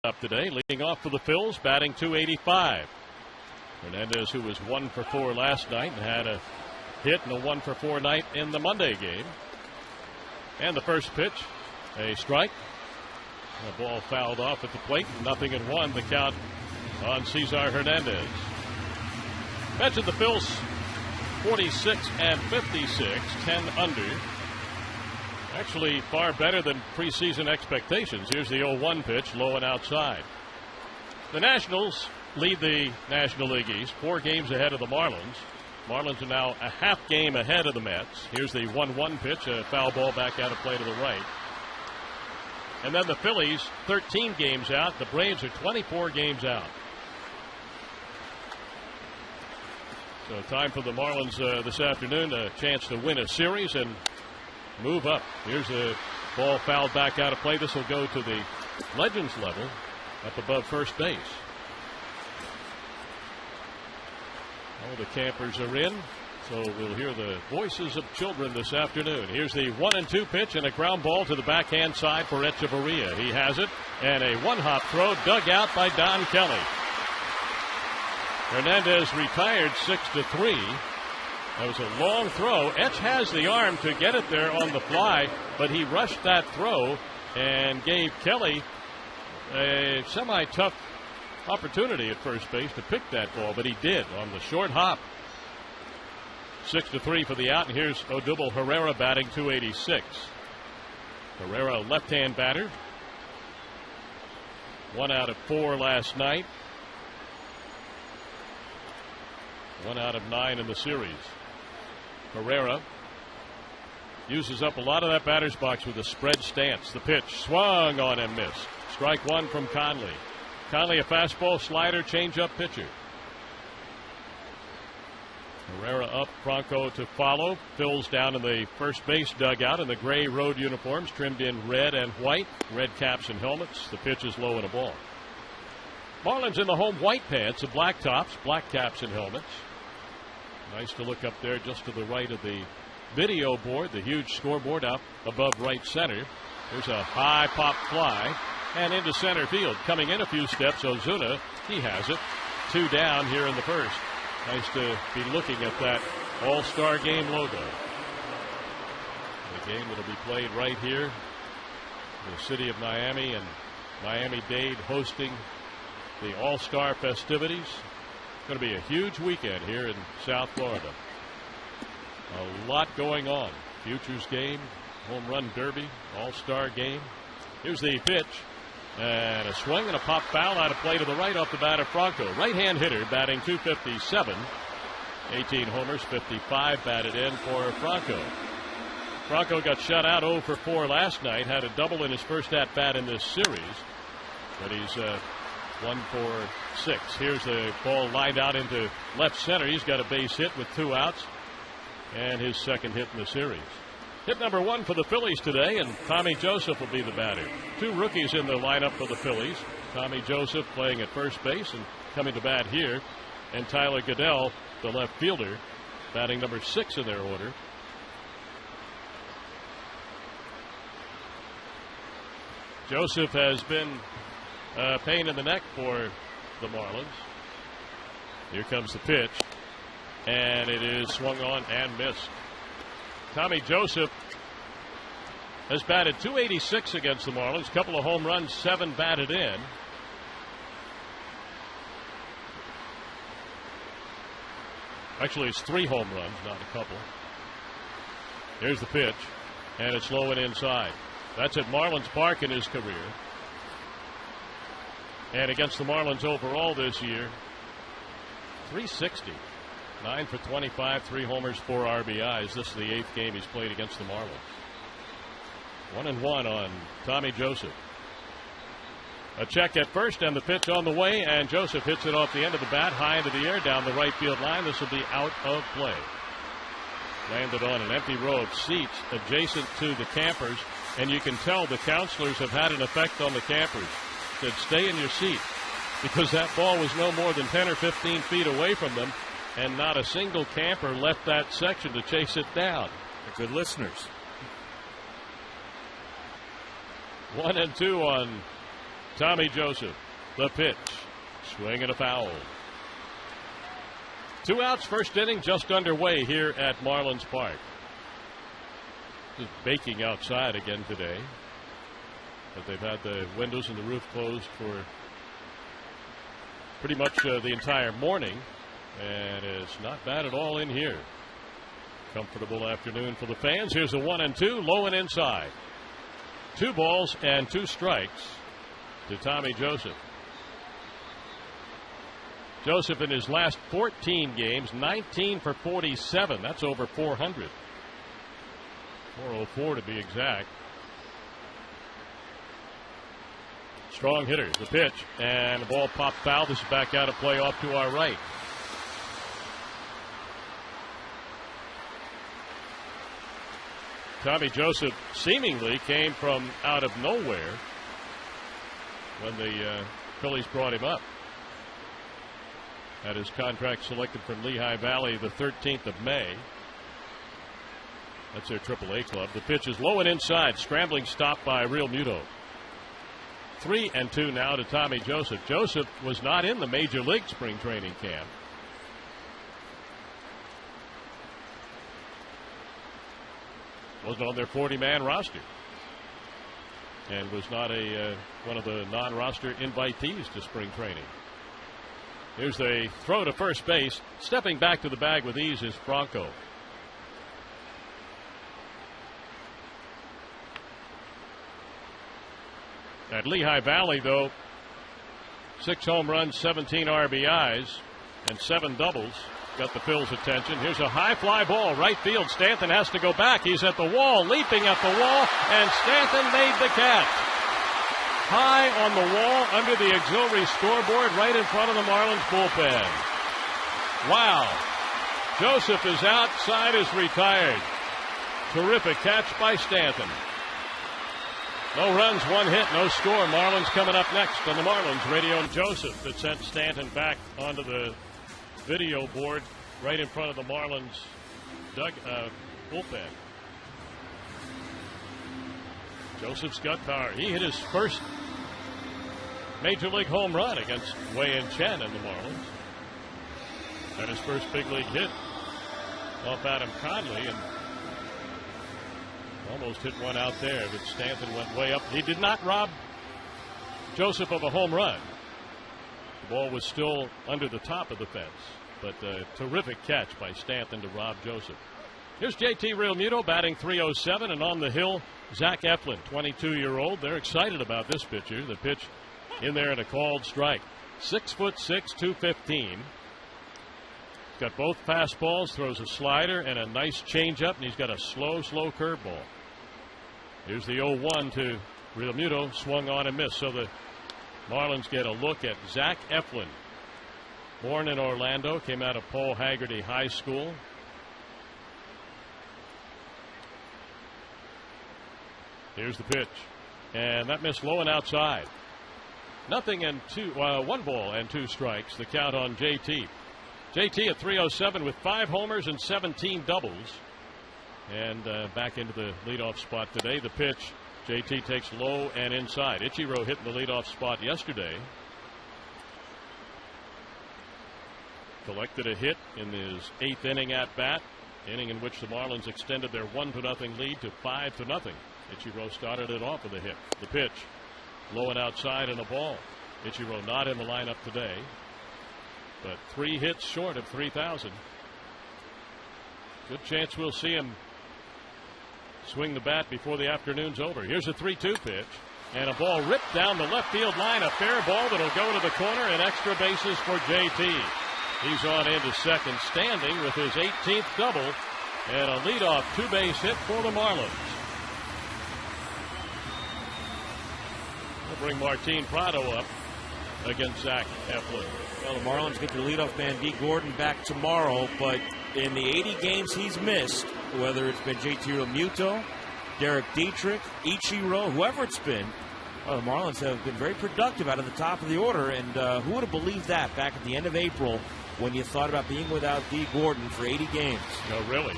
up today, leading off for the Phillies, batting .285. Hernandez, who was 1 for 4 last night and had a hit and a 1 for 4 night in the Monday game. And the first pitch, a strike. The ball fouled off at the plate. 0-1 the count on Cesar Hernandez. Mentioned the Phillies 46 and 56, 10 under. Actually far better than preseason expectations. Here's the 0-1 pitch, low and outside. The Nationals lead the National League East, 4 games ahead of the Marlins. Marlins are now a half game ahead of the Mets. Here's the 1-1 pitch, a foul ball back out of play to the right. And then the Phillies, 13 games out. The Braves are 24 games out. So time for the Marlins this afternoon, a chance to win a series and move up. Here's a ball fouled back out of play. This will go to the Legends level up above first base. All the campers are in, so we'll hear the voices of children this afternoon. Here's the 1-2 pitch and a ground ball to the backhand side for Echeverria. He has it, and a one-hop throw dug out by Don Kelly. Hernandez retired 6-3. That was a long throw. Etch has the arm to get it there on the fly, but he rushed that throw and gave Kelly a semi-tough opportunity at first base to pick that ball, but he did on the short hop. 6-3 for the out, and here's Odubel Herrera batting .286. Herrera, left-hand batter. 1 out of 4 last night. 1 out of 9 in the series. Herrera uses up a lot of that batter's box with a spread stance. The pitch swung on and missed. Strike 1 from Conley. Conley, a fastball, slider, changeup pitcher. Herrera up, Franco to follow. Phil's down in the first base dugout in the gray road uniforms, trimmed in red and white. Red caps and helmets. The pitch is low and a ball. Marlins in the home white pants and black tops, black caps and helmets. Nice to look up there just to the right of the video board, the huge scoreboard up above right center. There's a high pop fly and into center field. Coming in a few steps, Ozuna, he has it. 2 down here in the first. Nice to be looking at that All-Star Game logo. The game that'll be played right here in the city of Miami, and Miami-Dade hosting the All-Star festivities. Going to be a huge weekend here in South Florida. A lot going on. Futures game, home run derby, all-star game. Here's the pitch. And a swing and a pop foul out of play to the right off the bat of Franco. Right-hand hitter batting .257. 18 homers, 55 batted in for Franco. Franco got shut out 0 for 4 last night. Had a double in his first at-bat in this series. But he's 1 for 6. Here's the ball lined out into left center. He's got a base hit with 2 outs. And his second hit in the series. Hit number 1 for the Phillies today, and Tommy Joseph will be the batter. 2 rookies in the lineup for the Phillies. Tommy Joseph playing at first base and coming to bat here. And Tyler Goodell, the left fielder, batting number 6 in their order. Joseph has been a pain in the neck for the Marlins. Here comes the pitch, and it is swung on and missed. Tommy Joseph has batted .286 against the Marlins. A couple of home runs, 7 batted in. Actually, it's 3 home runs, not a couple. Here's the pitch, and it's low and inside. That's at Marlins Park in his career. And against the Marlins overall this year, .360. 9 for 25, 3 homers, 4 RBIs. This is the 8th game he's played against the Marlins. 1-1 on Tommy Joseph. A check at first and the pitch on the way, and Joseph hits it off the end of the bat, high into the air, down the right field line. This will be out of play. Landed on an empty row of seats adjacent to the campers, and you can tell the counselors have had an effect on the campers. Said, stay in your seat, because that ball was no more than 10 or 15 feet away from them. And not a single camper left that section to chase it down. They're good listeners. 1-2 on Tommy Joseph. The pitch. Swing and a foul. 2 outs, first inning just underway here at Marlins Park. It's baking outside again today, but they've had the windows and the roof closed for pretty much the entire morning, and it's not bad at all in here. Comfortable afternoon for the fans. Here's a 1-2, low and inside. 2 balls and 2 strikes to Tommy Joseph. Joseph in his last 14 games, 19 for 47. That's over 400. 404 to be exact. Strong hitter. The pitch. And the ball popped foul. This is back out of play off to our right. Tommy Joseph seemingly came from out of nowhere when the Phillies brought him up. Had his contract selected from Lehigh Valley the 13th of May. That's their AAA club. The pitch is low and inside. Scrambling stop by Real Muto. 3-2 now to Tommy Joseph. Joseph was not in the Major League spring training camp. Wasn't on their 40-man roster. And was not one of the non-roster invitees to spring training. Here's the throw to first base. Stepping back to the bag with ease is Franco. At Lehigh Valley, though, 6 home runs, 17 RBIs, and 7 doubles. Got the Phil's attention. Here's a high fly ball, right field. Stanton has to go back. He's at the wall, leaping at the wall, and Stanton made the catch. High on the wall under the auxiliary scoreboard right in front of the Marlins bullpen. Wow. Joseph is outside, is retired. Terrific catch by Stanton. No runs, 1 hit, no score. Marlins coming up next on the Marlins radio. Joseph that sent Stanton back onto the video board right in front of the Marlins bullpen. Joseph's got power. He hit his first Major League home run against Wei and Chen and the Marlins. Had his first big league hit off Adam Conley and almost hit one out there, but Stanton went way up. He did not rob Joseph of a home run. The ball was still under the top of the fence, but a terrific catch by Stanton to rob Joseph. Here's JT Realmuto batting .307, and on the hill, Zach Eflin, 22-year-old. They're excited about this pitcher. The pitch in there and a called strike. 6'6", 215. Got both fastballs, throws a slider and a nice changeup, and he's got a slow curveball. Here's the 0-1 to Realmuto, swung on and missed. So the Marlins get a look at Zach Eflin. Born in Orlando, came out of Paul Haggerty High School. Here's the pitch, and that missed low and outside. 1 ball and 2 strikes. The count on JT. JT at .307 with 5 homers and 17 doubles, and back into the leadoff spot today. The pitch, JT takes low and inside. Ichiro hit in the leadoff spot yesterday. Collected a hit in his 8th inning at bat, inning in which the Marlins extended their 1-0 lead to 5-0. Ichiro started it off with a hit. The pitch, low and outside and a ball. Ichiro not in the lineup today, but 3 hits short of 3,000. Good chance we'll see him swing the bat before the afternoon's over. Here's a 3-2 pitch, and a ball ripped down the left field line. A fair ball that'll go to the corner, and extra bases for JT. He's on into second, standing with his 18th double, and a leadoff 2-base hit for the Marlins. We'll bring Martin Prado up against Zach Eflin. Well, the Marlins get their leadoff man, D. Gordon, back tomorrow, but in the 80 games he's missed, whether it's been JT Realmuto, Derek Dietrich, Ichiro, whoever it's been, the Marlins have been very productive out of the top of the order, and who would have believed that back at the end of April when you thought about being without D. Gordon for 80 games? No, really.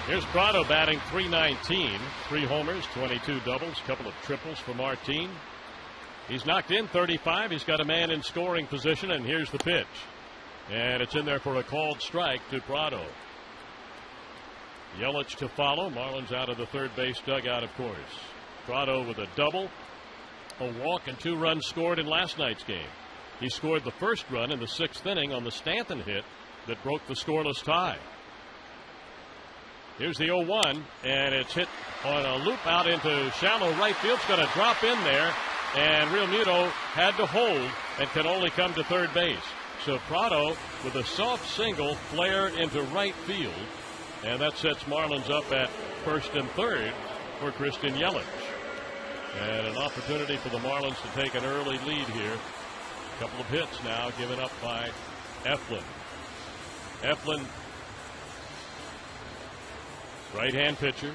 Here's Prado batting .319, 3 homers, 22 doubles, couple of triples for Martin. He's knocked in 35. He's got a man in scoring position, and here's the pitch. And it's in there for a called strike to Prado. Yelich to follow. Marlins out of the third base dugout, of course. Prado with a double, a walk, and 2 runs scored in last night's game. He scored the first run in the 6th inning on the Stanton hit that broke the scoreless tie. Here's the 0-1, and it's hit on a loop out into shallow right field. It's going to drop in there, and Real Muto had to hold and can only come to third base. So Prado with a soft single flare into right field, and that sets Marlins up at first and third for Christian Yelich. And an opportunity for the Marlins to take an early lead here. A couple of hits now given up by Eflin. Eflin, right-hand pitcher.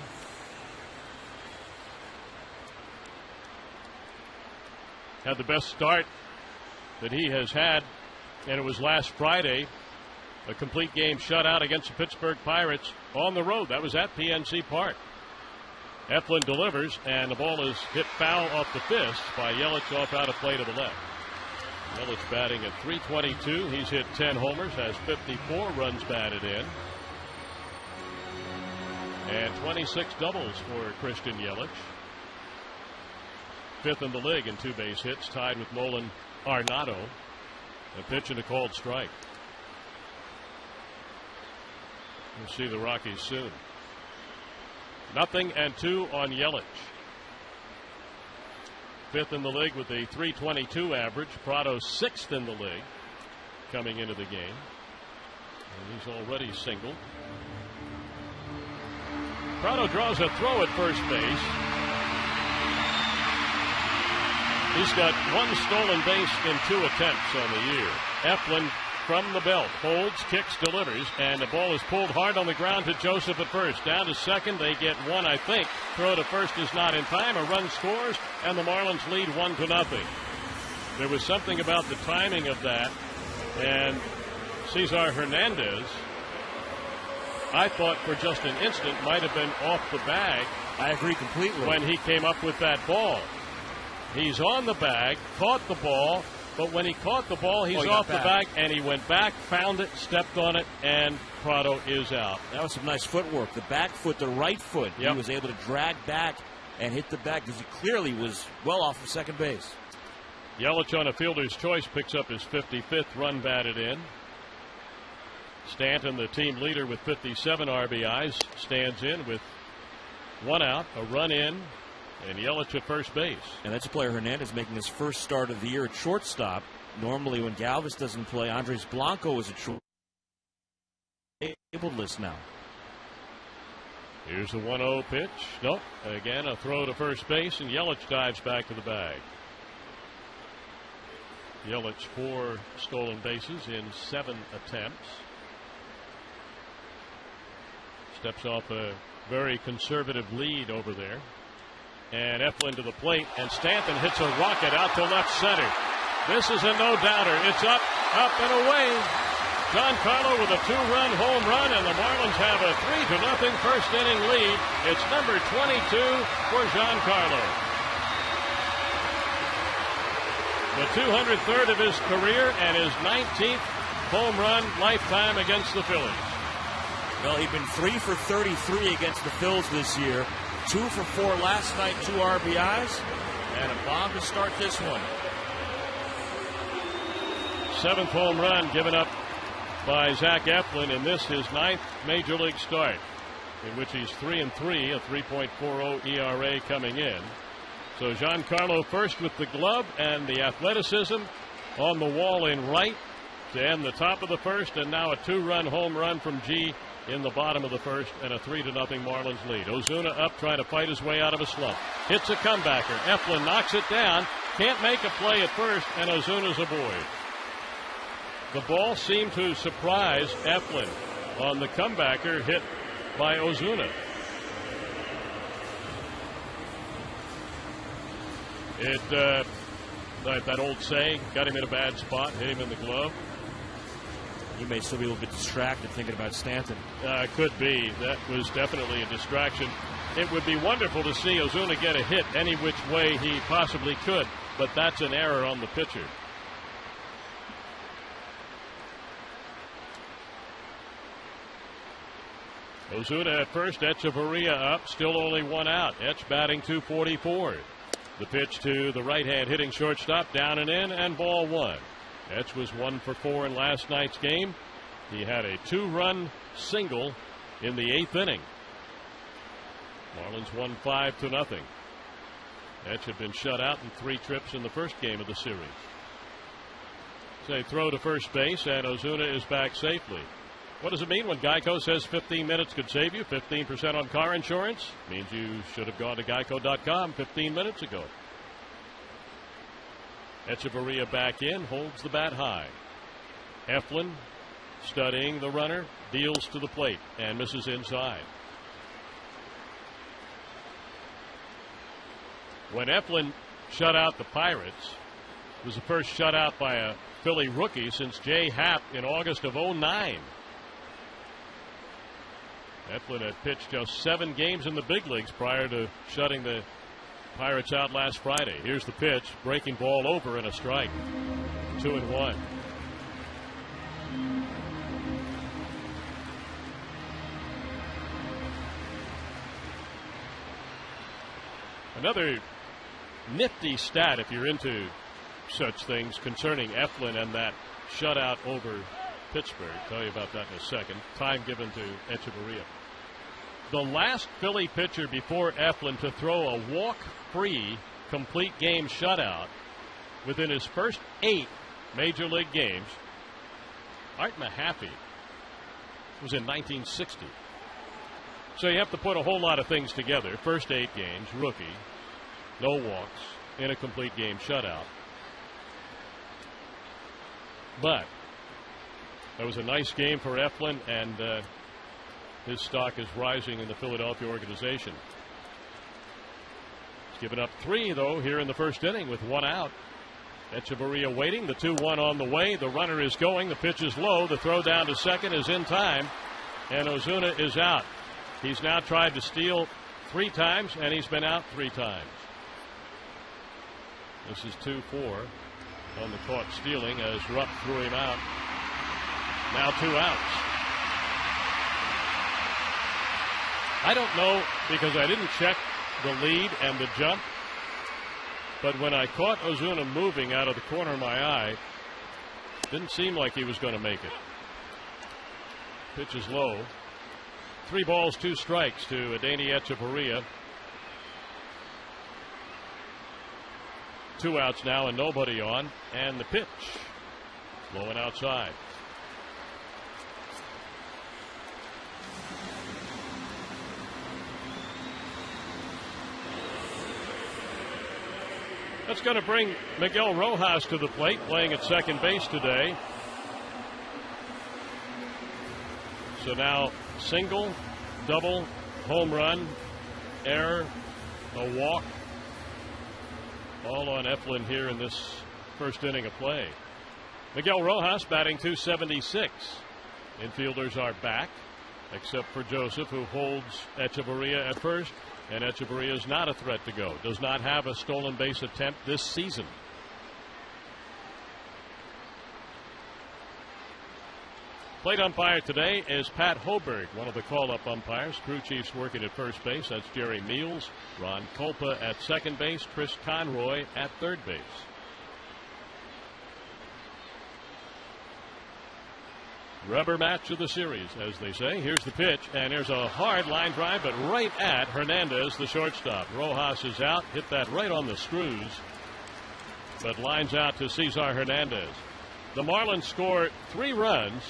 Had the best start that he has had, and it was last Friday. A complete game shutout against the Pittsburgh Pirates on the road. That was at PNC Park. Eflin delivers, and the ball is hit foul off the fist by Yelich off out of play to the left. Yelich batting at .322. He's hit 10 homers, has 54 runs batted in, and 26 doubles for Christian Yelich. 5th in the league in 2 base hits, tied with Nolan Arenado. A pitch and a called strike. We'll see the Rockies soon. 0-2 on Yelich. 5th in the league with a .322 average. Prado 6th in the league coming into the game. And he's already singled. Prado draws a throw at first base. He's got 1 stolen base in 2 attempts on the year. Eflin from the belt, holds, kicks, delivers, and the ball is pulled hard on the ground to Joseph at first. Down to second, they get 1, I think. Throw to first is not in time. A run scores, and the Marlins lead 1-0. There was something about the timing of that, and Cesar Hernandez, I thought for just an instant, might have been off the bag. I agree completely. When he came up with that ball. He's on the bag, caught the ball, but when he caught the ball, he's off the bag, and he went back, found it, stepped on it, and Prado is out. That was some nice footwork. The back foot, the right foot, yep. He was able to drag back and hit the bag because he clearly was well off of second base. Yelich on a fielder's choice picks up his 55th run batted in. Stanton, the team leader with 57 RBIs, stands in with 1 out, a run in, and Yelich at first base. And that's a player, Hernandez, making his first start of the year at shortstop. Normally when Galvis doesn't play, Andres Blanco is at short. Disabled list now. Here's the 1-0 pitch. Nope. Again, a throw to first base, and Yelich dives back to the bag. Yelich 4 stolen bases in 7 attempts. Steps off a very conservative lead over there. And Eflin to the plate, and Stanton hits a rocket out to left center. This is a no-doubter. It's up, and away. Giancarlo with a 2-run home run, and the Marlins have a 3-0 first inning lead. It's number 22 for Giancarlo. The 203rd of his career and his 19th home run lifetime against the Phillies. Well, he'd been 3 for 33 against the Phils this year. 2 for 4 last night, 2 RBIs, and a bomb to start this one. 7th home run given up by Zach Eflin in this, his 9th major league start, in which he's 3-3, a 3.40 ERA coming in. So Giancarlo first with the glove and the athleticism on the wall in right to end the top of the first, and now a 2-run home run from G in the bottom of the first, and a 3-0 Marlins lead. Ozuna up, trying to fight his way out of a slump. Hits a comebacker. Eflin knocks it down. Can't make a play at first, and Ozuna's aboard. The ball seemed to surprise Eflin on the comebacker hit by Ozuna. That old saying, got him in a bad spot, hit him in the glove. He may still be a little bit distracted thinking about Stanton. Could be. That was definitely a distraction. It would be wonderful to see Ozuna get a hit any which way he possibly could. but that's an error on the pitcher. Ozuna at first, Echeverria up, still only one out. Etch batting .244. The pitch to the right-hand hitting shortstop, down and in, and ball one. Etch was 1 for 4 in last night's game. He had a 2-run single in the 8th inning. Marlins won 5-0. Etch had been shut out in 3 trips in the first game of the series. Say throw to first base, and Ozuna is back safely. What does it mean when Geico says 15 minutes could save you? 15% on car insurance? Means you should have gone to geico.com 15 minutes ago. Echeverria back in, holds the bat high. Eflin, studying the runner, deals to the plate and misses inside. When Eflin shut out the Pirates, it was the first shutout by a Philly rookie since Jay Happ in August of '09. Eflin had pitched just 7 games in the big leagues prior to shutting the Pirates out last Friday. Here's the pitch, breaking ball over and a strike. 2-1. Another nifty stat, if you're into such things, concerning Eflin and that shutout over Pittsburgh. Tell you about that in a second. Time given to Echeverria. The last Philly pitcher before Eflin to throw a walk-free complete game shutout within his first 8 major league games, Art Mahaffey, was in 1960. So you have to put a whole lot of things together. First 8 games, rookie, no walks, in a complete game shutout. But that was a nice game for Eflin, and his stock is rising in the Philadelphia organization. He's given up 3, though, here in the first inning with 1 out. Echeverria waiting. The 2-1 on the way. The runner is going. The pitch is low. The throw down to second is in time, and Ozuna is out. He's now tried to steal 3 times, and he's been out 3 times. This is 2-4 on the caught stealing as Rupp threw him out. Now 2 outs. I don't know, because I didn't check the lead and the jump, but when I caught Ozuna moving out of the corner of my eye, didn't seem like he was going to make it. Pitch is low. 3 balls, 2 strikes to Adeiny Echeverria. 2 outs now and nobody on, and the pitch low and outside. That's going to bring Miguel Rojas to the plate, playing at second base today. So now single, double, home run, error, a walk, all on Eflin here in this first inning of play. Miguel Rojas batting .276. Infielders are back, except for Joseph, who holds Echeverria at first. And Echeverria is not a threat to go. Does not have a stolen base attempt this season. Plate umpire today is Pat Hoberg, one of the call-up umpires. Crew chiefs working at first base. That's Jerry Meals. Ron Culpa at second base. Chris Conroy at third base. Rubber match of the series, as they say. Here's the pitch, and there's a hard line drive, but right at Hernandez, the shortstop. Rojas is out, hit that right on the screws, but lines out to Cesar Hernandez. The Marlins score 3 runs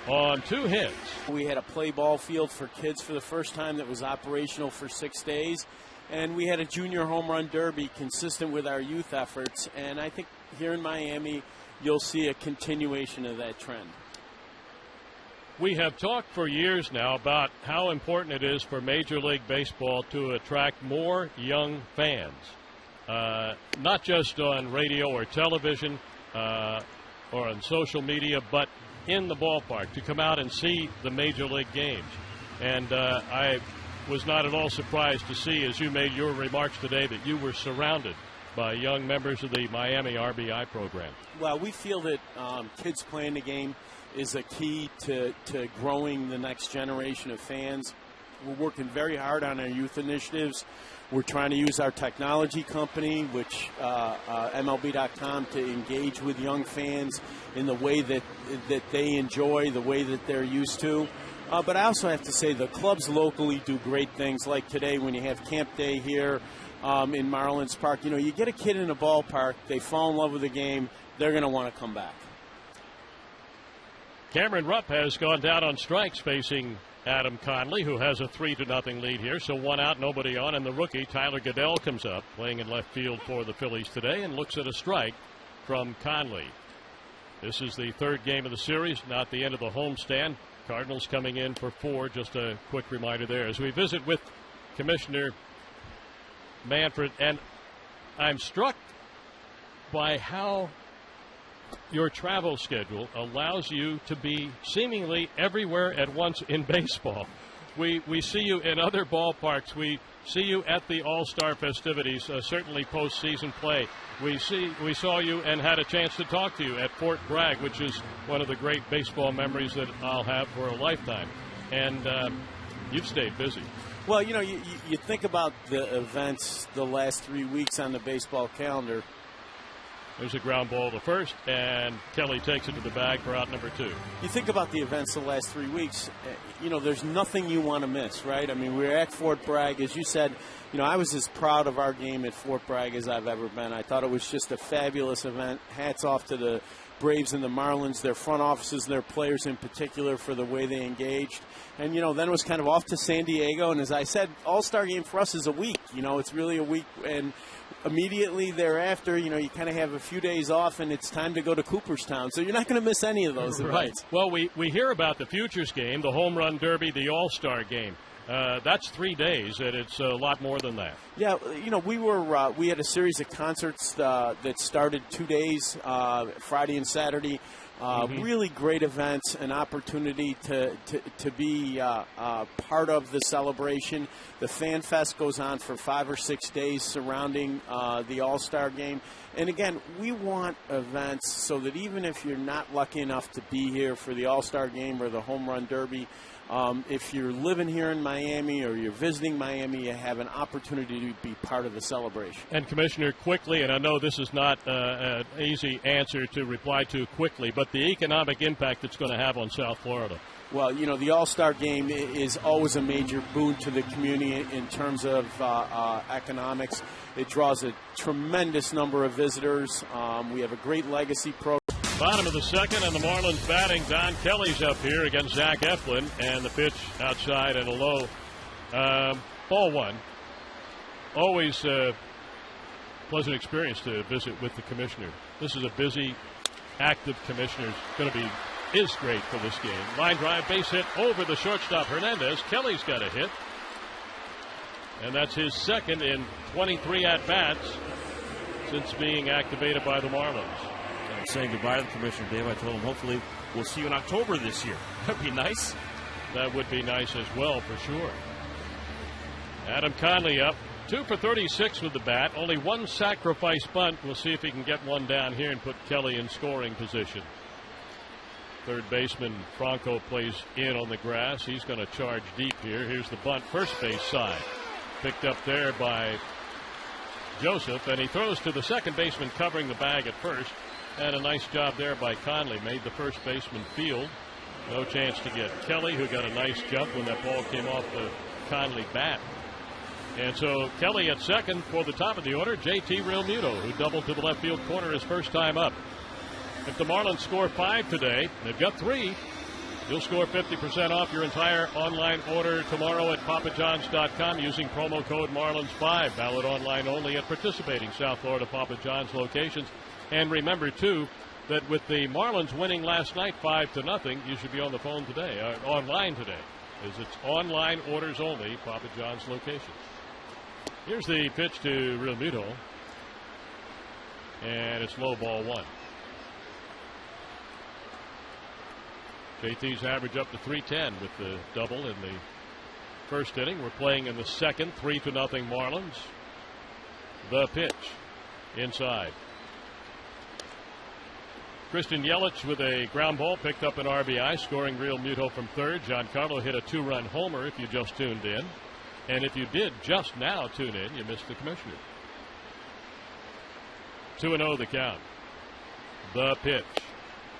on 2 hits. We had a play ball field for kids for the first time that was operational for 6 days, and we had a junior home run derby consistent with our youth efforts, and I think here in Miami you'll see a continuation of that trend. We have talked for years now about how important it is for Major League Baseball to attract more young fans, not just on radio or television or on social media, but in the ballpark, to come out and see the Major League games. And I was not at all surprised to see, as you made your remarks today, that you were surrounded by young members of the Miami RBI program. Well, we feel that kids playing the game is a key to growing the next generation of fans. We're working very hard on our youth initiatives. We're trying to use our technology company, which MLB.com, to engage with young fans in the way that they enjoy, the way that they're used to. But I also have to say the clubs locally do great things, like today when you have Camp Day here in Marlins Park. You know, you get a kid in a ballpark, they fall in love with the game, they're going to want to come back. Cameron Rupp has gone down on strikes facing Adam Conley, who has a 3-0 lead here. So 1 out, nobody on, and the rookie Tyler Goodell comes up, playing in left field for the Phillies today, and looks at a strike from Conley. This is the third game of the series, not the end of the homestand. Cardinals coming in for 4. Just a quick reminder there as we visit with Commissioner Manfred, and I'm struck by how your travel schedule allows you to be seemingly everywhere at once in baseball. We see you in other ballparks. We see you at the All-Star festivities, certainly postseason play. We saw you and had a chance to talk to you at Fort Bragg, which is one of the great baseball memories that I'll have for a lifetime. And you've stayed busy. Well, you know, you think about the events the last 3 weeks on the baseball calendar. There's a ground ball to first, and Kelly takes it to the bag for out number 2. You think about the events the last 3 weeks, you know, there's nothing you want to miss, right? I mean, we were at Fort Bragg. As you said, you know, I was as proud of our game at Fort Bragg as I've ever been. I thought it was just a fabulous event. Hats off to the Braves and the Marlins, their front offices, their players in particular, for the way they engaged. And, you know, then it was kind of off to San Diego. And as I said, All-Star game for us is a week. You know, it's really a week. And immediately thereafter, you know, you kind of have a few days off, and it's time to go to Cooperstown. So you're not going to miss any of those events. Right. Well, we hear about the Futures game, the Home Run Derby, the All-Star game. That's 3 days, and it's a lot more than that. Yeah, you know, we had a series of concerts that started 2 days, Friday and Saturday. Really great events, an opportunity to be part of the celebration. The Fan Fest goes on for 5 or 6 days surrounding the All-Star game. And again, we want events so that even if you're not lucky enough to be here for the All-Star game or the Home Run Derby, if you're living here in Miami or you're visiting Miami, you have an opportunity to be part of the celebration. And, Commissioner, quickly, and I know this is not an easy answer to reply to quickly, but the economic impact it's going to have on South Florida. Well, you know, the All-Star game is always a major boon to the community in terms of economics. It draws a tremendous number of visitors. We have a great legacy program. Bottom of the second, and the Marlins batting. Don Kelly's up here against Zach Eflin, and the pitch outside and a low. Ball 1. Always a pleasant experience to visit with the commissioner. This is a busy, active commissioner. Is great for this game. Line drive, base hit over the shortstop Hernandez. Kelly's got a hit, and that's his second in 23 at-bats since being activated by the Marlins. I'm saying goodbye to the commissioner, Dave. I told him hopefully we'll see you in October this year. That'd be nice. That would be nice as well, for sure. Adam Conley up, 2 for 36 with the bat. Only one sacrifice bunt. We'll see if he can get one down here and put Kelly in scoring position. Third baseman Franco plays in on the grass. He's going to charge deep here. Here's the bunt, first base side. Picked up there by Joseph, and he throws to the second baseman covering the bag at first. And a nice job there by Conley. Made the first baseman field. No chance to get Kelly, who got a nice jump when that ball came off the Conley bat. And so Kelly at second. For the top of the order, JT Realmuto, who doubled to the left field corner his first time up. If the Marlins score 5 today, they've got 3. You'll score 50% off your entire online order tomorrow at papajohns.com using promo code Marlins5. Valid online only at participating South Florida Papa John's locations. And remember, too, that with the Marlins winning last night 5-0, you should be on the phone today, online today, as it's online orders only, Papa John's locations. Here's the pitch to Realmuto, and it's low, ball 1. JT's average up to 310 with the double in the first inning. We're playing in the second, 3-0 Marlins. The pitch. inside. Christian Yelich with a ground ball picked up an RBI, scoring Real Muto from third. Giancarlo hit a 2-run homer if you just tuned in. And if you did just now tune in, you missed the commissioner. 2-0 the count. The pitch.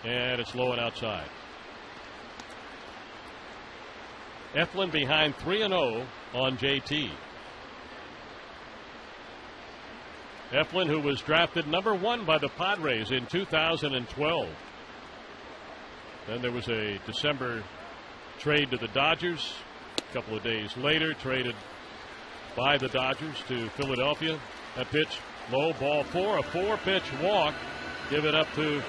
And it's low and outside. Eflin behind 3-0 on JT. Eflin, who was drafted number 1 by the Padres in 2012. Then there was a December trade to the Dodgers. A couple of days later, traded by the Dodgers to Philadelphia. That pitch, low, ball 4, a 4-pitch walk. Give it up to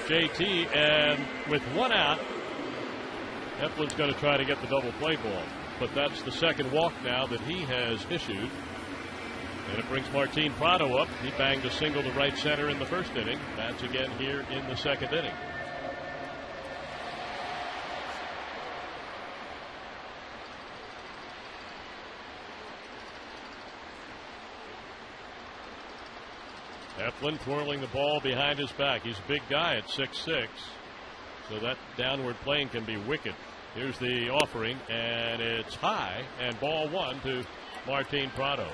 JT, and with 1 out, Eflin's going to try to get the double play ball. But that's the second walk now that he has issued. And it brings Martin Prado up. He banged a single to right center in the first inning. That's again here in the second inning. Eflin twirling the ball behind his back. He's a big guy at 6'6", so that downward plane can be wicked. Here's the offering, and it's high, and ball 1 to Martin Prado.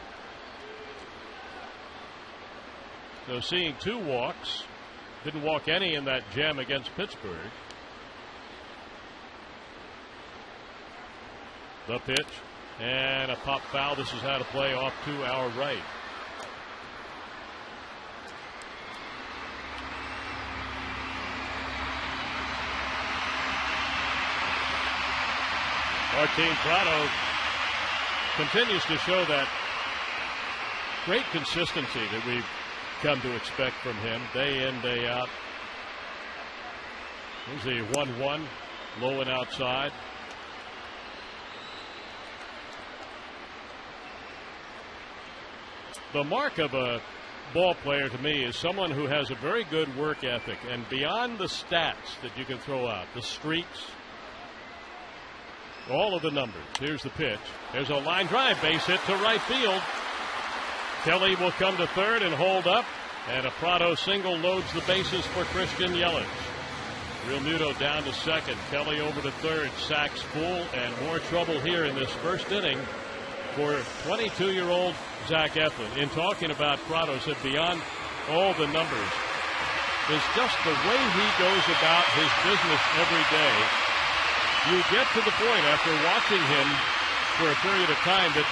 So seeing 2 walks, didn't walk any in that gem against Pittsburgh. The pitch, and a pop foul. This is how to play off to our right. Martin Prado continues to show that great consistency that we've come to expect from him day in, day out. Here's the 1-1, low and outside. The mark of a ball player to me is someone who has a very good work ethic, and beyond the stats that you can throw out, the streaks, all of the numbers. Here's the pitch. There's a line drive, base hit to right field. Kelly will come to third and hold up, and a Prado single loads the bases for Christian Yelich. Real Muto down to second. Kelly over to third. Sacks full, and more trouble here in this first inning for 22-year-old Zach Eflin. In talking about Prado, said beyond all the numbers is just the way he goes about his business every day. You get to the point after watching him for a period of time that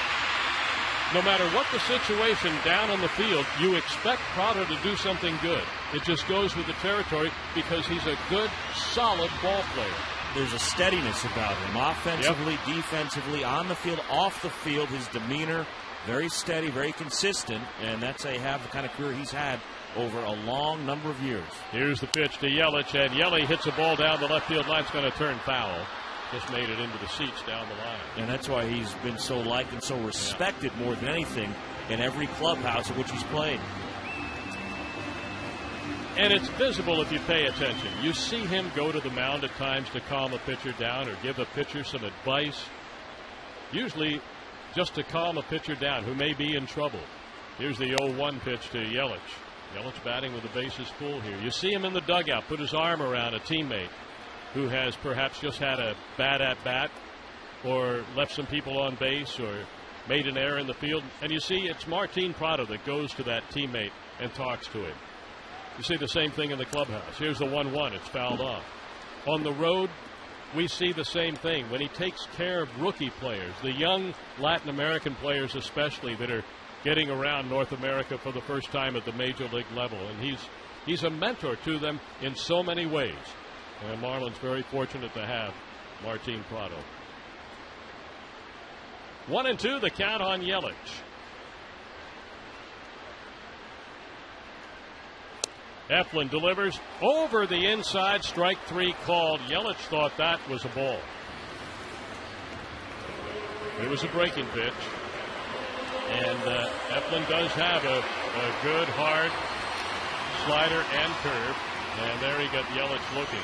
no matter what the situation down on the field, you expect Prado to do something good. It just goes with the territory because he's a good, solid ball player. There's a steadiness about him, offensively, defensively, on the field, off the field. His demeanor, very steady, very consistent, and that's the kind of career he's had over a long number of years. Here's the pitch to Yelich, and Yelich hits a ball down the left field line. It's going to turn foul. Just made it into the seats down the line. And that's why he's been so liked and so respected more than anything in every clubhouse in which he's played. And it's visible if you pay attention. You see him go to the mound at times to calm a pitcher down or give a pitcher some advice. Usually just to calm a pitcher down who may be in trouble. Here's the 0-1 pitch to Yelich. Yelich batting with the bases full here. You see him in the dugout, put his arm around a teammate who has perhaps just had a bad at-bat or left some people on base or made an error in the field. And you see it's Martin Prado that goes to that teammate and talks to him. You see the same thing in the clubhouse. Here's the 1-1. It's fouled off. On the road, we see the same thing when he takes care of rookie players, the young Latin American players especially that are getting around North America for the first time at the major league level. And he's a mentor to them in so many ways. And Marlins very fortunate to have Martin Prado. 1-2, the count on Yelich. Eflin delivers over the inside, strike 3 called. Yelich thought that was a ball. It was a breaking pitch. And Eflin does have a good, hard slider and curve. And there he got Yelich looking.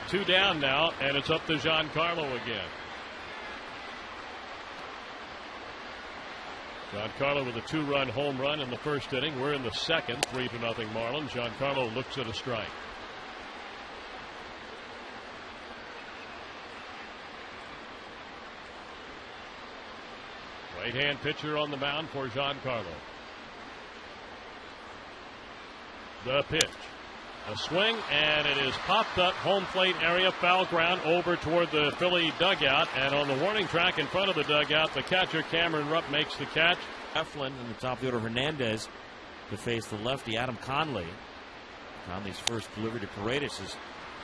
2 down now, and it's up to Giancarlo again. Giancarlo with a 2-run home run in the first inning. We're in the second, 3-0 Marlins. Giancarlo looks at a strike. Right-hand pitcher on the mound for Giancarlo. The pitch. A swing, and it is popped up home plate area, foul ground over toward the Philly dugout. And on the warning track in front of the dugout, the catcher Cameron Rupp makes the catch. Eflin in the top of the order, Hernandez to face the lefty Adam Conley. Conley's first delivery to Paredes is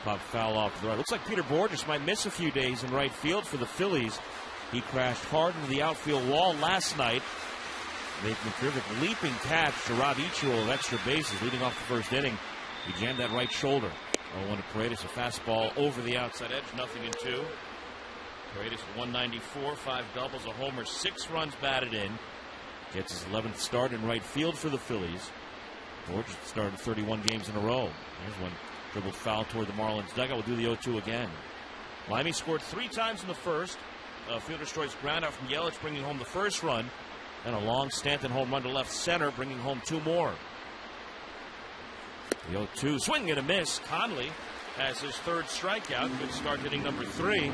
popped foul off to the right. Looks like Peter Borges might miss a few days in right field for the Phillies. He crashed hard into the outfield wall last night, making a terrific leaping catch to rob Ichiro of extra bases, leading off the first inning. He jammed that right shoulder. 0-1 to Paredes, a fastball over the outside edge, 0-2. Paredes 194, 5 doubles, a homer, 6 runs batted in. Gets his 11th start in right field for the Phillies. Borges started 31 games in a row. There's one dribbled foul toward the Marlins dugout. We'll do the 0-2 again. Miami scored 3 times in the first. Fielder Stroy's ground out from Yelich, bringing home the first run. And a long Stanton home run to left center, bringing home 2 more. The 0-2, swing and a miss. Conley has his 3rd strikeout. Good start hitting number 3.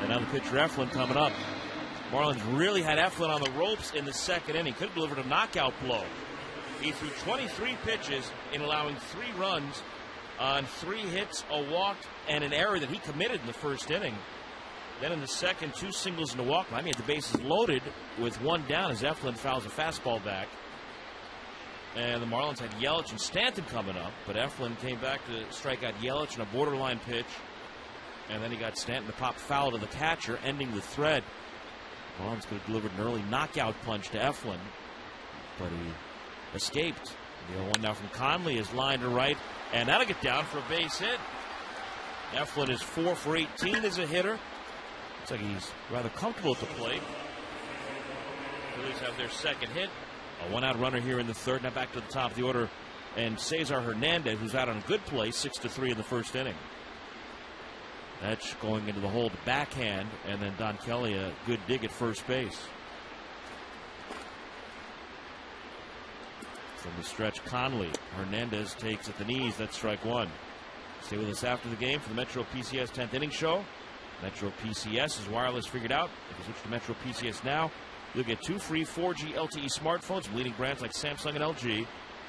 And now the pitcher Eflin coming up. Marlins really had Eflin on the ropes in the second inning. Could have delivered a knockout blow. He threw 23 pitches in allowing 3 runs on 3 hits, a walk, and an error that he committed in the first inning. Then in the second, 2 singles and a walk. Miami had the bases loaded with 1 down as Eflin fouls a fastball back. And the Marlins had Yelich and Stanton coming up, but Eflin came back to strike out Yelich in a borderline pitch. And then he got Stanton to pop foul to the catcher, ending the thread. Marlins could have delivered an early knockout punch to Eflin, but he escaped. The 0-1 now from Conley is lined to right, and that'll get down for a base hit. Eflin is 4 for 18 as a hitter. Looks like he's rather comfortable at the plate. Phillies have their second hit. A 1-out runner here in the third. Now back to the top of the order. And Cesar Hernandez, who's out on a good play, 6-3 in the first inning. That's going into the hole to backhand. And then Don Kelly, a good dig at first base. From the stretch, Conley. Hernandez takes at the knees. That's strike 1. Stay with us after the game for the Metro PCS 10th inning show. Metro PCS is wireless figured out. If you switch to Metro PCS now, you'll get 2 free 4G LTE smartphones from leading brands like Samsung and LG.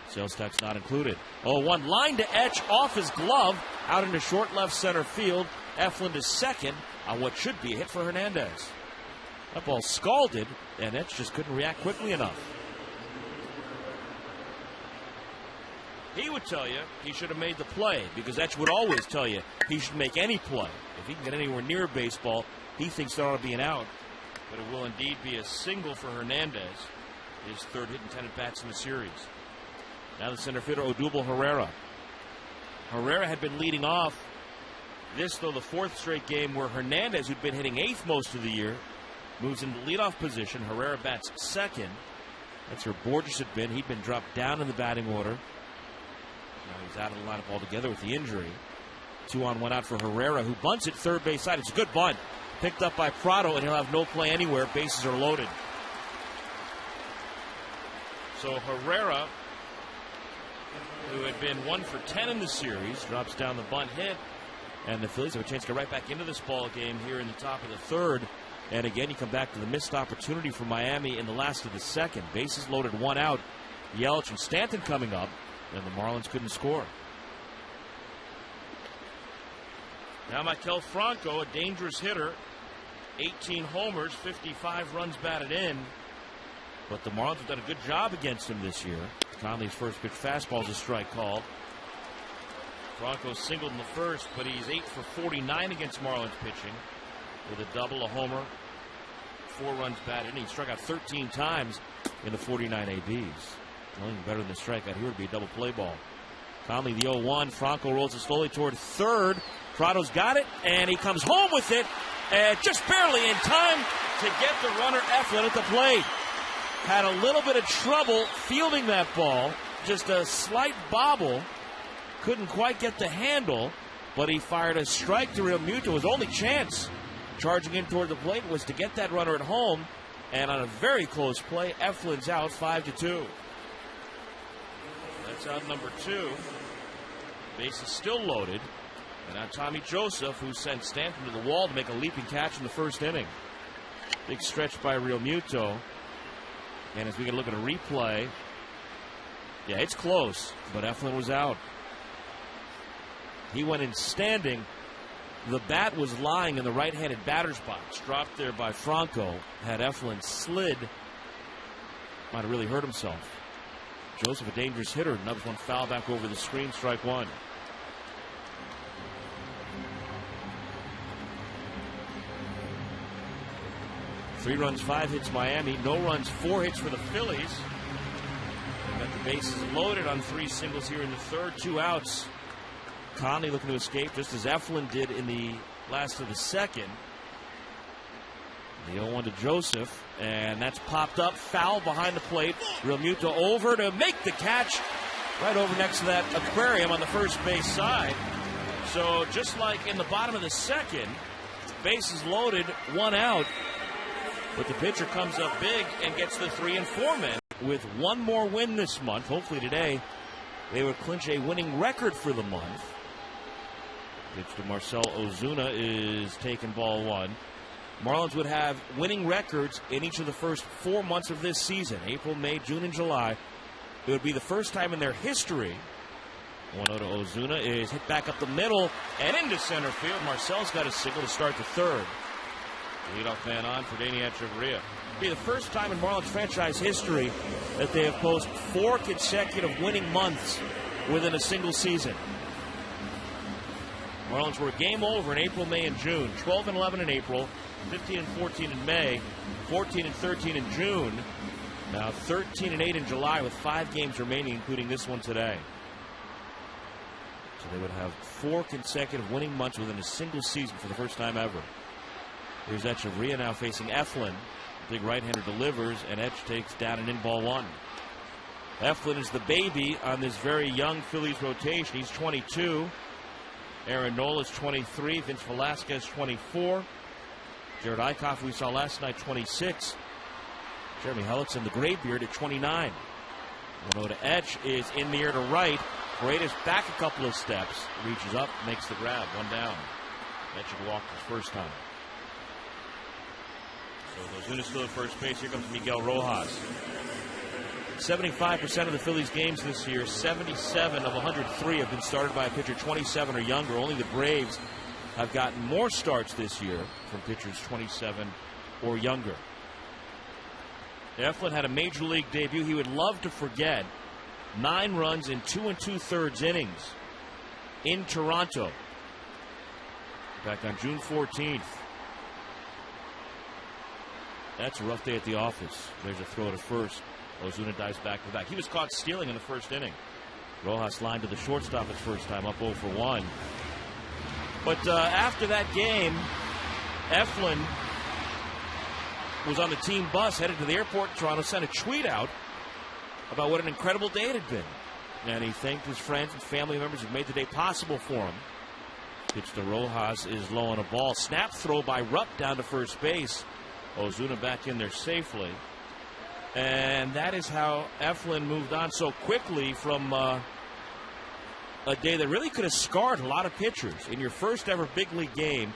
Sales tax not included. 0-1 line to Etch off his glove out into short left center field. Eflin to second on what should be a hit for Hernandez. That ball scalded, and Etch just couldn't react quickly enough. He would tell you he should have made the play, because Etch would always tell you he should make any play. If he can get anywhere near baseball, he thinks there ought to be an out. But it will indeed be a single for Hernandez. His 3rd hit and 10 at-bats in the series. Now the center fielder, Odubel Herrera. Herrera had been leading off. This, though, the 4th straight game where Hernandez, who'd been hitting 8th most of the year, moves into leadoff position. Herrera bats second. That's where Borges had been. He'd been dropped down in the batting order. Now he's out of the lineup altogether with the injury. 2-on, 1 out for Herrera, who bunts it third base side. It's a good bunt. Picked up by Prado, and he'll have no play anywhere. Bases are loaded. So Herrera, who had been 1 for 10 in the series, drops down the bunt hit. And the Phillies have a chance to get right back into this ball game here in the top of the third. And again, you come back to the missed opportunity for Miami in the last of the second. Bases loaded, 1 out. Yelich and Stanton coming up, and the Marlins couldn't score. Now Maikel Franco, a dangerous hitter. 18 homers, 55 runs batted in. But the Marlins have done a good job against him this year. Conley's first pitch fastball is a strike called. Franco singled in the first, but he's 8 for 49 against Marlins pitching. With a double, a homer, 4 runs batted in. He struck out 13 times in the 49 ABs. Nothing better than the strikeout here would be a double play ball. Conley the 0-1. Franco rolls it slowly toward third. Prado's got it, and he comes home with it, just barely in time to get the runner Eflin at the plate. Had a little bit of trouble fielding that ball. Just a slight bobble. Couldn't quite get the handle, but he fired a strike to Real Muto. His only chance charging in toward the plate was to get that runner at home. And on a very close play, Eflin's out 5-2. That's out number 2. Base is still loaded. And now Tommy Joseph, who sent Stanton to the wall to make a leaping catch in the first inning. Big stretch by Real Muto. And as we can look at a replay, yeah, it's close, but Eflin was out. He went in standing. The bat was lying in the right-handed batter's box, dropped there by Franco. Had Eflin slid, might have really hurt himself. Joseph, a dangerous hitter. Another one foul back over the screen, strike one. Three runs, 5 hits Miami. No runs, 4 hits for the Phillies. They've got the bases loaded on 3 singles here in the third. 2 outs. Conley looking to escape just as Eflin did in the last of the second. The 0-1 to Joseph, and that's popped up. Foul behind the plate. Real Muto over to make the catch right over next to that aquarium on the first base side. So just like in the bottom of the second, bases loaded, 1 out. But the pitcher comes up big and gets the 3 and 4 men. With 1 more win this month, hopefully today, they would clinch a winning record for the month. Pitch to Marcell Ozuna is taken ball 1. Marlins would have winning records in each of the first 4 months of this season, April, May, June, and July. It would be the first time in their history. 1-0 to Ozuna is hit back up the middle and into center field. Marcel's got a single to start the third. Leadoff man on for Dany Echeverria. It'll be the first time in Marlins franchise history that they have posted 4 consecutive winning months within a single season. Marlins were game over in April, May, and June. 12-11 in April, 15-14 in May, 14-13 in June. Now 13-8 in July with 5 games remaining, including this one today. So they would have 4 consecutive winning months within a single season for the first time ever. Here's Echeverria now facing Eflin. Big right-hander delivers, and Etch takes down an in ball 1. Eflin is the baby on this very young Phillies rotation. He's 22. Aaron Nola's 23. Vince Velasquez, 24. Jared Eichhoff, we saw last night, 26. Jeremy Hellickson, the graybeard, at 29. 1-0 to Etch is in the air to right. Paredes back a couple of steps. Reaches up, makes the grab. 1 down. Etch had walked his first time. So Ozuna still at first base. Here comes Miguel Rojas. 75% of the Phillies games this year, 77 of 103 have been started by a pitcher 27 or younger. Only the Braves have gotten more starts this year from pitchers 27 or younger. Eflin had a major league debut he would love to forget. 9 runs in 2 2/3 innings in Toronto. Back on June 14th. That's a rough day at the office. There's a throw to first. Ozuna dives back to back. He was caught stealing in the first inning. Rojas lined to the shortstop his first time, up 0 for 1. But after that game, Eflin was on the team bus headed to the airport in Toronto, sent a tweet out about what an incredible day it had been. And he thanked his friends and family members who made the day possible for him. Pitch to Rojas is low on a ball. Snap throw by Rupp down to first base. Ozuna back in there safely. And that is how Eflin moved on so quickly from a day that really could have scarred a lot of pitchers. In your first ever big league game,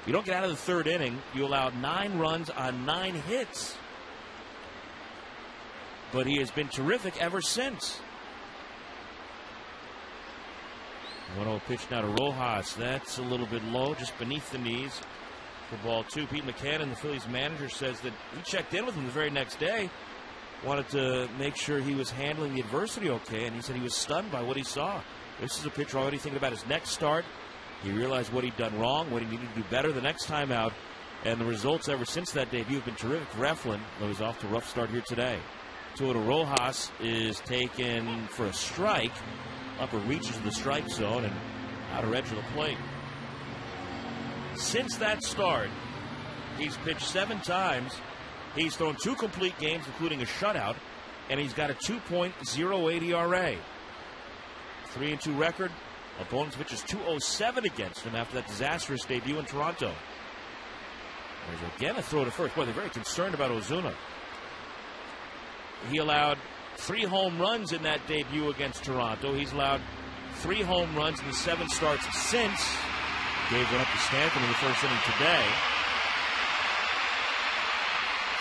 you don't get out of the third inning. You allowed 9 runs on 9 hits. But he has been terrific ever since. 1-0 pitch now to Rojas. That's a little bit low, just beneath the knees for ball 2. Pete McCannon, the Phillies manager, says that he checked in with him the very next day. Wanted to make sure he was handling the adversity okay, and he said he was stunned by what he saw. This is a pitcher already thinking about his next start. He realized what he'd done wrong, what he needed to do better the next time out, and the results ever since that debut have been terrific for Eflin, though he's off to a rough start here today. 2-0 to Rojas is taken for a strike. Upper reaches the strike zone and outer edge of the plate. Since that start, he's pitched 7 times. He's thrown 2 complete games, including a shutout, and he's got a 2.08 ERA. 3-2 record. Opponents pitches 207 against him after that disastrous debut in Toronto. There's again a throw to first. Boy, they're very concerned about Ozuna. He allowed 3 home runs in that debut against Toronto. He's allowed 3 home runs in the 7 starts since. Gave one up to Stanton in the first inning today.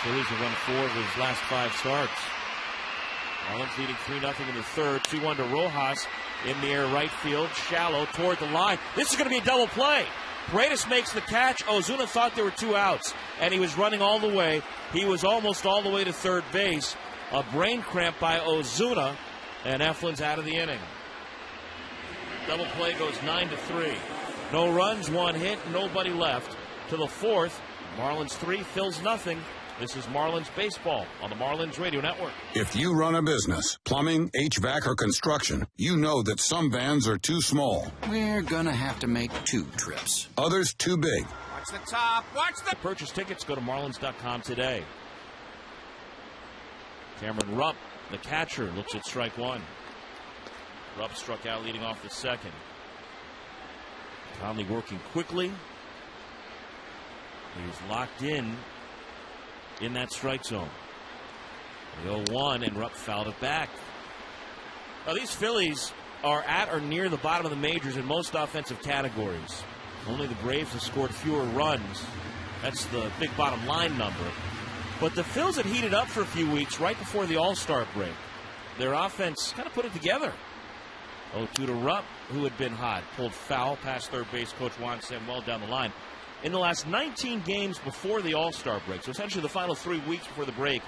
Phillies have won 4 of his last 5 starts. Marlins leading 3-0 in the third. 2-1 to Rojas in the air right field. Shallow toward the line. This is going to be a double play. Paredes makes the catch. Ozuna thought there were 2 outs, and he was running all the way. He was almost all the way to third base. A brain cramp by Ozuna, and Eflin's out of the inning. Double play goes 9-3. No runs, 1 hit, nobody left. To the fourth, Marlins 3, Phillies nothing. This is Marlins Baseball on the Marlins Radio Network. If you run a business, plumbing, HVAC, or construction, you know that some vans are too small. We're gonna have to make 2 trips. Others too big. Watch the top, watch the... Purchase tickets, go to marlins.com today. Cameron Rupp, the catcher, looks at strike 1. Rupp struck out leading off the second. Conley working quickly. He's locked in that strike zone. The 0-1, and Rupp fouled it back. Now, these Phillies are at or near the bottom of the majors in most offensive categories. Only the Braves have scored fewer runs. That's the big bottom line number. But the Phils had heated up for a few weeks right before the All-Star break. Their offense kind of put it together. 0-2 to Rupp, who had been hot. Pulled foul past third base coach Juan Samuel down the line. In the last 19 games before the All-Star break, so essentially the final 3 weeks before the break,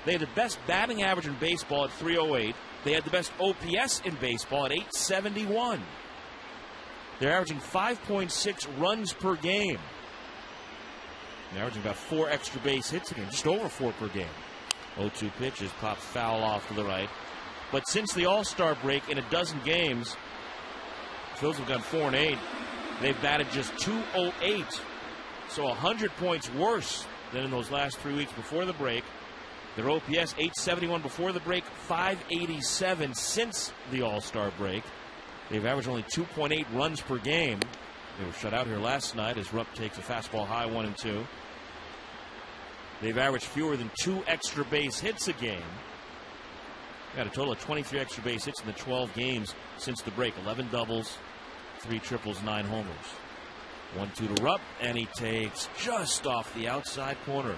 they had the best batting average in baseball at .308. They had the best OPS in baseball at .871. They're averaging 5.6 runs per game. They're averaging about 4 extra base hits a game, just over 4 per game. 0-2 pitches, pop foul off to the right. But since the All-Star break, in a dozen games, Phils have gone 4-8. They've batted just .208. So 100 points worse than in those last 3 weeks before the break. Their OPS, .871 before the break, .587 since the All-Star break. They've averaged only 2.8 runs per game. They were shut out here last night as Rupp takes a fastball high, 1-2. They've averaged fewer than 2 extra base hits a game. Got a total of 23 extra base hits in the 12 games since the break. 11 doubles, 3 triples, 9 homers. 1-2 to Rupp, and he takes just off the outside corner.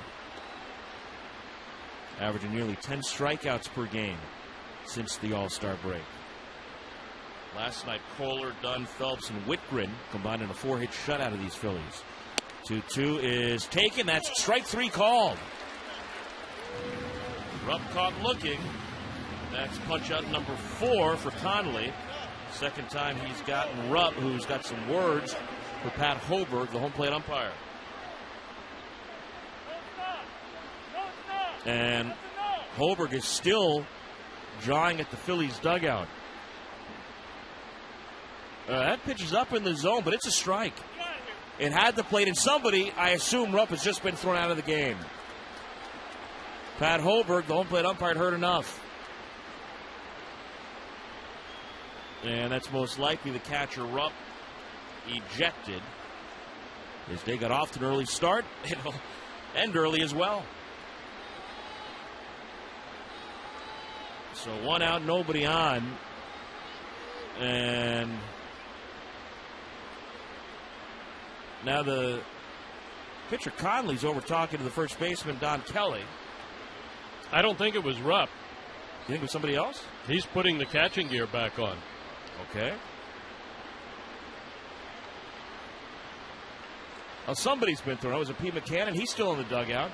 Averaging nearly 10 strikeouts per game since the All-Star break. Last night, Kohler, Dunn, Phelps, and Whitgren combined in a 4-hit shutout of these Phillies. 2-2 is taken. That's strike 3 called. Rupp caught looking. That's punch out number 4 for Conley. Second time he's gotten Rupp, who's got some words for Pat Hoberg, the home plate umpire. And Hoberg is still jawing at the Phillies dugout. That pitch is up in the zone, but it's a strike. It had the plate, and somebody, I assume Rupp, has just been thrown out of the game. Pat Hoberg, the home plate umpire, had heard enough. And that's most likely the catcher, Rupp, ejected. His day got off to an early start. It'll end early as well. So 1 out, nobody on. And now the pitcher Conley's over talking to the first baseman, Don Kelly. I don't think it was Rupp. You think it was somebody else? He's putting the catching gear back on. Okay. Well, somebody's been thrown. Was it Pete McCann? He's still in the dugout.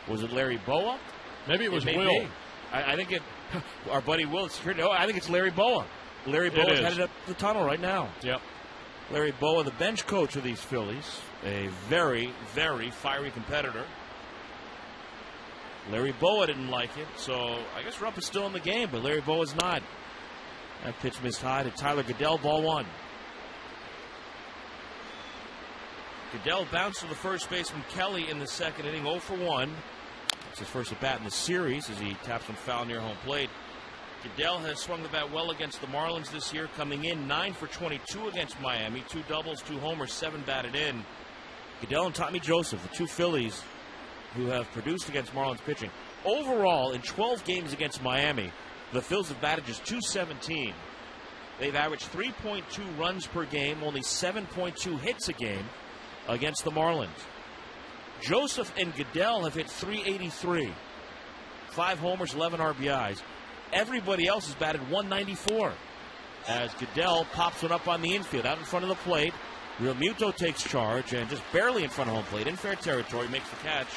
Was it Larry Boa? Maybe it was Will. Be. I think it. Our buddy Will. No, I think it's Larry Boa. Larry Boa is headed up the tunnel right now. Yep. Larry Boa, the bench coach of these Phillies, a very, very fiery competitor. Larry Boa didn't like it, so I guess Rupp is still in the game, but Larry Boa's not. That pitch missed high to Tyler Goodell, ball 1. Goodell bounced to the first baseman Kelly in the second inning, 0 for 1. It's his first at bat in the series as he taps one foul near home plate. Goodell has swung the bat well against the Marlins this year, coming in 9 for 22 against Miami. 2 doubles, 2 homers, 7 batted in. Goodell and Tommy Joseph, the two Phillies who have produced against Marlins pitching. Overall, in 12 games against Miami, the Phils have batted just .217. They've averaged 3.2 runs per game, only 7.2 hits a game against the Marlins. Joseph and Goodell have hit .383. 5 homers, 11 RBIs. Everybody else has batted .194. As Goodell pops one up on the infield, out in front of the plate. Real Muto takes charge and just barely in front of home plate, in fair territory, makes the catch.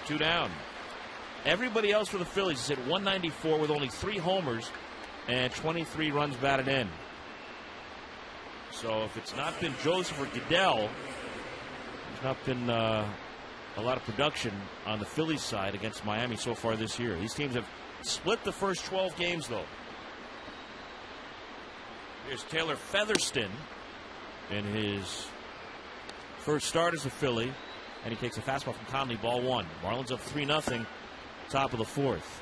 2 down. Everybody else for the Phillies is at .194 with only 3 homers and 23 runs batted in. So if it's not been Joseph or Goodell, there's not been a lot of production on the Phillies side against Miami so far this year. These teams have split the first 12 games, though. Here's Taylor Featherston in his first start as a Philly, and he takes a fastball from Conley, ball 1. Marlins up 3-0, top of the 4th.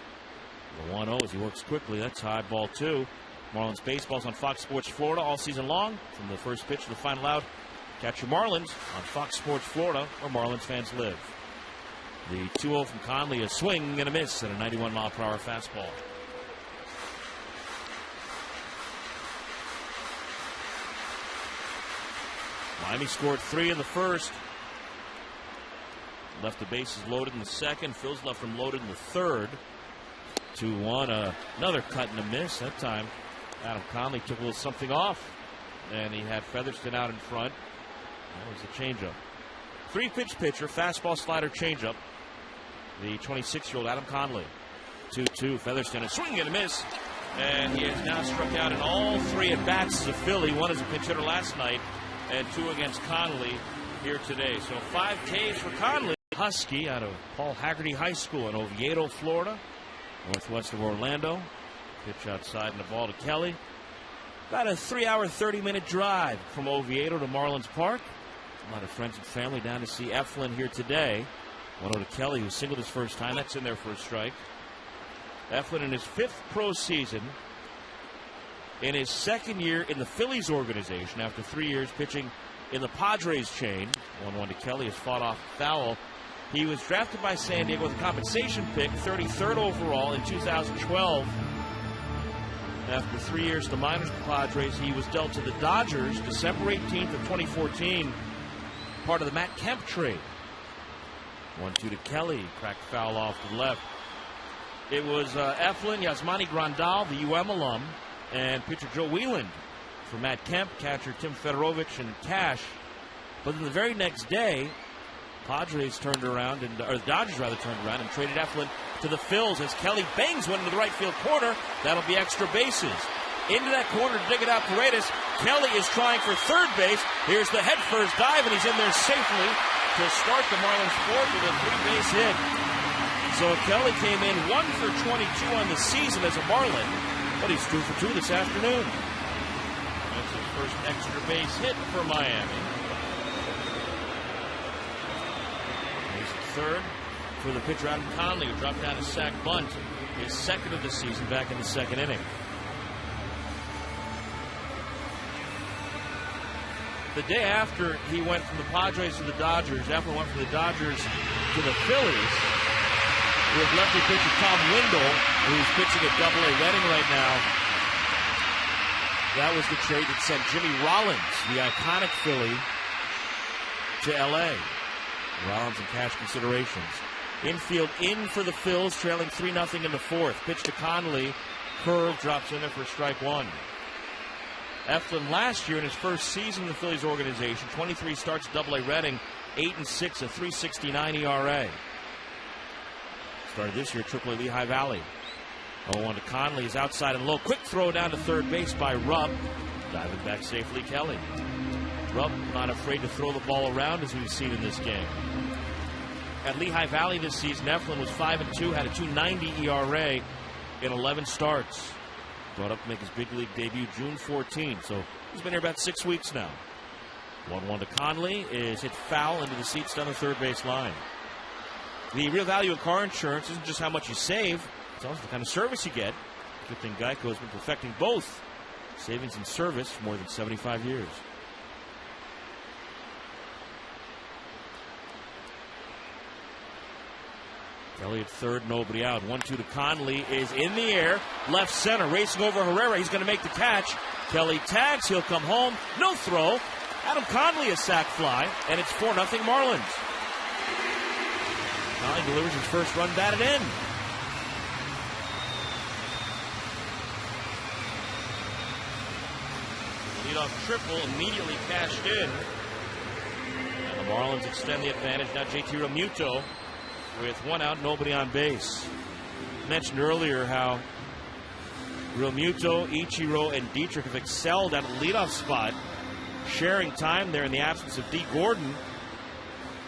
The 1-0 as he works quickly. That's high, ball 2. Marlins baseball's on Fox Sports Florida all season long, from the first pitch to the final out. Catch your Marlins on Fox Sports Florida, where Marlins fans live. The 2-0 from Conley, a swing and a miss, and a 91-mile-per-hour fastball. Miami scored 3 in the first. Left the bases loaded in the second. Phil's left them loaded in the third. 2-1, another cut and a miss. That time, Adam Conley took a little something off, and he had Featherston out in front. That was the changeup. 3-pitch pitcher, fastball, slider, changeup. The 26-year-old Adam Conley. 2-2, Featherston, a swing and a miss. And he has now struck out in all 3 at-bats as a Philly. 1 as a pinch hitter last night, and 2 against Conley here today. So 5 Ks for Conley. Husky out of Paul Haggerty High School in Oviedo, Florida, northwest of Orlando. Pitch outside and the ball to Kelly. About a 3-hour, 30-minute drive from Oviedo to Marlins Park. A lot of friends and family down to see Eflin here today. 1-0 to Kelly, who singled his first time. That's in there for a strike. Eflin in his 5th pro season. In his 2nd year in the Phillies organization after 3 years pitching in the Padres chain. 1-1 to Kelly has fought off a foul. He was drafted by San Diego with a compensation pick, 33rd overall in 2012. After 3 years in the minors with the Padres, he was dealt to the Dodgers December 18th of 2014, part of the Matt Kemp trade. 1-2 to Kelly, cracked foul off to the left. It was Eflin, Yasmani Grandal, the UM alum, and pitcher Joe Wieland for Matt Kemp, catcher Tim Fedorovich, and Cash. But then the very next day, Padres turned around, or the Dodgers rather turned around and traded Eflin to the Phils as Kelly bangs one into the right field corner. That'll be extra bases. Into that corner to dig it out, Paredes. Kelly is trying for third base. Here's the head first dive, and he's in there safely to start the Marlins fourth with a 3-base hit. So Kelly came in 1 for 22 on the season as a Marlin, but he's 2 for 2 this afternoon. That's his first extra base hit for Miami. He's the third for the pitcher Adam Conley, who dropped down a sac bunt, his 2nd of the season back in the 2nd inning. The day after he went from the Padres to the Dodgers, Eflin went from the Dodgers to the Phillies with lefty pitcher Tom Windle, who's pitching at Double-A Reading right now. That was the trade that sent Jimmy Rollins, the iconic Philly, to L.A. Rollins and cash considerations. Infield in for the Phils, trailing 3-0 in the 4th. Pitch to Conley, curve, drops in there for strike 1. Eflin last year in his first season in the Phillies organization, 23 starts, Double-A Reading, 8-6, a 3.69 ERA. Started this year, Triple-A Lehigh Valley. 0-1 to Conley is outside and low. Quick throw down to third base by Rupp. Diving back safely, Kelly. Rupp not afraid to throw the ball around, as we've seen in this game. At Lehigh Valley this season, Eflin was 5-2, had a 2.90 ERA in 11 starts. Brought up to make his big league debut June 14, so he's been here about 6 weeks now. 1-1 to Conley is hit foul into the seats down the third base line. The real value of car insurance isn't just how much you save, it's also the kind of service you get. Good thing Geico has been perfecting both savings and service for more than 75 years. Kelly at third, nobody out. 1-2 to Conley is in the air. Left center, racing over Herrera. He's going to make the catch. Kelly tags. He'll come home. No throw. Adam Conley a sac fly, and it's 4-0 Marlins. Conley delivers his first run batted in. Leadoff triple immediately cashed in. And the Marlins extend the advantage. Now JT Realmuto with 1 out, nobody on base. Mentioned earlier how Realmuto, Ichiro, and Dietrich have excelled at a leadoff spot, sharing time there in the absence of D. Gordon,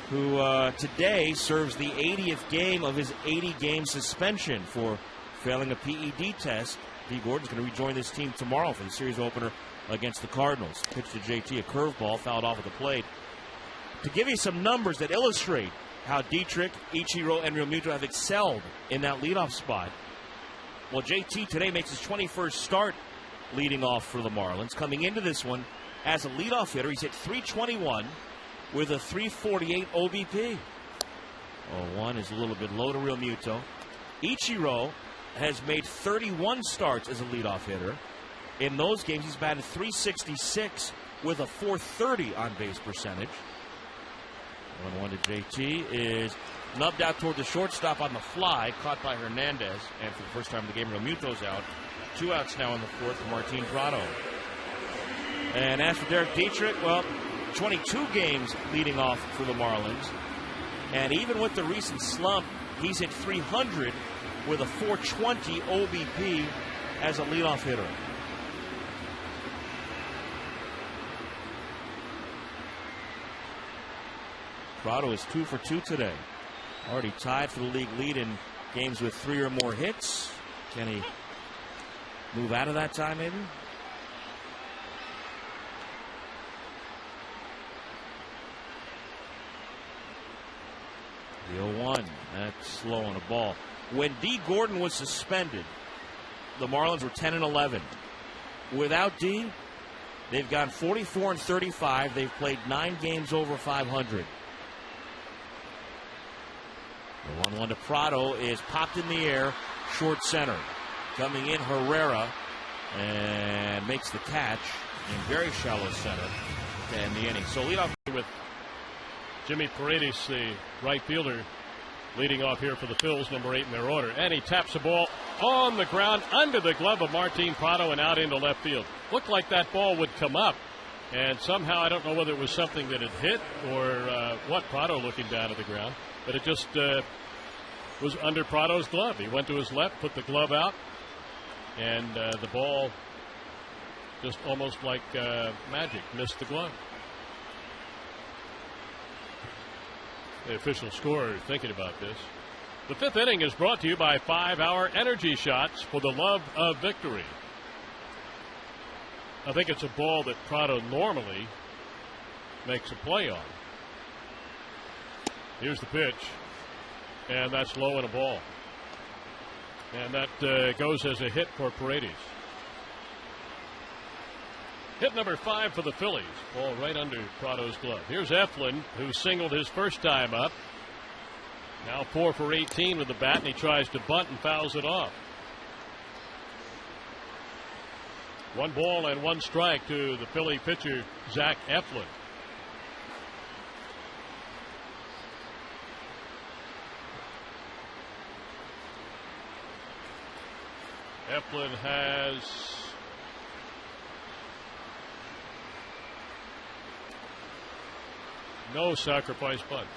who today serves the 80th game of his 80-game suspension for failing a PED test. D. Gordon's going to rejoin this team tomorrow for the series opener against the Cardinals. Pitch to JT, a curveball, fouled off at the plate. To give you some numbers that illustrate how Dietrich, Ichiro, and Realmuto have excelled in that leadoff spot. Well, JT today makes his 21st start leading off for the Marlins. Coming into this one as a leadoff hitter, he's hit .321 with a .348 OBP. 0-1 is a little bit low to Realmuto. Ichiro has made 31 starts as a leadoff hitter. In those games, he's batted .366 with a .430 on-base percentage. 1-1 to JT is nubbed out toward the shortstop on the fly, caught by Hernandez. And for the first time in the game, Realmuto's out. 2 outs now in the fourth for Martin Prado. And as for Derek Dietrich, well, 22 games leading off for the Marlins. And even with the recent slump, he's hit .300 with a .420 OBP as a leadoff hitter. Prado is 2 for 2 today. Already tied for the league lead in games with 3 or more hits. Can he move out of that tie, maybe? The 0-1. That's slow on a ball. When D. Gordon was suspended, the Marlins were 10-11. Without D, they've gone 44-35. They've played 9 games over 500. The 1-1 to Prado is popped in the air, short center. Coming in, Herrera, and makes the catch in very shallow center to end the inning. So lead off with Jimmy Paredes, the right fielder, leading off here for the Phillies, number 8 in their order. And he taps the ball on the ground under the glove of Martin Prado and out into left field. Looked like that ball would come up. And somehow, I don't know whether it was something that had hit or what, Prado looking down at the ground. But it just was under Prado's glove. He went to his left, put the glove out, and the ball just almost like magic missed the glove. The official scorer thinking about this. The 5th inning is brought to you by 5-Hour Energy Shots for the love of victory. I think it's a ball that Prado normally makes a play on. Here's the pitch, and that's low and a ball. And that goes as a hit for Paredes. Hit number 5 for the Phillies. Ball right under Prado's glove. Here's Eflin, who singled his first time up. Now 4 for 18 with the bat, and he tries to bunt and fouls it off. 1 ball and 1 strike to the Philly pitcher, Zach Eflin. Eflin has no sacrifice bunts.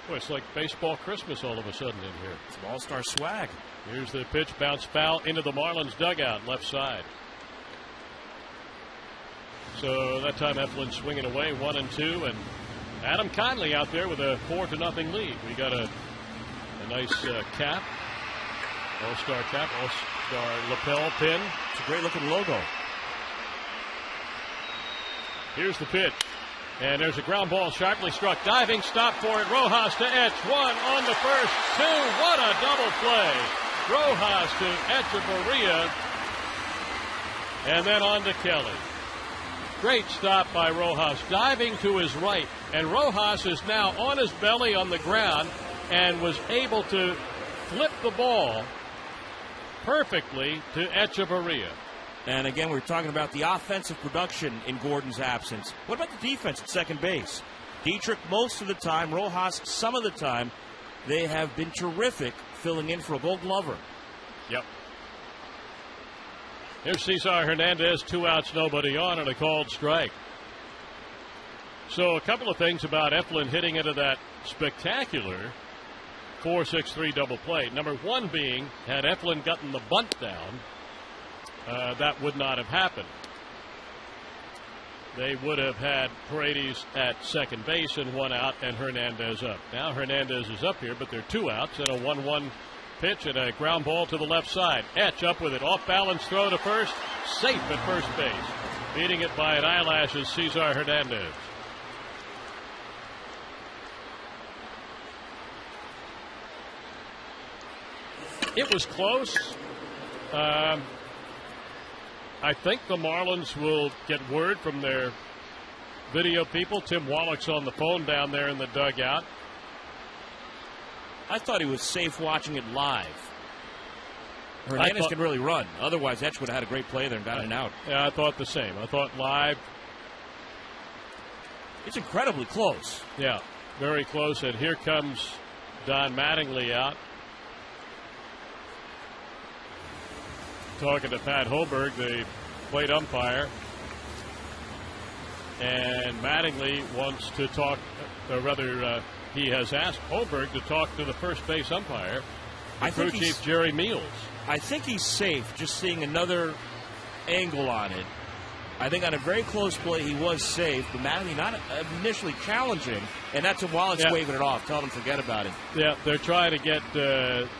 Boy, it's like baseball Christmas all of a sudden in here. It's all-star swag. Here's the pitch, bounce foul into the Marlins dugout, left side. So that time Eflin swinging away, 1-2, and Adam Conley out there with a 4-0 lead. We got a nice cap, all-star cap, all-star lapel pin. It's a great-looking logo. Here's the pitch, and there's a ground ball sharply struck, diving stop for it. Rojas to Etch, 1 on the first, 2. What a double play! Rojas to Echeverria, and then on to Kelly. Great stop by Rojas, diving to his right. And Rojas is now on his belly on the ground and was able to flip the ball perfectly to Echeverria. And again, we're talking about the offensive production in Gordon's absence. What about the defense at second base? Dietrich most of the time, Rojas some of the time. They have been terrific filling in for a Gold Glover. Yep. Here's Cesar Hernandez, 2 outs, nobody on, and a called strike. So a couple of things about Eflin hitting into that spectacular 4-6-3 double play. Number one being, had Eflin gotten the bunt down, that would not have happened. They would have had Paredes at second base and 1 out and Hernandez up. Now Hernandez is up here, but there are 2 outs and a 1-1 pitch and a ground ball to the left side. Etch up with it. Off balance throw to first. Safe at first base. Beating it by an eyelash is Cesar Hernandez. It was close. I think the Marlins will get word from their video people. Tim Wallach's on the phone down there in the dugout. I thought he was safe watching it live. Hernandez can really run. Otherwise, Etch would have had a great play there and gotten out. Yeah, I thought the same. I thought live. It's incredibly close. Yeah, very close. And here comes Don Mattingly out. Talking to Pat Hoberg, the plate umpire. And Mattingly wants to talk, or rather, he has asked Hoberg to talk to the first base umpire, crew chief Jerry Meals. I think he's safe, just seeing another angle on it. I think on a very close play he was safe, but Mattingly not initially challenging, and that's while it's waving it off, telling him forget about it. Yeah, they're trying to get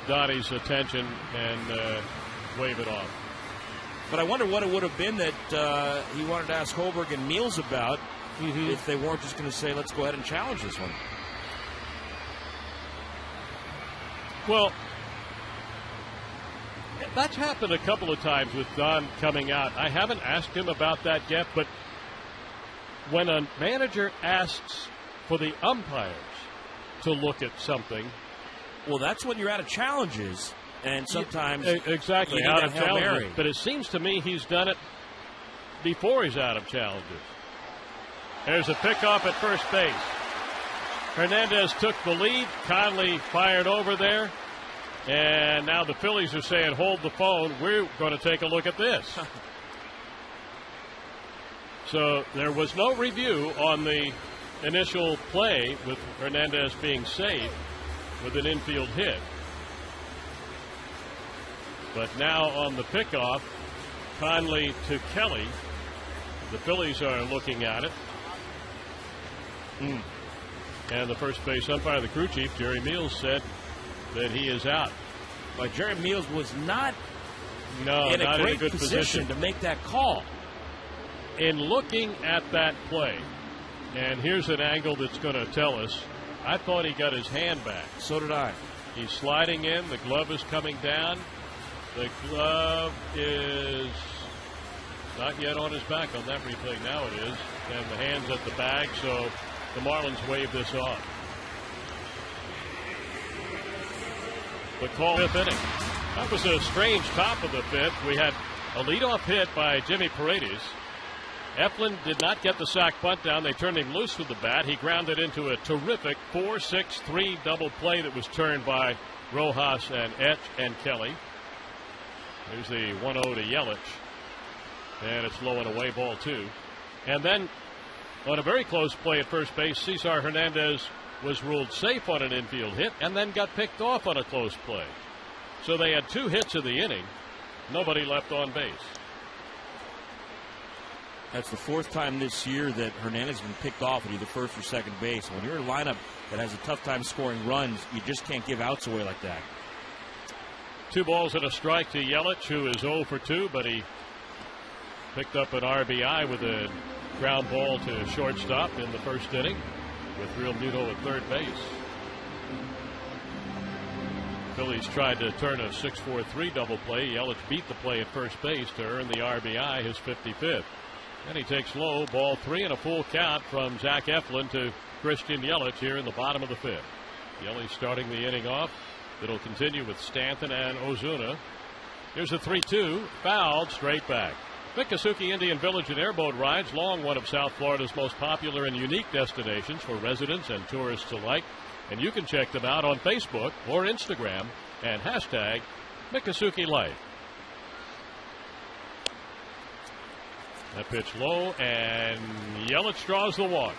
Donnie's attention and wave it off. But I wonder what it would have been that he wanted to ask Hoberg and Meals about if they weren't just going to say, let's go ahead and challenge this one. Well, that's happened a couple of times with Don coming out. I haven't asked him about that yet, but when a manager asks for the umpires to look at something. Well, that's when you're out of challenges. And sometimes exactly out of challenges. But it seems to me he's done it before he's out of challenges. There's a pickoff at first base. Hernandez took the lead. Conley fired over there. And now the Phillies are saying, hold the phone. We're going to take a look at this. So there was no review on the initial play with Hernandez being safe with an infield hit. But now on the pickoff, Conley to Kelly. The Phillies are looking at it. And the first base umpire, the crew chief, Jerry Meals, said that he is out. But Jerry Meals was not in a great good position to make that call. In looking at that play, and here's an angle that's going to tell us, I thought he got his hand back. So did I. He's sliding in. The glove is coming down. The glove is not yet on his back on that replay. Now it is. And the hand's at the bag, so the Marlins wave this off. The call, 5th inning. That was a strange top of the 5th. We had a leadoff hit by Jimmy Paredes. Eflin did not get the sac bunt down. They turned him loose with the bat. He grounded into a terrific 4-6-3 double play that was turned by Rojas and Etch and Kelly. There's the 1-0 to Yelich. And it's low and away, ball 2. And then on a very close play at first base, Cesar Hernandez was ruled safe on an infield hit and then got picked off on a close play. So they had 2 hits of the inning. Nobody left on base. That's the 4th time this year that Hernandez has been picked off at either first or second base. When you're in a lineup that has a tough time scoring runs, you just can't give outs away like that. 2 balls and a strike to Yelich, who is 0 for 2, but he picked up an RBI with a ground ball to shortstop in the first inning with Real Muto at third base. Phillies tried to turn a 6-4-3 double play. Yelich beat the play at first base to earn the RBI, his 55th. And he takes low, ball 3 and a full count from Zach Eflin to Christian Yelich here in the bottom of the 5th. Yelich starting the inning off. It'll continue with Stanton and Ozuna. Here's a 3-2, fouled, straight back. Miccosukee Indian Village and Airboat Rides, long one of South Florida's most popular and unique destinations for residents and tourists alike. And you can check them out on Facebook or Instagram and hashtag Miccosukee Life. That pitch low, and Yelich draws the walk.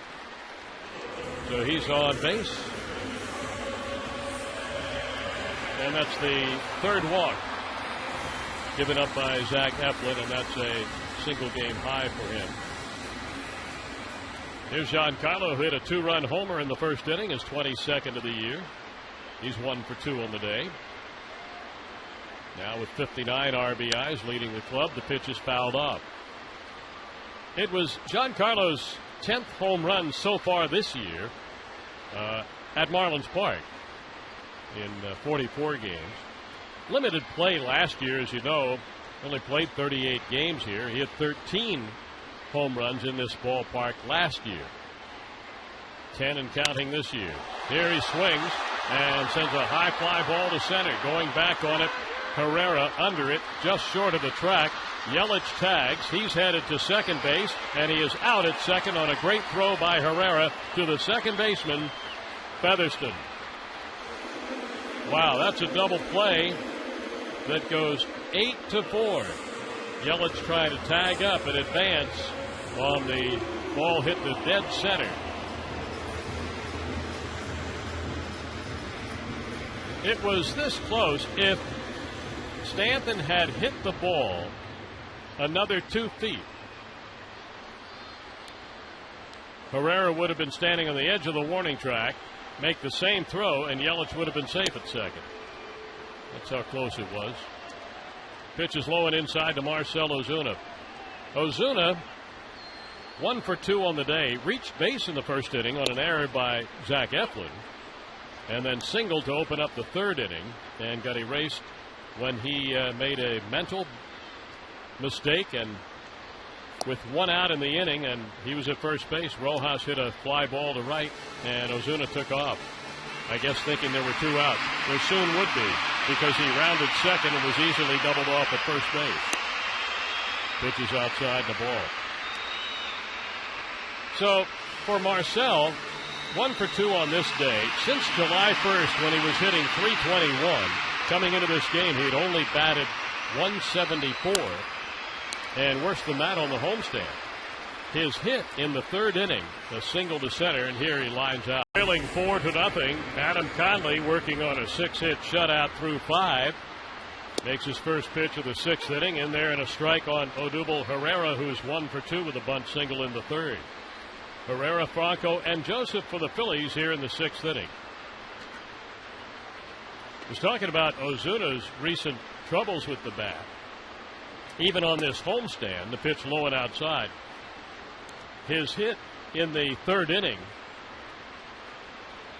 So he's on base. And that's the 3rd walk given up by Zach Eflin, and that's a single game high for him. Here's Giancarlo, who hit a 2-run homer in the 1st inning, his 22nd of the year. He's 1 for 2 on the day. Now with 59 RBIs leading the club, the pitch is fouled off. It was Giancarlo's 10th home run so far this year at Marlins Park in 44 games. Limited play last year, as you know, only played 38 games here. He had 13 home runs in this ballpark last year. 10 and counting this year. Here he swings and sends a high fly ball to center. Going back on it, Herrera under it, just short of the track. Yelich tags. He's headed to second base, and he is out at second on a great throw by Herrera to the second baseman, Featherston. Wow, that's a double play that goes 8-4. Yelich trying to tag up and advance on the ball hit the dead center. It was this close. If Stanton had hit the ball another 2 feet, Herrera would have been standing on the edge of the warning track, make the same throw, and Yelich would have been safe at second. That's how close it was. Pitch is low and inside to Marcell Ozuna. Ozuna, 1 for 2 on the day, reached base in the 1st inning on an error by Zach Eflin, and then singled to open up the 3rd inning and got erased when he made a mental mistake, and with 1 out in the inning and he was at first base, Rojas hit a fly ball to right and Ozuna took off, I guess thinking there were 2 outs. There soon would be, because he rounded second and was easily doubled off at first base. Pitch is outside the ball. So for Marcell, 1 for 2 on this day. Since July 1st, when he was hitting .321, coming into this game, he'd only batted .174, and worse than that on the homestand. His hit in the 3rd inning, a single to center, and here he lines out. Trailing 4-0. Adam Conley working on a 6-hit shutout through 5. Makes his first pitch of the 6th inning, in there and a strike on Odubel Herrera, who's 1 for 2 with a bunt single in the 3rd. Herrera, Franco, and Joseph for the Phillies here in the 6th inning. I was talking about Ozuna's recent troubles with the bat. Even on this homestand, the pitch low and outside. His hit in the 3rd inning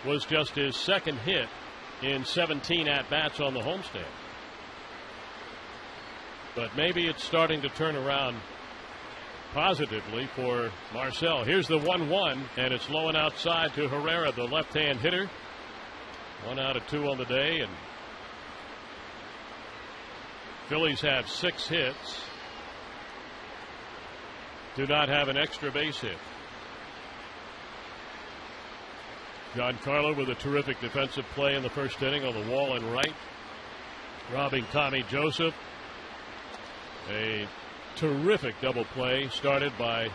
was just his 2nd hit in 17 at-bats on the homestand. But maybe it's starting to turn around positively for Marcell. Here's the 1-1, and it's low and outside to Herrera, the left-hand hitter. 1 out of 2 on the day, and Phillies have 6 hits. Do not have an extra base hit. Giancarlo with a terrific defensive play in the 1st inning on the wall and right, robbing Tommy Joseph. A terrific double play started by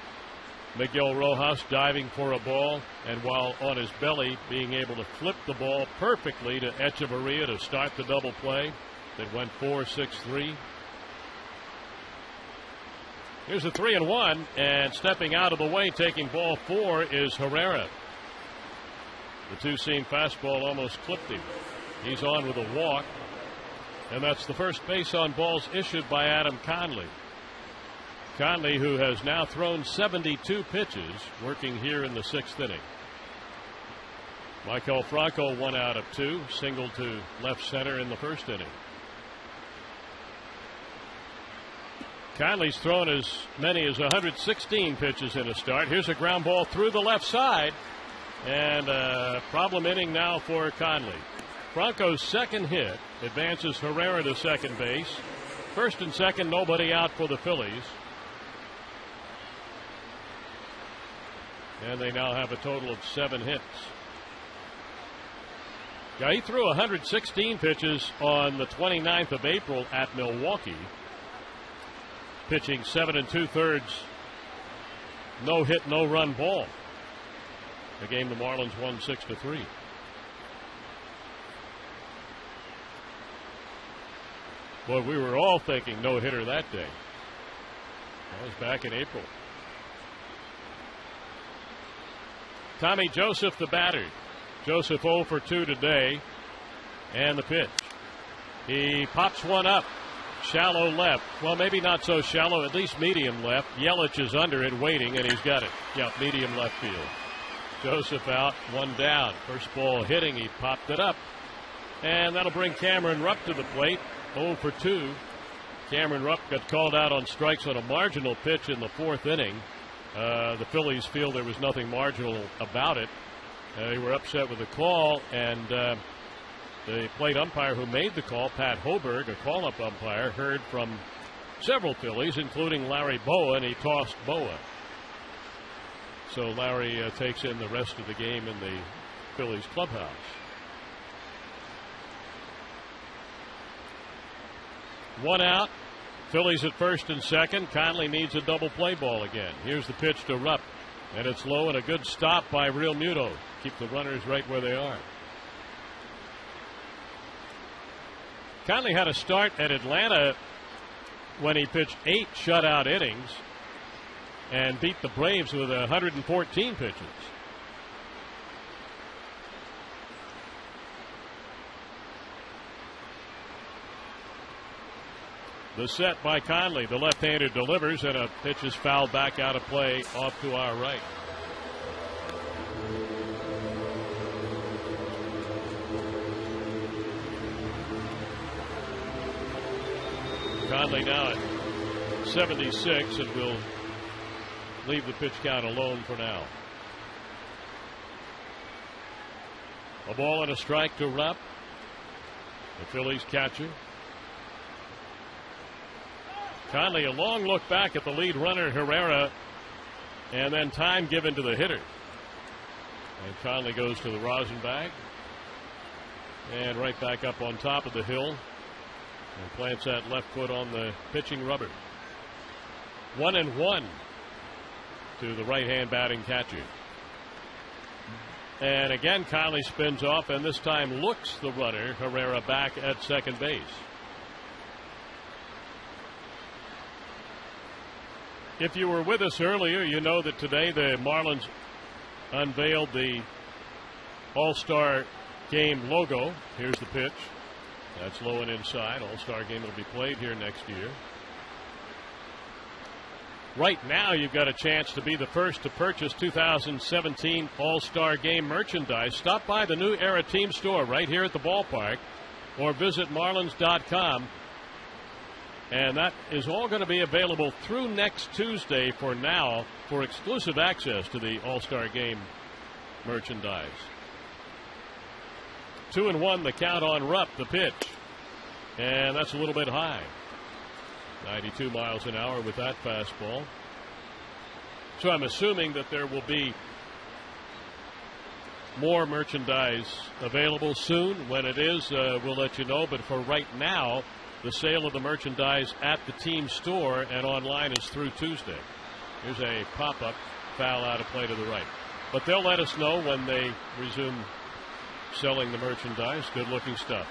Miguel Rojas, diving for a ball, and while on his belly being able to flip the ball perfectly to Echeverria to start the double play that went 4-6-3. Here's a 3-1, and stepping out of the way, taking ball 4 is Herrera. The two-seam fastball almost clipped him. He's on with a walk, and that's the first base on balls issued by Adam Conley. Conley, who has now thrown 72 pitches, working here in the 6th inning. Michael Franco 1 out of 2, single to left center in the 1st inning. Conley's thrown as many as 116 pitches in a start. Here's a ground ball through the left side. And a problem inning now for Conley. Franco's second hit advances Herrera to second base. First and second, nobody out for the Phillies. And they now have a total of 7 hits. Yeah, he threw 116 pitches on the 29th of April at Milwaukee, pitching 7 2/3 no hit, no run ball. The game the Marlins won 6-3. Boy, we were all thinking no hitter that day. That was back in April. Tommy Joseph, the batter. Joseph 0 for 2 today. And the pitch. He pops one up. Shallow left. Well, maybe not so shallow, at least medium left. Yelich is under it waiting, and he's got it. Yeah, medium left field. Joseph out, one down. First ball hitting, he popped it up. And that'll bring Cameron Rupp to the plate. 0 for 2. Cameron Rupp got called out on strikes on a marginal pitch in the 4th inning. The Phillies feel there was nothing marginal about it. They were upset with the call, and the plate umpire who made the call, Pat Hoberg, a call-up umpire, heard from several Phillies, including Larry Boa, and he tossed Boa. So Larry takes in the rest of the game in the Phillies clubhouse. One out. Phillies at first and second. Conley needs a double play ball again. Here's the pitch to Rupp, and it's low, and a good stop by Real Muto. Keep the runners right where they are. Conley had a start at Atlanta when he pitched 8 shutout innings and beat the Braves with 114 pitches. The set by Conley. The left-hander delivers, and a pitch is fouled back out of play off to our right. Conley now at 76, and will leave the pitch count alone for now. A ball and a strike to Rupp, the Phillies catcher. Conley, a long look back at the lead runner, Herrera, and then time given to the hitter. And Conley goes to the rosin bag and right back up on top of the hill and plants that left foot on the pitching rubber. 1-1 to the right-hand batting catcher. And again, Conley spins off, and this time looks the runner, Herrera, back at second base. If you were with us earlier, you know that today the Marlins unveiled the All-Star Game logo. Here's the pitch. That's low and inside. All-Star Game will be played here next year. Right now, you've got a chance to be the first to purchase 2017 All-Star Game merchandise. Stop by the New Era Team store right here at the ballpark or visit Marlins.com. And that is all going to be available through next Tuesday for now for exclusive access to the All-Star Game merchandise. 2-1 the count on Rupp, the pitch. And that's a little bit high. 92 miles an hour with that fastball. So I'm assuming that there will be more merchandise available soon. When it is, we'll let you know. But for right now, the sale of the merchandise at the team store and online is through Tuesday. Here's a pop-up foul out of play to the right. But they'll let us know when they resume selling the merchandise. Good-looking stuff.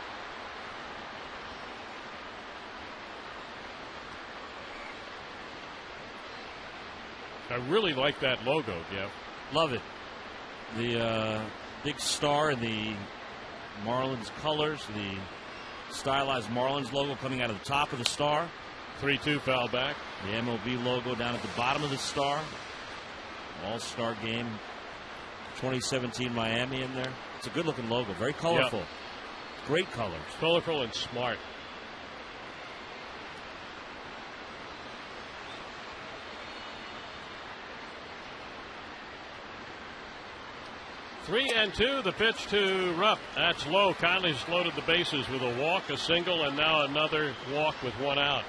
I really like that logo, Jeff. Love it. The big star in the Marlins colors, the stylized Marlins logo coming out of the top of the star. 3-2 foul back. The MLB logo down at the bottom of the star. All-Star Game 2017 Miami in there. It's a good-looking logo. Very colorful. Yep. Great colors. Colorful and smart. 3-2. The pitch to Rupp. That's low. Conley's loaded the bases with a walk, a single, and now another walk with one out.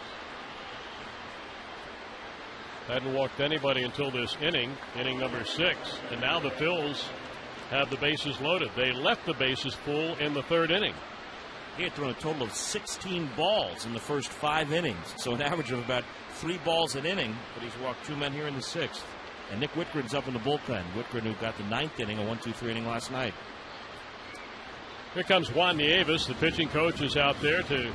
Hadn't walked anybody until this inning number 6. And now the Phils have the bases loaded. They left the bases full in the 3rd inning. He had thrown a total of 16 balls in the first 5 innings, so an average of about 3 balls an inning, but he's walked 2 men here in the 6th. And Nick Whitgren's up in the bullpen. Whitgren, who got the 9th inning, a 1-2-3 inning last night. Here comes Juan Nieves. The pitching coach is out there to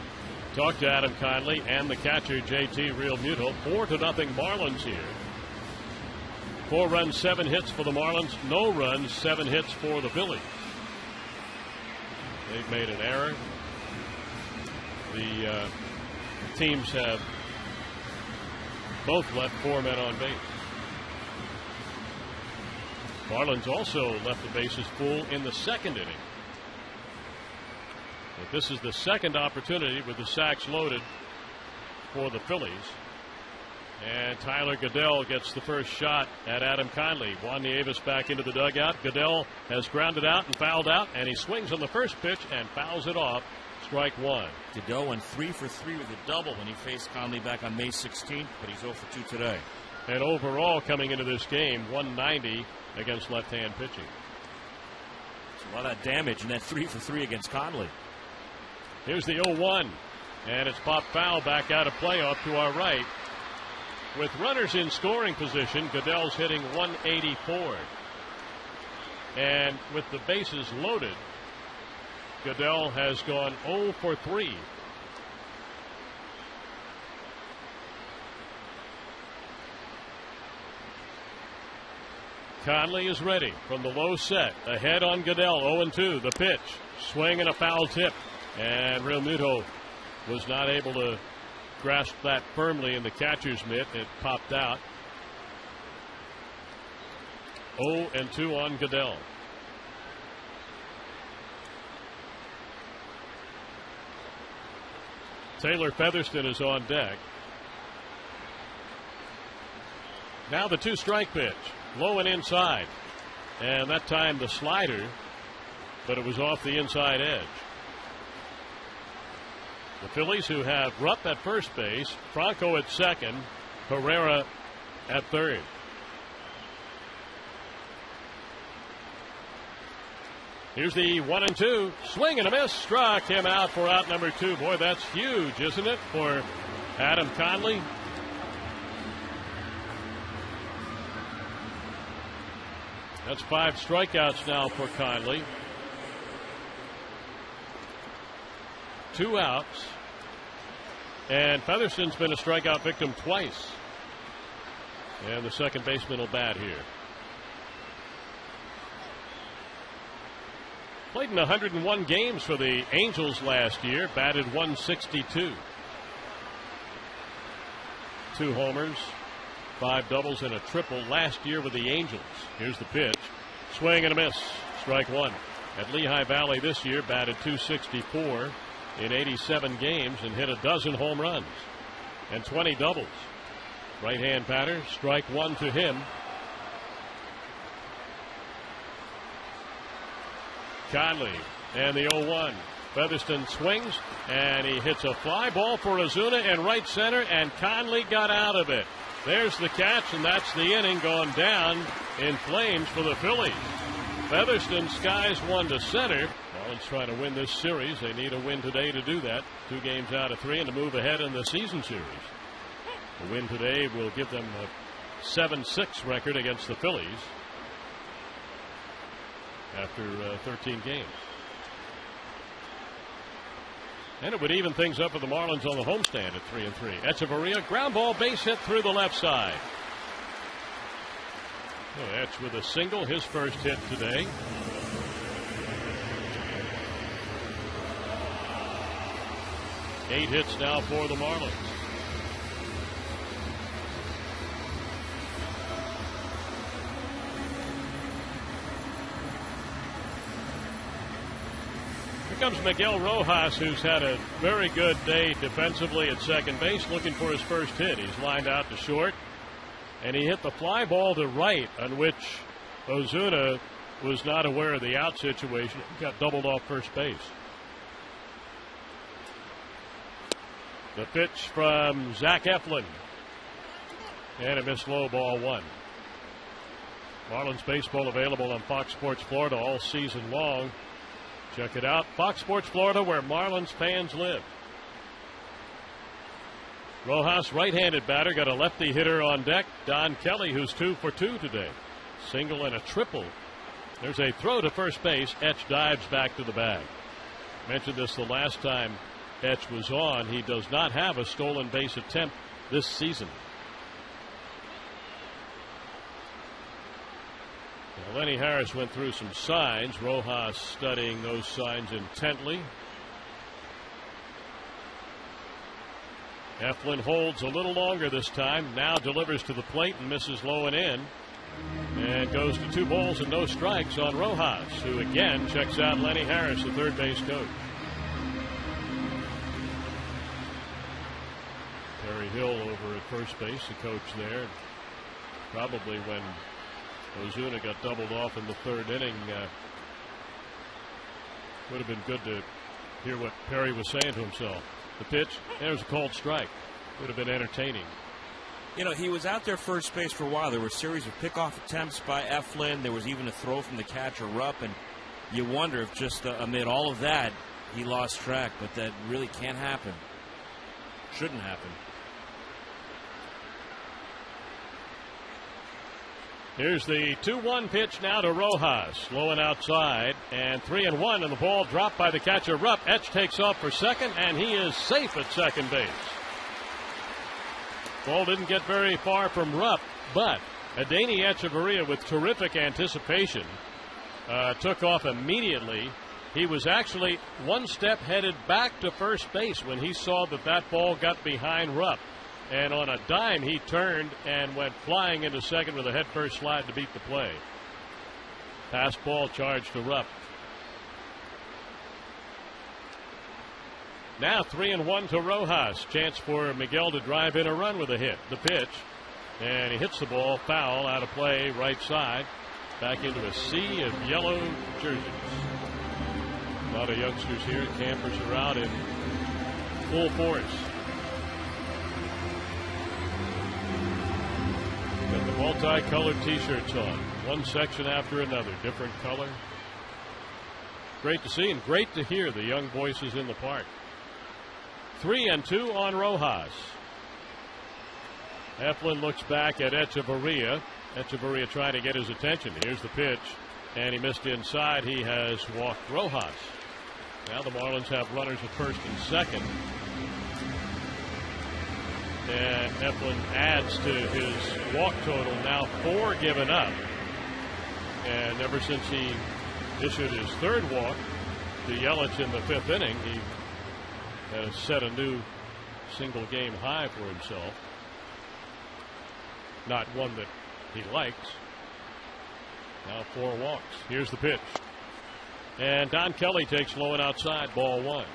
talk to Adam Conley and the catcher, JT Realmuto. 4-0 Marlins here. 4 runs, 7 hits for the Marlins. No runs, 7 hits for the Phillies. They've made an error. The teams have both left 4 men on base. Marlins also left the bases full in the 2nd inning. But this is the 2nd opportunity with the sacks loaded for the Phillies. And Tyler Goodell gets the first shot at Adam Conley. Juan Nieves back into the dugout. Goodell has grounded out and fouled out, and he swings on the first pitch and fouls it off. Strike 1. Goodell went 3 for 3 with a double when he faced Conley back on May 16th, but he's 0 for 2 today. And overall, coming into this game, 190 against left-hand pitching. It's a lot of damage in that 3 for 3 against Conley. Here's the 0-1, and it's popped foul back out of play off to our right. With runners in scoring position, Goodell's hitting 184. And with the bases loaded, Goodell has gone 0 for 3. Conley is ready from the low set. Ahead on Goodell, 0-2. The pitch. Swing and a foul tip. And Realmuto was not able to grasp that firmly in the catcher's mitt. It popped out. 0-2 on Goodell. Taylor Featherston is on deck. Now the 2-strike pitch. Low and inside. And that time the slider, but it was off the inside edge. The Phillies, who have Rupp at first base, Franco at second, Herrera at third. Here's the 1-2. Swing and a miss. Struck him out for out number 2. Boy, that's huge, isn't it, for Adam Conley? That's 5 strikeouts now for Conley. 2 outs. And Featherston's been a strikeout victim twice. And the second baseman will bat here. Played in 101 games for the Angels last year. Batted 162. 2 homers, 5 doubles, and a triple last year with the Angels. Here's the pitch. Swing and a miss. Strike 1. At Lehigh Valley this year, batted 264 in 87 games and hit a dozen home runs and 20 doubles. Right-hand batter. Strike 1 to him. Conley and the 0-1. Featherston swings and he hits a fly ball for Ozuna in right center, and Conley got out of it. There's the catch, and that's the inning gone down in flames for the Phillies. Featherston skies one to center. Marlins trying to win this series. They need a win today to do that. 2 games out of 3 and to move ahead in the season series. A win today will give them a 7-6 record against the Phillies after 13 games. And it would even things up for the Marlins on the homestand at 3-3. Echeverria, ground ball, base hit through the left side. Oh, Etch with a single, his first hit today. Eight hits now for the Marlins. Here comes Miguel Rojas, who's had a very good day defensively at second base, looking for his first hit. He's lined out to short, and he hit the fly ball to right, on which Ozuna was not aware of the out situation. Got doubled off first base. The pitch from Zach Eflin. And a missed low, ball one. Marlins baseball available on Fox Sports Florida all season long. Check it out. Fox Sports Florida, where Marlins fans live. Rojas, right-handed batter, got a lefty hitter on deck. Don Kelly, who's 2 for 2 today. Single and a triple. There's a throw to first base. Etch dives back to the bag. Mentioned this the last time Etch was on. He does not have a stolen base attempt this season. Now, Lenny Harris went through some signs. Rojas studying those signs intently. Eflin holds a little longer this time. Now delivers to the plate and misses low and in. And goes to 2 balls and no strikes on Rojas, who again checks out Lenny Harris, the third base coach. Terry Hill over at first base, the coach there. Probably when Ozuna got doubled off in the third inning, would have been good to hear what Perry was saying to himself. The pitch, there's a called strike. Would have been entertaining. You know, he was out there first base for a while. There were a series of pickoff attempts by Eflin. There was even a throw from the catcher, Rupp. And you wonder if just amid all of that, he lost track. But that really can't happen. Shouldn't happen. Here's the 2-1 pitch now to Rojas. Low and outside. And 3-1. And the ball dropped by the catcher, Rupp. Etch takes off for second. And he is safe at second base. Ball didn't get very far from Rupp, but Adeiny Echeverria, with terrific anticipation, took off immediately. He was actually one step headed back to first base when he saw that that ball got behind Rupp. And on a dime, he turned and went flying into second with a head-first slide to beat the play. Pass ball charged to Rupp. Now 3-1 to Rojas. Chance for Miguel to drive in a run with a hit. The pitch. And he hits the ball foul out of play right side. Back into a sea of yellow jerseys. A lot of youngsters here. Campers are out in full force. Got the multicolored t-shirts on. One section after another. Different color. Great to see and great to hear the young voices in the park. 3-2 on Rojas. Eflin looks back at Echeverria. Echeverria trying to get his attention. Here's the pitch. And he missed inside. He has walked Rojas. Now the Marlins have runners at first and second. And Eflin adds to his walk total. Now 4 given up. And ever since he issued his third walk to Yelich in the 5th inning, he has set a new single game high for himself. Not one that he likes. Now 4 walks. Here's the pitch. And Don Kelly takes low and outside, ball 1.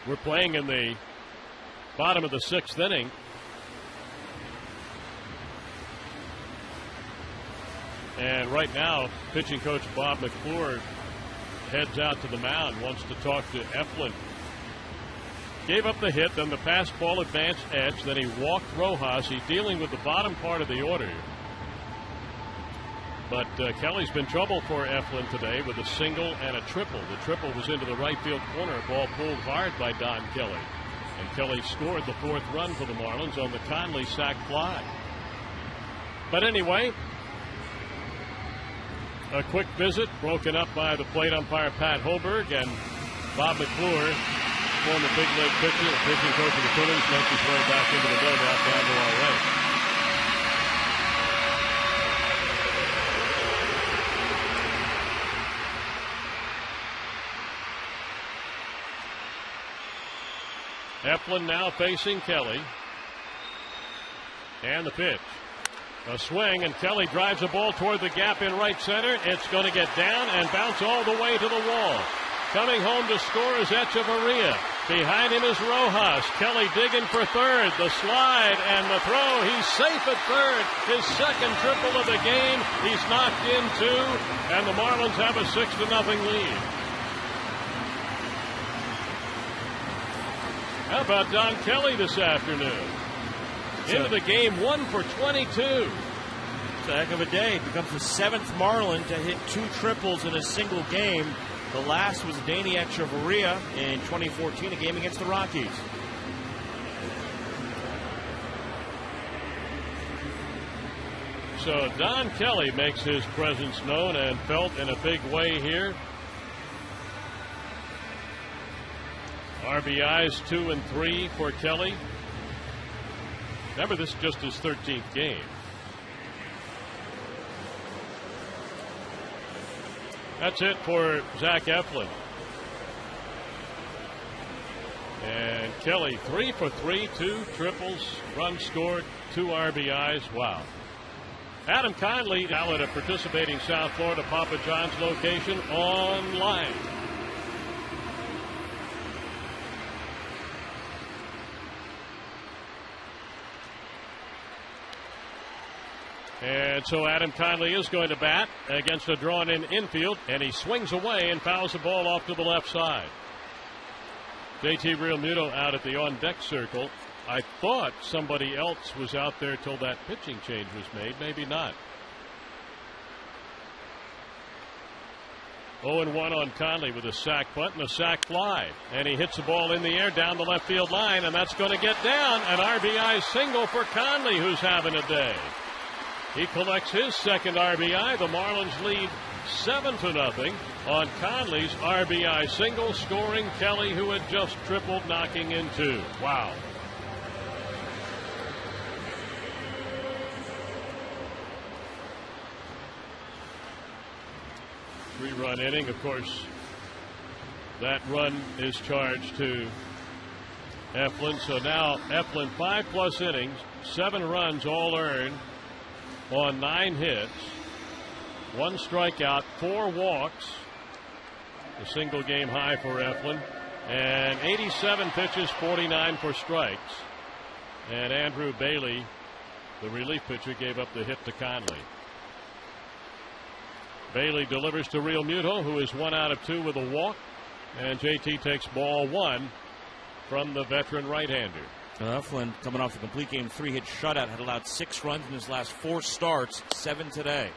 We're playing in the bottom of the 6th inning. And right now, pitching coach Bob McClure heads out to the mound, wants to talk to Eflin. Gave up the hit, then the pass ball advanced edge, then he walked Rojas. He's dealing with the bottom part of the order. But Kelly's been trouble for Eflin today with a single and a triple. The triple was into the right field corner. Ball pulled hard by Don Kelly. And Kelly scored the 4th run for the Marlins on the Conley sac fly. But anyway, a quick visit broken up by the plate umpire Pat Hoberg, and Bob McClure, former big league pitcher and pitching coach of the Phillies, makes his way back into the dugout down to our right. Eflin now facing Kelly. And the pitch. A swing, and Kelly drives the ball toward the gap in right center. It's going to get down and bounce all the way to the wall. Coming home to score is Echeverria. Behind him is Rojas. Kelly digging for third. The slide and the throw. He's safe at third. His second triple of the game. He's knocked in two, and the Marlins have a 6-0 lead. How about Don Kelly this afternoon? Into the game, 1 for 22. It's a heck of a day. Becomes the 7th Marlin to hit 2 triples in a single game. The last was Daniel Echeverria in 2014, a game against the Rockies. So Don Kelly makes his presence known and felt in a big way here. RBIs 2 and 3 for Kelly. Remember, this is just his 13th game. That's it for Zach Eflin. And Kelly 3 for 3, 2 triples, runs scored, 2 RBIs. Wow. Adam Conley now at a participating South Florida Papa John's location online. And so Adam Conley is going to bat against a drawn-in infield, and he swings away and fouls the ball off to the left side. JT Realmuto out at the on-deck circle. I thought somebody else was out there till that pitching change was made. Maybe not. 0-1 on Conley with a sac bunt and a sac fly. And he hits the ball in the air down the left field line, and that's going to get down. An RBI single for Conley, who's having a day. He collects his second RBI. The Marlins lead 7-0 on Conley's RBI single, scoring Kelly, who had just tripled, knocking in 2. Wow. Three-run inning. Of course, that run is charged to Eflin. So now Eflin 5+ innings, 7 runs all earned on 9 hits, 1 strikeout, 4 walks, a single game high for Eflin, and 87 pitches, 49 for strikes. And Andrew Bailey, the relief pitcher, gave up the hit to Conley. Bailey delivers to Realmuto, who is 1 out of 2 with a walk, and JT takes ball 1 from the veteran right-hander. Eflin, coming off a complete game 3-hit shutout, had allowed 6 runs in his last 4 starts, 7 today.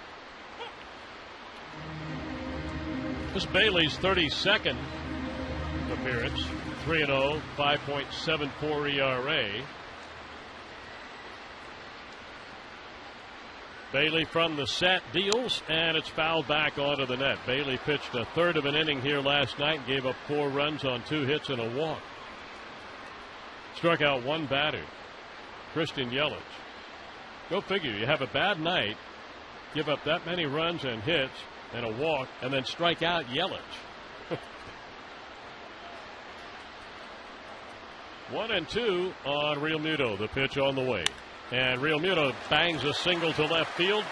This is Bailey's 32nd appearance, 3-0, 5.74 ERA. Bailey from the set deals, and it's fouled back onto the net. Bailey pitched a third of an inning here last night and gave up 4 runs on 2 hits and a walk. Struck out 1 batter, Christian Yelich. Go figure, you have a bad night, give up that many runs and hits and a walk, and then strike out Yelich. 1-2 on Realmuto, the pitch on the way. And Realmuto bangs a single to left field.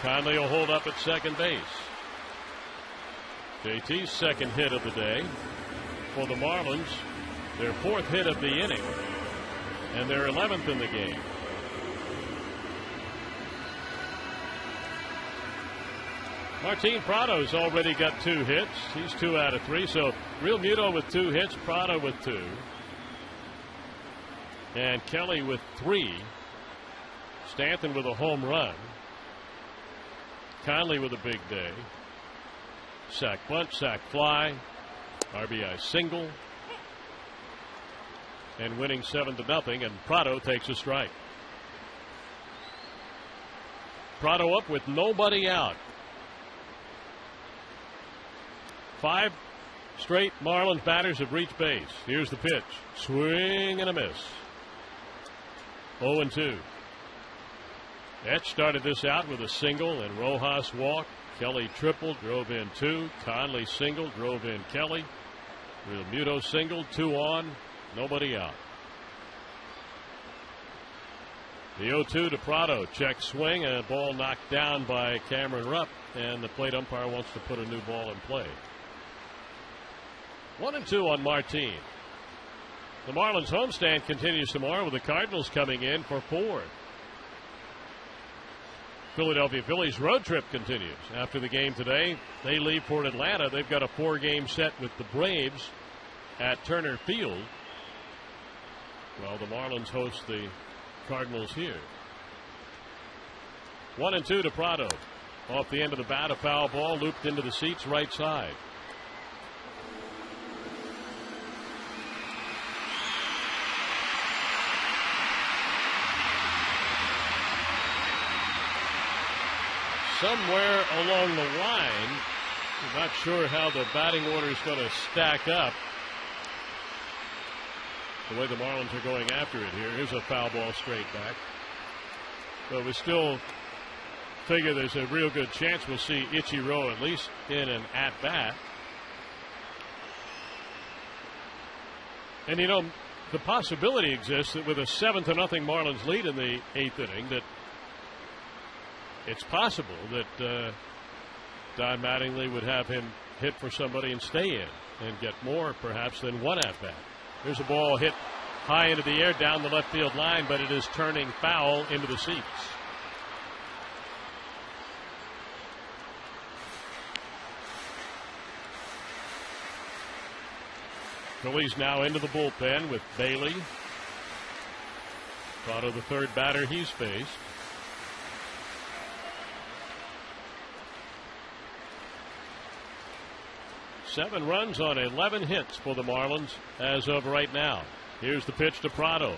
Conley will hold up at second base. JT's second hit of the day for the Marlins. Their 4th hit of the inning, and their 11th in the game. Martin Prado's already got 2 hits. He's 2 out of 3. So Realmuto with 2 hits, Prado with 2. And Kelly with 3. Stanton with a home run. Conley with a big day. Sac bunt, sac fly, RBI single. And winning 7-0, and Prado takes a strike. Prado up with nobody out. 5 straight Marlins batters have reached base. Here's the pitch. Swing and a miss. 0-2. Etch started this out with a single and Rojas walked. Kelly tripled, drove in 2. Conley singled, drove in Kelly. Realmuto singled, 2 on. Nobody out. The 0-2 to Prado. Check swing, and a ball knocked down by Cameron Rupp, and the plate umpire wants to put a new ball in play. 1-2 on Martin. The Marlins homestand continues tomorrow with the Cardinals coming in for 4. Philadelphia Phillies road trip continues. After the game today, they leave for Atlanta. They've got a 4-game set with the Braves at Turner Field. Well, the Marlins host the Cardinals here. 1-2 to Prado. Off the end of the bat, a foul ball looped into the seats right side. Somewhere along the line, I'm not sure how the batting order is going to stack up. The way the Marlins are going after it here. Here's a foul ball straight back. But we still figure there's a real good chance we'll see Ichiro at least in an at-bat. And you know, the possibility exists that with a 7-0 Marlins lead in the 8th inning, that it's possible that Don Mattingly would have him hit for somebody and stay in and get more perhaps than one at-bat. There's a ball hit high into the air down the left field line, but it is turning foul into the seats. Phillies now into the bullpen with Bailey. Prado, the third batter he's faced. 7 runs on 11 hits for the Marlins as of right now. Here's the pitch to Prado,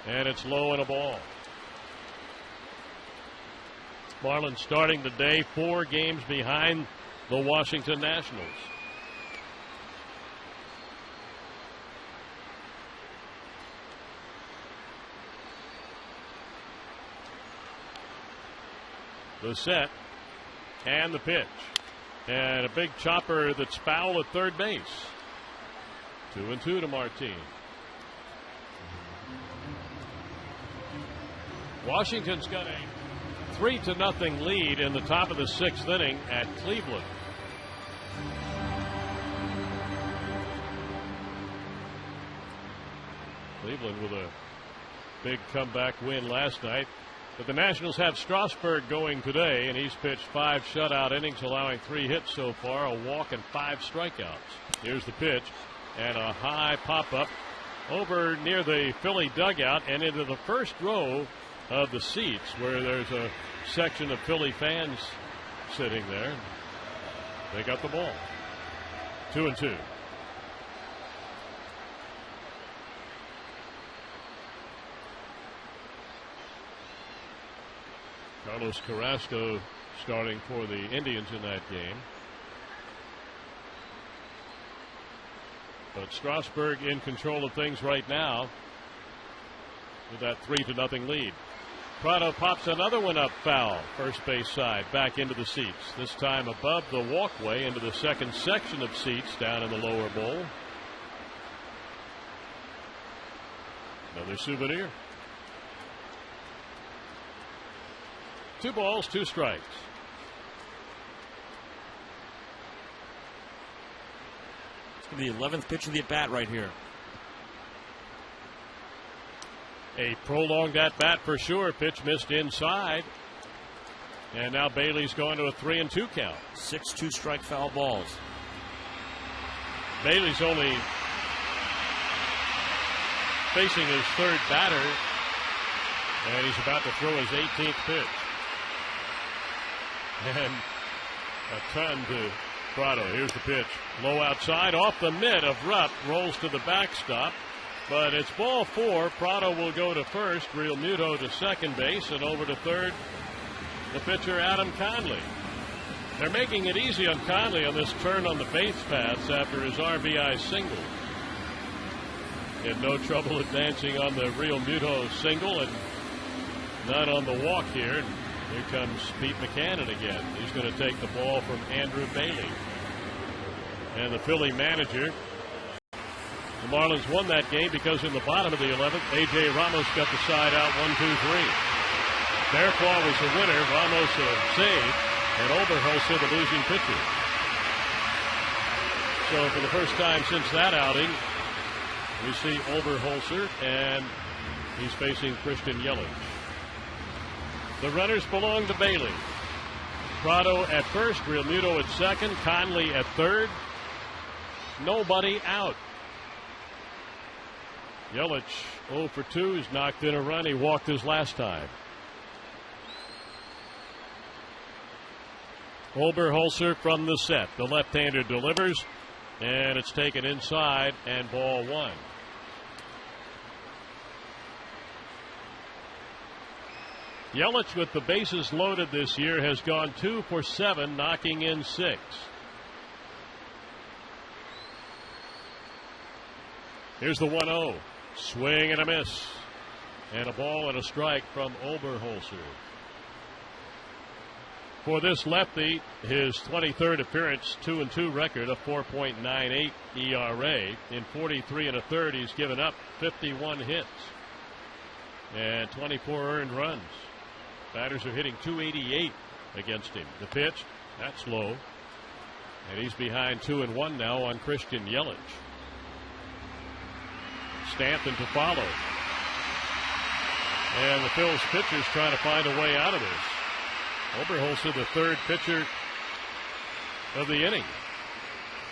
and it's low and a ball. Marlins starting today 4 games behind the Washington Nationals. The set and the pitch. And a big chopper that's foul at third base. 2-2 to Martin. Washington's got a 3-0 lead in the top of the 6th inning at Cleveland. Cleveland with a big comeback win last night. But the Nationals have Strasburg going today, and he's pitched 5 shutout innings, allowing 3 hits so far, a walk and 5 strikeouts. Here's the pitch, and a high pop-up over near the Philly dugout and into the first row of the seats, where there's a section of Philly fans sitting there. They got the ball. 2-2. Carlos Carrasco starting for the Indians in that game. But Strasburg in control of things right now with that 3-0 lead. Prado pops another one up foul, first base side, back into the seats. This time above the walkway into the second section of seats down in the lower bowl. Another souvenir. 2 balls, 2 strikes. It's going to be the 11th pitch of the at-bat right here. A prolonged at-bat for sure. Pitch missed inside. And now Bailey's going to a 3-2 count. 6 2-strike foul balls. Bailey's only facing his 3rd batter. And he's about to throw his 18th pitch. And a ton to Prado. Here's the pitch. Low outside, off the mid of Rupp. Rolls to the backstop. But it's ball 4. Prado will go to first. Real Muto to second base. And over to third, the pitcher Adam Conley. They're making it easy on Conley on this turn on the base paths after his RBI single. He had no trouble advancing on the Real Muto single and none on the walk here. Here comes Pete Buchanan again. He's going to take the ball from Andrew Bailey. And the Philly manager. The Marlins won that game because in the bottom of the 11th, A.J. Ramos got the side out 1-2-3. Bearclaw was the winner. Ramos a save. And Oberholzer the losing pitcher. So for the first time since that outing, We see Oberholzer, and he's facing Christian Yelich. The runners belong to Bailey. Prado at first, Realmuto at second, Conley at third. Nobody out. Yelich 0 for 2. He's knocked in a run. He walked his last time. Oberholzer from the set. The left-hander delivers, and it's taken inside, and ball one. Yelich, with the bases loaded this year, has gone 2 for 7, knocking in 6. Here's the 1-0. Swing and a miss. And a ball and a strike from Oberholzer. For this lefty, his 23rd appearance, 2-2 record, a 4.98 ERA. In 43 1/3, he's given up 51 hits and 24 earned runs. Batters are hitting .288 against him. The pitch, that's low. And he's behind 2-1 now on Christian Yelich. Stanton to follow. And the Phillies pitcher's trying to find a way out of this. Oberholzer, the third pitcher of the inning.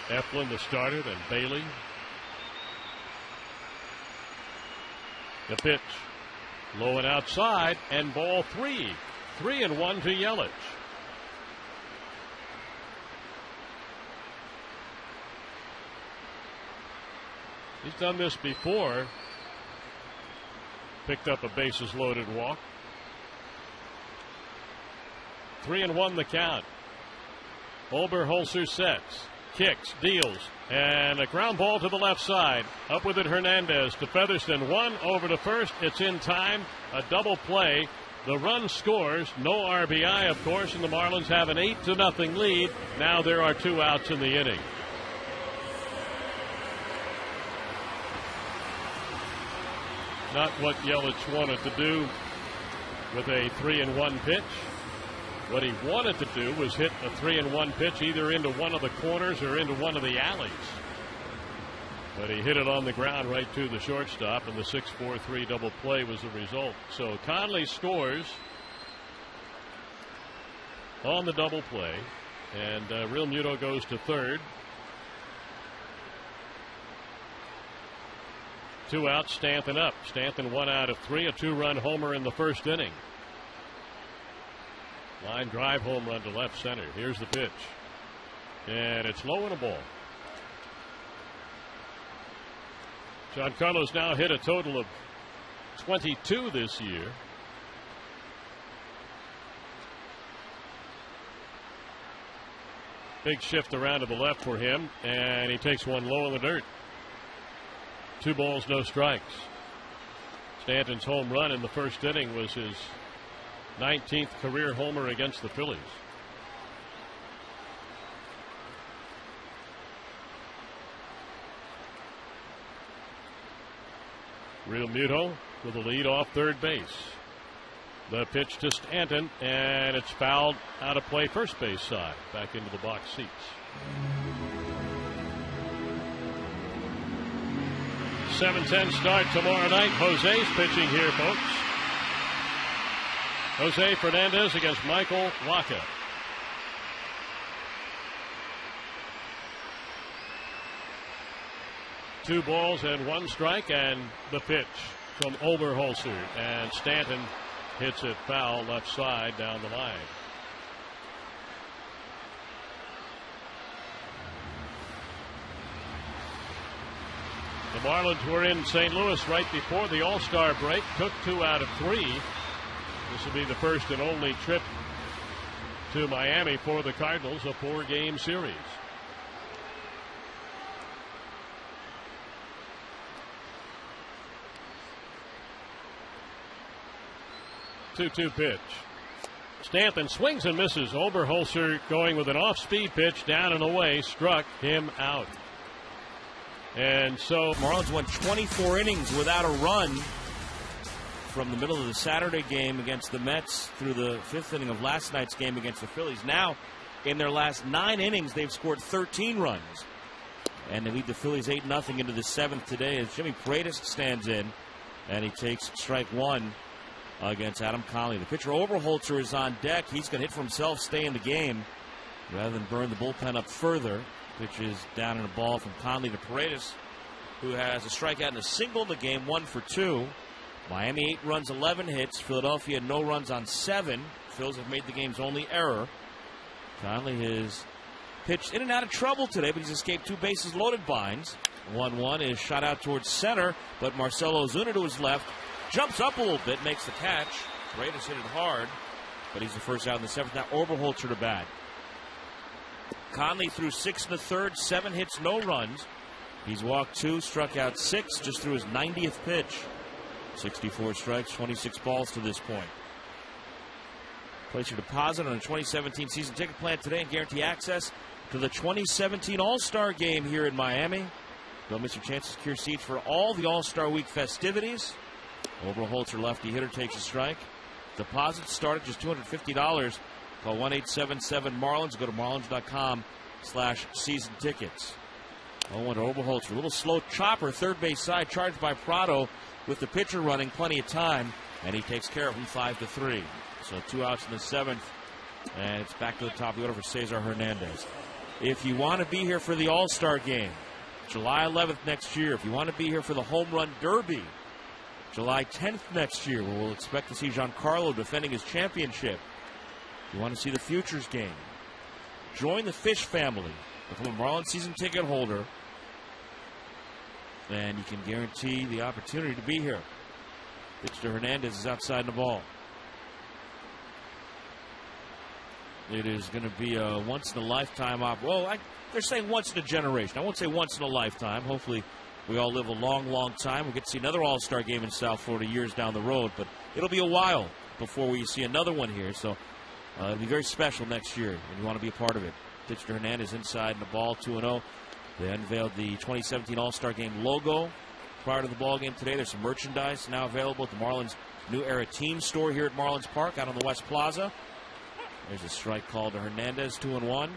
Eflin, the starter, then Bailey. The pitch. Low and outside, and ball 3. 3-1 to Yelich. He's done this before. Picked up a bases loaded walk. 3-1 the count. Oberholzer sets, kicks, deals, and a ground ball to the left side. Up with it, Hernandez to Featherston. 1 over to first. It's in time. A double play. The run scores. No RBI, of course, and the Marlins have an 8-0 lead. Now there are 2 outs in the inning. Not what Yelich wanted to do with a 3-1 pitch. What he wanted to do was hit a 3-1 pitch either into one of the corners or into one of the alleys. But he hit it on the ground right to the shortstop, and the 6-4-3 double play was the result. So Conley scores on the double play, and Realmuto goes to third. 2 outs, Stanton up. Stanton 1 out of 3, a 2-run homer in the first inning. Line drive home run to left center. Here's the pitch. And it's low and a ball. Giancarlo's now hit a total of 22 this year. Big shift around to the left for him, and he takes one low in the dirt. 2 balls, no strikes. Stanton's home run in the first inning was his 19th career homer against the Phillies. Realmuto with the lead off third base. The pitch to Stanton, and it's fouled out of play first base side, back into the box seats. 7:10 start tomorrow night. Jose's pitching here, folks. Jose Fernandez against Michael Wacha. Two balls and 1 strike, and the pitch from Oberholzer, and Stanton hits it foul left side down the line. The Marlins were in St. Louis right before the All-Star break, took 2 out of 3. This will be the first and only trip to Miami for the Cardinals, a 4-game series. Two-two pitch. Stanton swings and misses. Oberholzer going with an off-speed pitch down and away, struck him out. And so Marlins went 24 innings without a run from the middle of the Saturday game against the Mets through the 5th inning of last night's game against the Phillies. Now, in their last 9 innings, they've scored 13 runs. And they lead the Phillies 8-0 into the 7th today as Jimmy Paredes stands in, and he takes strike one against Adam Conley. The pitcher Oberholzer is on deck. He's going to hit for himself, stay in the game, rather than burn the bullpen up further. Pitch is down in a ball from Conley to Paredes, who has a strikeout and a single in the game, 1 for 2. Miami 8 runs, 11 hits. Philadelphia no runs on 7. Phils have made the game's only error. Conley has pitched in and out of trouble today, but he's escaped 2 bases loaded binds. 1-1 is shot out towards center, but Marcelo Ozuna to his left jumps up a little bit, makes the catch. Paredes hit it hard, but he's the first out in the 7th. Now Oberholzer to bat. Conley threw 6 1/3, 7 hits, no runs. He's walked 2, struck out 6, just threw his 90th pitch. 64 strikes, 26 balls to this point. Place your deposit on a 2017 season ticket plan today and guarantee access to the 2017 All-Star Game here in Miami. Don't miss your chance to secure seats for all the All-Star Week festivities. Oberholzer, lefty hitter, takes a strike. Deposits start at just $250. Call 1-877-MARLINS. Go to marlins.com/season tickets. 0-1 to Oberholzer. A little slow chopper, third base side, charged by Prado with the pitcher running plenty of time, and he takes care of him 5-3. So 2 outs in the 7th, and it's back to the top of the order for Cesar Hernandez. If you want to be here for the All-Star Game, July 11th next year, if you want to be here for the Home Run Derby, July 10th next year, where we'll expect to see Giancarlo defending his championship, if you want to see the Futures Game, join the Fish family. Become a Marlins season ticket holder, and you can guarantee the opportunity to be here. Pitch to Hernandez is outside the ball. It is going to be a once-in-a-lifetime they're saying once in a generation. I won't say once in a lifetime. Hopefully we all live a long, long time. We'll get to see another All-Star Game in South Florida years down the road, but it'll be a while before we see another one here. So it'll be very special next year, and you want to be a part of it. Pitch to Hernandez inside and the ball, 2-0. They unveiled the 2017 All-Star Game logo prior to the ball game today. There's some merchandise now available at the Marlins New Era Team Store here at Marlins Park out on the West Plaza. There's a strike call to Hernandez, 2-1.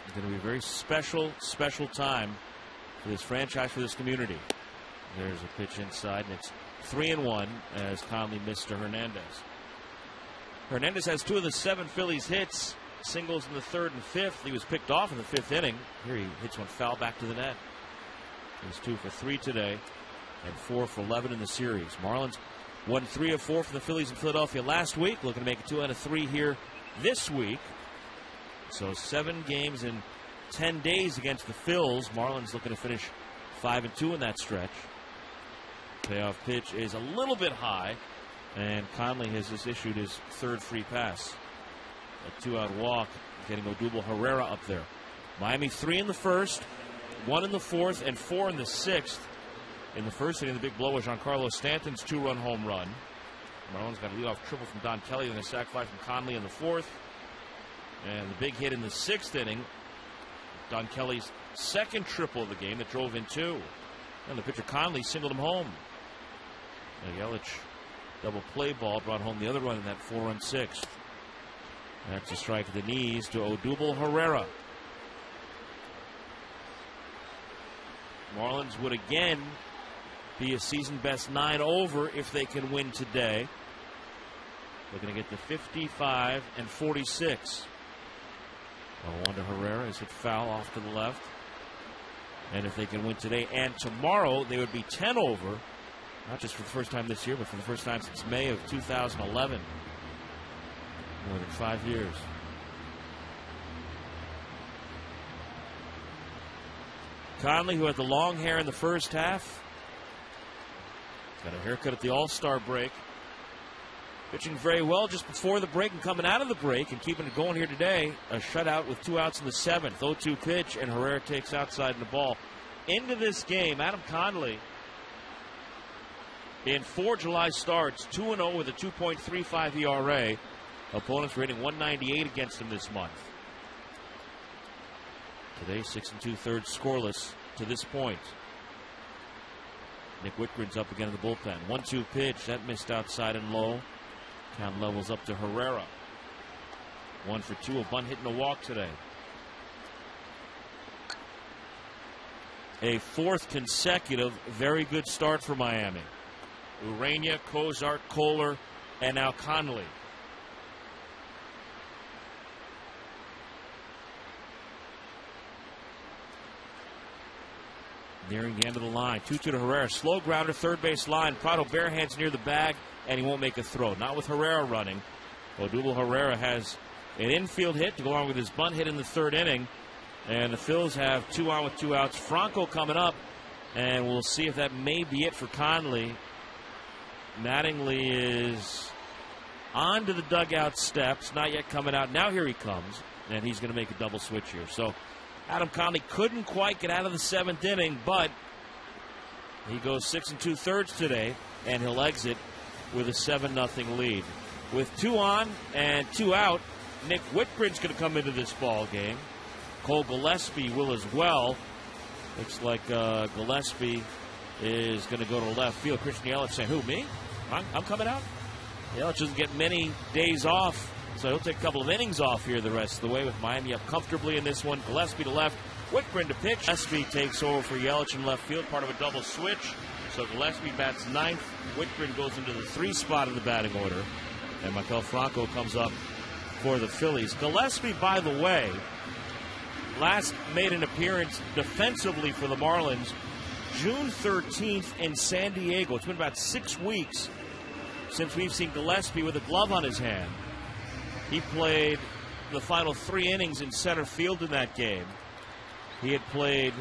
It's going to be a very special, special time for this franchise, for this community. There's a pitch inside, and it's 3-1 as Conley missed to Hernandez. Hernandez has 2 of the 7 Phillies hits, singles in the 3rd and 5th. He was picked off in the 5th inning. Here he hits one foul back to the net. He's 2 for 3 today and 4 for 11 in the series. Marlins won 3 of 4 for the Phillies in Philadelphia last week. Looking to make it 2 out of 3 here this week. So 7 games in 10 days against the Phils. Marlins looking to finish 5-2 in that stretch. Payoff pitch is a little bit high, and Conley has just issued his 3rd free pass. A 2-out walk, getting Odubel Herrera up there. Miami 3 in the 1st, 1 in the 4th, and 4 in the 6th. In the 1st inning, the big blow was Giancarlo Stanton's 2-run home run. Marlins got a leadoff triple from Don Kelly, then a sac fly from Conley in the 4th. And the big hit in the 6th inning, Don Kelly's 2nd triple of the game that drove in 2. And the pitcher Conley singled him home. A Yelich double play ball brought home the other run in that 4-run 6th. That's a strike to the knees to Odubel Herrera. Marlins would again be a season best 9 over if they can win today. Looking to get to 55 and 46. 0-1 to Herrera is hit foul off to the left. And if they can win today and tomorrow, they would be 10 over. Not just for the first time this year, but for the first time since May of 2011. More than 5 years. Conley, who had the long hair in the first half, got a haircut at the All-Star break. Pitching very well just before the break and coming out of the break and keeping it going here today. A shutout with 2 outs in the 7th. 0-2 pitch, and Herrera takes outside in the ball. Into this game, Adam Conley, in 4 July starts, 2-0 with a 2.35 ERA. Opponents rating 198 against him this month. Today, 6 2/3 scoreless to this point. Nick Whitgren's up again in the bullpen. 1-2 pitch, that missed outside and low. Count levels up to Herrera. 1 for 2, a bunt hit and a walk today. a fourth consecutive very good start for Miami. Urania, Cozart, Kohler, and now Conley. Nearing the end of the line. 2-2 to Herrera. Slow grounder, third base line. Prado bare hands near the bag, and he won't make a throw. Not with Herrera running. Odubel Herrera has an infield hit to go along with his bunt hit in the third inning. And the Phils have 2 on with 2 outs. Franco coming up, and we'll see if that may be it for Conley. Mattingly is onto the dugout steps, not yet coming out. Now here he comes, and he's going to make a double switch here. So Adam Conley couldn't quite get out of the 7th inning, but he goes 6 2/3 today, and he'll exit with a 7-0 lead. With 2 on and 2 out, Nick Whitbridge's going to come into this ball game. Cole Gillespie will as well. Looks like Gillespie is going to go to left field. Christian Yelich saying, who, me? I'm coming out? Yelich doesn't get many days off, so he'll take a couple of innings off here the rest of the way with Miami up comfortably in this one. Gillespie to left, Whitbridge to pitch. Gillespie takes over for Yelich in left field, part of a double switch. So Gillespie bats 9th. Whitbridge goes into the 3 spot in the batting order. And Maikel Franco comes up for the Phillies. Gillespie, by the way, last made an appearance defensively for the Marlins June 13th in San Diego. It's been about 6 weeks since we've seen Gillespie with a glove on his hand. He played the final 3 innings in center field in that game. He had played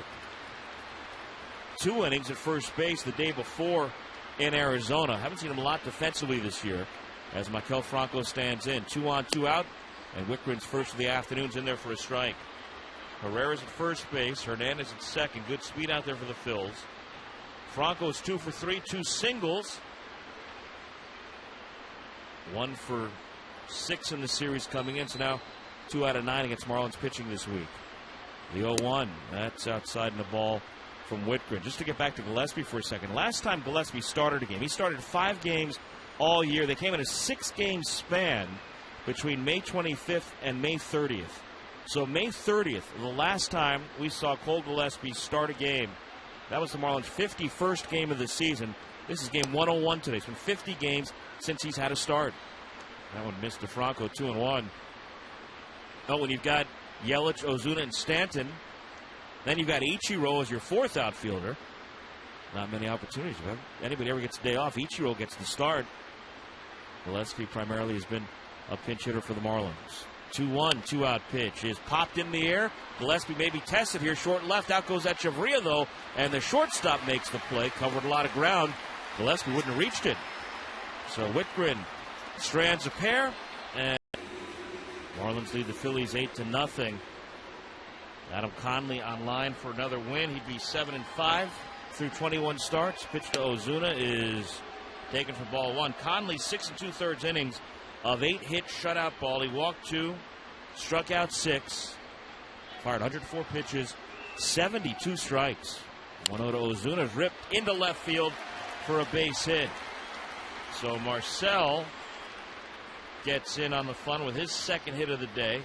2 innings at first base the day before in Arizona. Haven't seen him a lot defensively this year as Maikel Franco stands in. 2 on, 2 out, and Whitbridge's first of the afternoon's in there for a strike. Herrera's at first base. Hernandez at second. Good speed out there for the Phils. Franco's 2 for 3, 2 singles. 1 for 6 in the series coming in. So now 2 out of 9 against Marlins pitching this week. The 0-1. That's outside in the ball from Whitbridge. Just to get back to Gillespie for a second. Last time Gillespie started a game, he started 5 games all year. They came in a 6-game span between May 25th and May 30th. So May 30th, the last time we saw Cole Gillespie start a game, that was the Marlins' 51st game of the season. This is game 101 today. It's been 50 games since he's had a start. That one missed to Franco, 2-1. Oh, when you've got Yelich, Ozuna, and Stanton, then you've got Ichiro as your 4th outfielder. Not many opportunities. If anybody ever gets a day off, Ichiro gets the start. Gillespie primarily has been a pinch hitter for the Marlins. 2-1, 2-out pitch is popped in the air. Gillespie may be tested here. Short left. Out goes Echeverria, though. And the shortstop makes the play. Covered a lot of ground. Gillespie wouldn't have reached it. So Whitgren strands a pair. And Marlins lead the Phillies 8-0. Adam Conley on line for another win. He'd be 7-5 through 21 starts. Pitch to Ozuna is taken for ball 1. Conley 6 2/3 innings of 8 hit shutout ball. He walked 2, struck out 6, fired 104 pitches, 72 strikes. 1-0 to Ozuna is ripped into left field for a base hit. So Marcel gets in on the fun with his 2nd hit of the day.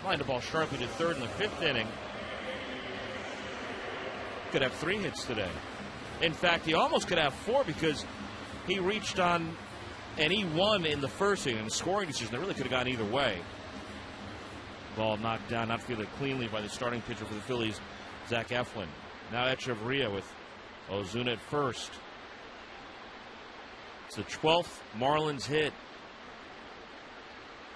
Lined the ball sharply to 3rd in the 5th inning. Could have 3 hits today. In fact, he almost could have 4 because he reached on and he won in the 1st inning. A scoring decision that really could have gone either way. Ball knocked down, not fielded cleanly by the starting pitcher for the Phillies, Zach Eflin. Now Echeverria with Ozuna at first. It's the 12th Marlins hit.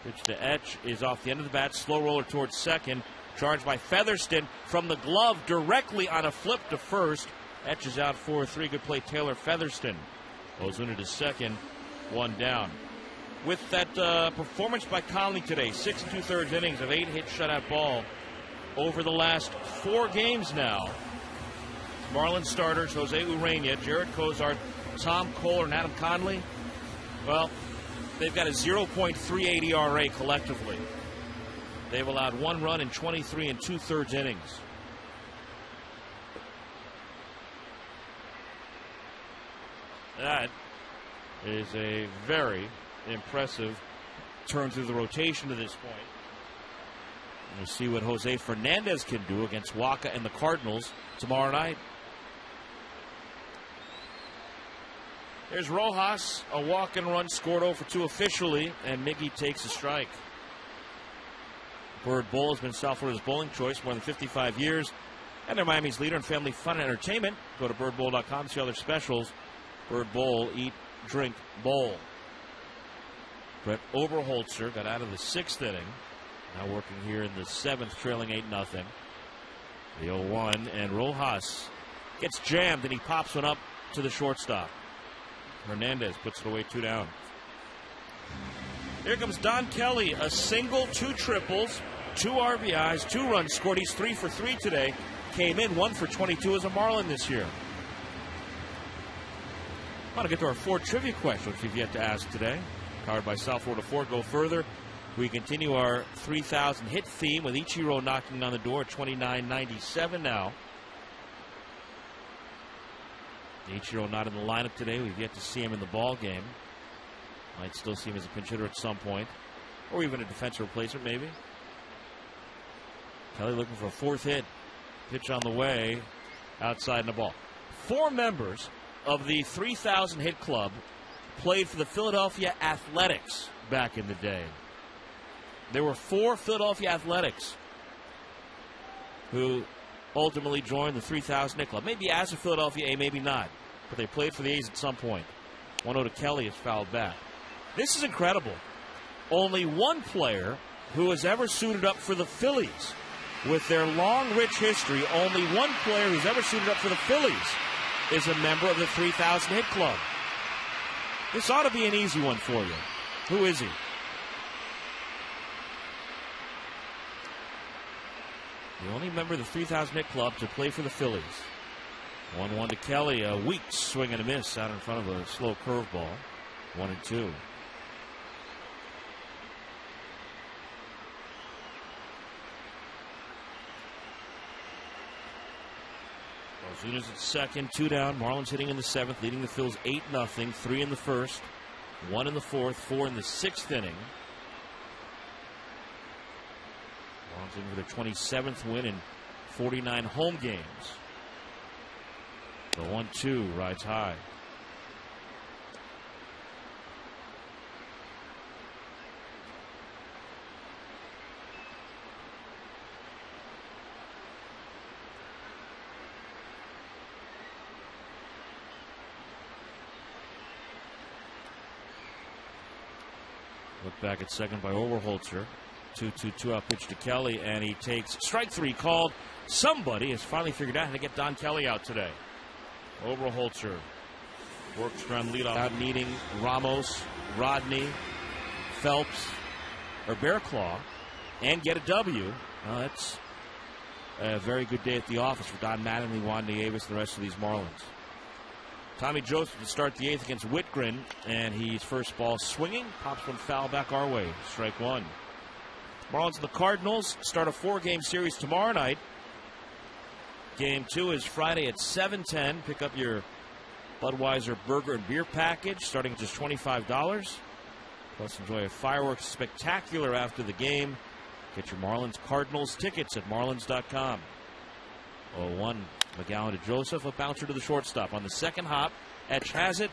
Pitch to Etch is off the end of the bat. Slow roller towards second. Charged by Featherston from the glove directly on a flip to first. Etch is out 4-3. Good play, Taylor Featherston. Ozuna to second. 1 down. With that performance by Conley today, 6 2/3 innings of 8 hit shutout ball over the last 4 games now. Marlins starters Jose Urania, Jared Cozart, Tom Kohler, and Adam Conley. Well, they've got a 0.38 ERA collectively. They've allowed 1 run in 23 2/3 innings. That is a very impressive turn through the rotation to this point. We'll see what Jose Fernandez can do against Waka and the Cardinals tomorrow night. There's Rojas, a walk and run, scored 0 for 2 officially, and Miggy takes a strike. Bird Bowl has been South Florida's bowling choice more than 55 years, and they're Miami's leader in family fun and entertainment. Go to birdbowl.com to see other specials. Bird Bowl, eat, drink, bowl. Brett Oberholzer got out of the 6th inning. Now working here in the 7th, trailing 8-0. The 0-1, and Rojas gets jammed, and he pops one up to the shortstop. Hernandez puts it away, 2 down. Here comes Don Kelly, a single, 2 triples, 2 RBIs, 2 runs scored. He's 3 for 3 today. Came in 1 for 22 as a Marlin this year. I want to get to our Ford trivia questions we've yet to ask today. Powered by South Florida Ford. Go further. We continue our 3,000 hit theme with Ichiro knocking on the door at 29.97 now. Ichiro not in the lineup today. We've yet to see him in the ball game. Might still see him as a pinch hitter at some point, or even a defensive replacement maybe. Kelly looking for a 4th hit. Pitch on the way, outside in the ball. 4 members of the 3,000 hit club played for the Philadelphia Athletics back in the day. There were 4 Philadelphia Athletics who ultimately joined the 3,000 hit club. Maybe as a Philadelphia A, maybe not. But they played for the A's at some point. 1-0 to Kelly is fouled back. This is incredible. Only one player who has ever suited up for the Phillies. With their long, rich history, only one player who's ever suited up for the Phillies is a member of the 3,000 hit club. This ought to be an easy one for you. Who is he? The only member of the 3,000 hit club to play for the Phillies. 1-1 to Kelly. A weak swing and a miss out in front of a slow curveball. 1-2. Ozuna's at second, 2 down. Marlins hitting in the 7th, leading the Phils 8-0. 3 in the 1st, 1 in the 4th, 4 in the 6th inning. Marlins in for their 27th win in 49 home games. The 1-2 rides high. Look back at second by Oberholzer. 2-2 out pitch to Kelly, and he takes strike 3 called. Somebody has finally figured out how to get Don Kelly out today. Oberholzer works around leadoff, out needing Ramos, Rodney, Phelps, or Bearclaw, and get a W. Well, that's a very good day at the office for Don Mattingly, Juan Nieves, and the rest of these Marlins. Tommy Joseph to start the 8th against Whitgren, and he's first ball swinging, pops one foul back our way. Strike 1. Marlins and the Cardinals start a 4-game series tomorrow night. Game 2 is Friday at 7:10. Pick up your Budweiser burger and beer package starting at just $25. Plus enjoy a fireworks spectacular after the game. Get your Marlins Cardinals tickets at marlins.com. 0-1. McGowan to Joseph, a bouncer to the shortstop. On the second hop, Etch has it.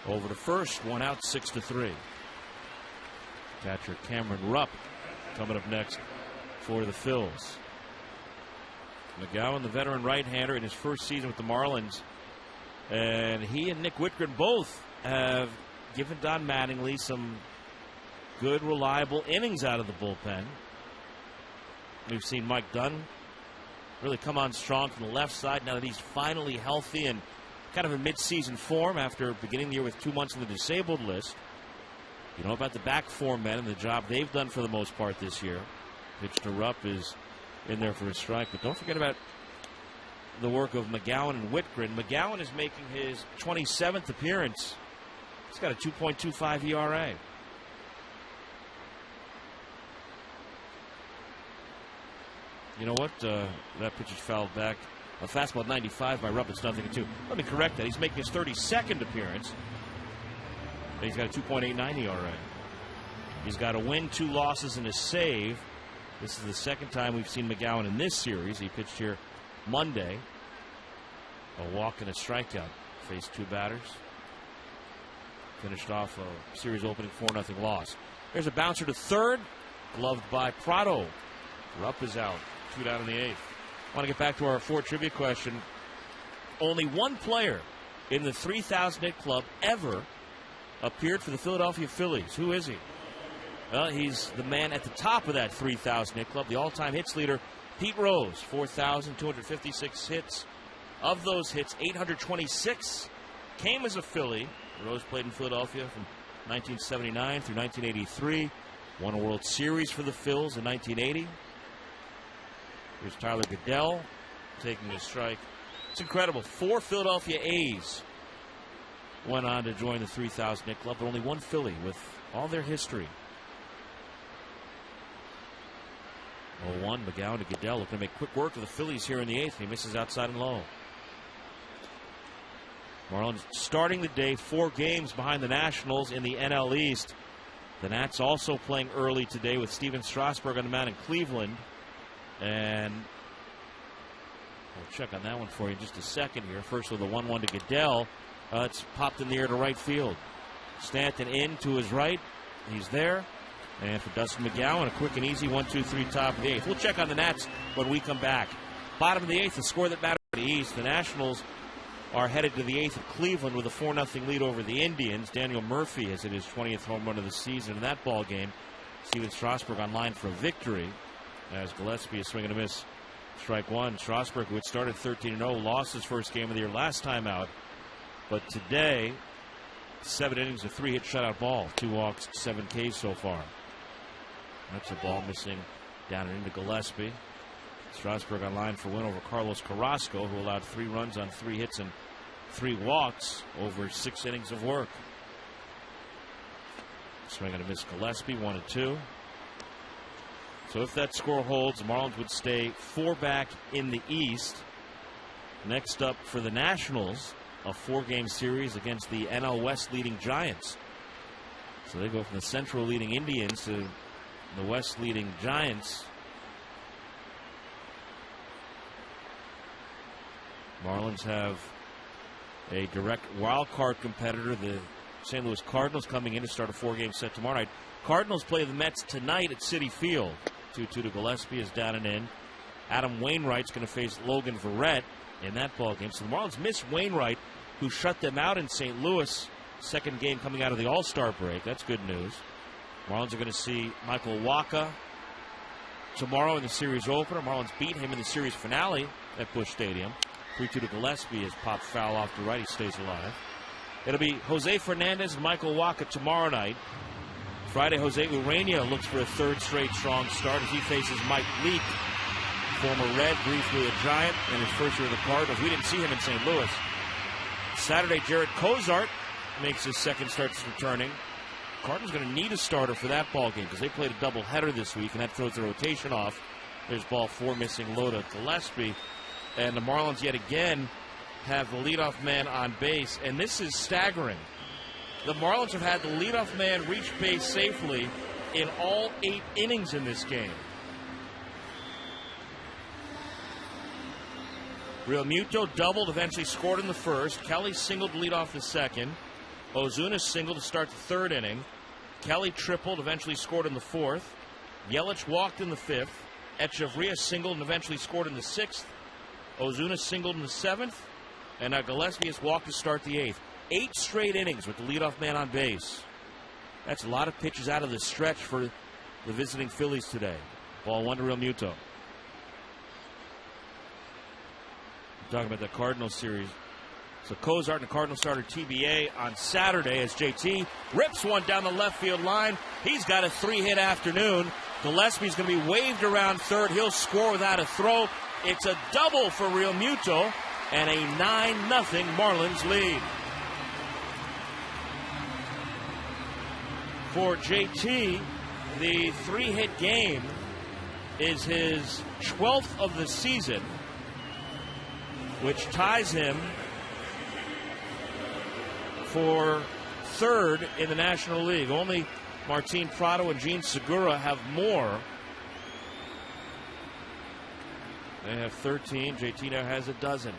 Over to first, 1 out, 6-3. Catcher Cameron Rupp coming up next for the Phils. McGowan, the veteran right-hander in his first season with the Marlins. And he and Nick Whitgren both have given Don Mattingly some good, reliable innings out of the bullpen. We've seen Mike Dunn really come on strong from the left side now that he's finally healthy and kind of in mid-season form after beginning the year with 2 months on the disabled list. You know about the back 4 men and the job they've done for the most part this year. Pitch to Rupp is in there for a strike. But don't forget about the work of McGowan and Whitgren. McGowan is making his 27th appearance. He's got a 2.25 ERA. You know what? That pitch is fouled back. A fastball 95 by Rupp. It's 0-2. Let me correct that. He's making his 32nd appearance. He's got a 2.89 ERA. He's got a win, 2 losses, and a save. This is the second time we've seen McGowan in this series. He pitched here Monday. A walk and a strikeout. Faced 2 batters. Finished off a series opening 4-0 loss. There's a bouncer to third, gloved by Prado. Rupp is out. 2 down in the 8th. I want to get back to our Ford trivia question. Only one player in the 3,000 hit club ever appeared for the Philadelphia Phillies. Who is he? Well, he's the man at the top of that 3,000 hit club, the all-time hits leader, Pete Rose, 4,256 hits. Of those hits, 826 came as a Philly. Rose played in Philadelphia from 1979 through 1983. Won a World Series for the Phils in 1980. Here's Tyler Goodell taking a strike. It's incredible. 4 Philadelphia A's went on to join the 3,000 hit club, but only one Philly with all their history. 0-1, McGowan to Goodell, looking to make quick work of the Phillies here in the 8th. He misses outside and low. Marlins starting the day 4 games behind the Nationals in the NL East. The Nats also playing early today with Steven Strasburg on the mound in Cleveland. And we'll check on that one for you in just a second here. First with a 1-1 to Goodell. It's popped in the air to right field. Stanton in to his right. He's there. And for Dustin McGowan, a quick and easy 1-2-3 top of the 8th. We'll check on the Nats when we come back. Bottom of the 8th, the score that matters in the East. The Nationals are headed to the 8th at Cleveland with a 4-0 lead over the Indians. Daniel Murphy has hit his 20th home run of the season in that ball game. Steven Strasburg on line for a victory as Gillespie is swinging a miss. Strike one. Strasburg, who had started 13-0, lost his first game of the year last time out. But today, 7 innings, a 3-hit shutout ball. 2 walks, 7 Ks so far. That's a ball missing down and into Gillespie. Strasburg on line for win over Carlos Carrasco, who allowed 3 runs on 3 hits and 3 walks over 6 innings of work. Swing and a miss Gillespie, 1-2. So if that score holds, the Marlins would stay 4 back in the East. Next up for the Nationals, a 4-game series against the NL West leading Giants. So they go from the Central leading Indians to the West leading Giants. Marlins have a direct wild card competitor, the St. Louis Cardinals, coming in to start a 4-game set tomorrow night. Cardinals play the Mets tonight at Citi Field. 2-2 to Gillespie is down and in. Adam Wainwright's going to face Logan Verrett in that ball game. So the Marlins miss Wainwright, who shut them out in St. Louis. Second game coming out of the All-Star break. That's good news. Marlins are going to see Michael Wacha tomorrow in the series opener. Marlins beat him in the series finale at Busch Stadium. 3-2 to Gillespie is popped foul off to right. He stays alive. It'll be Jose Fernandez and Michael Wacha tomorrow night. Friday, Jose Urania looks for a 3rd straight strong start as he faces Mike Leake, former Red, briefly a Giant, in his first year of the Cardinals. We didn't see him in St. Louis. Saturday, Jared Cozart makes his 2nd start returning. Cardinals going to need a starter for that ball game because they played a doubleheader this week, and that throws the rotation off. There's ball 4 missing low to Gillespie. And the Marlins yet again have the leadoff man on base, and this is staggering. The Marlins have had the leadoff man reach base safely in all 8 innings in this game. Real Muto doubled, eventually scored in the 1st. Kelly singled to lead off the 2nd. Ozuna singled to start the 3rd inning. Kelly tripled, eventually scored in the 4th. Yelich walked in the 5th. Echeverria singled and eventually scored in the 6th. Ozuna singled in the 7th. And Gillespie has walked to start the 8th. 8 straight innings with the leadoff man on base. That's a lot of pitches out of the stretch for the visiting Phillies today. Ball 1 to Real Muto. Talking about the Cardinals series. So Cozart and the Cardinals started TBA on Saturday as JT rips one down the left field line. He's got a 3-hit afternoon. Gillespie's going to be waved around 3rd. He'll score without a throw. It's a double for Real Muto and a 9-0 Marlins lead. For JT, the 3-hit game is his 12th of the season, which ties him for 3rd in the National League. Only Martin Prado and Gene Segura have more. They have 13. JT now has a dozen.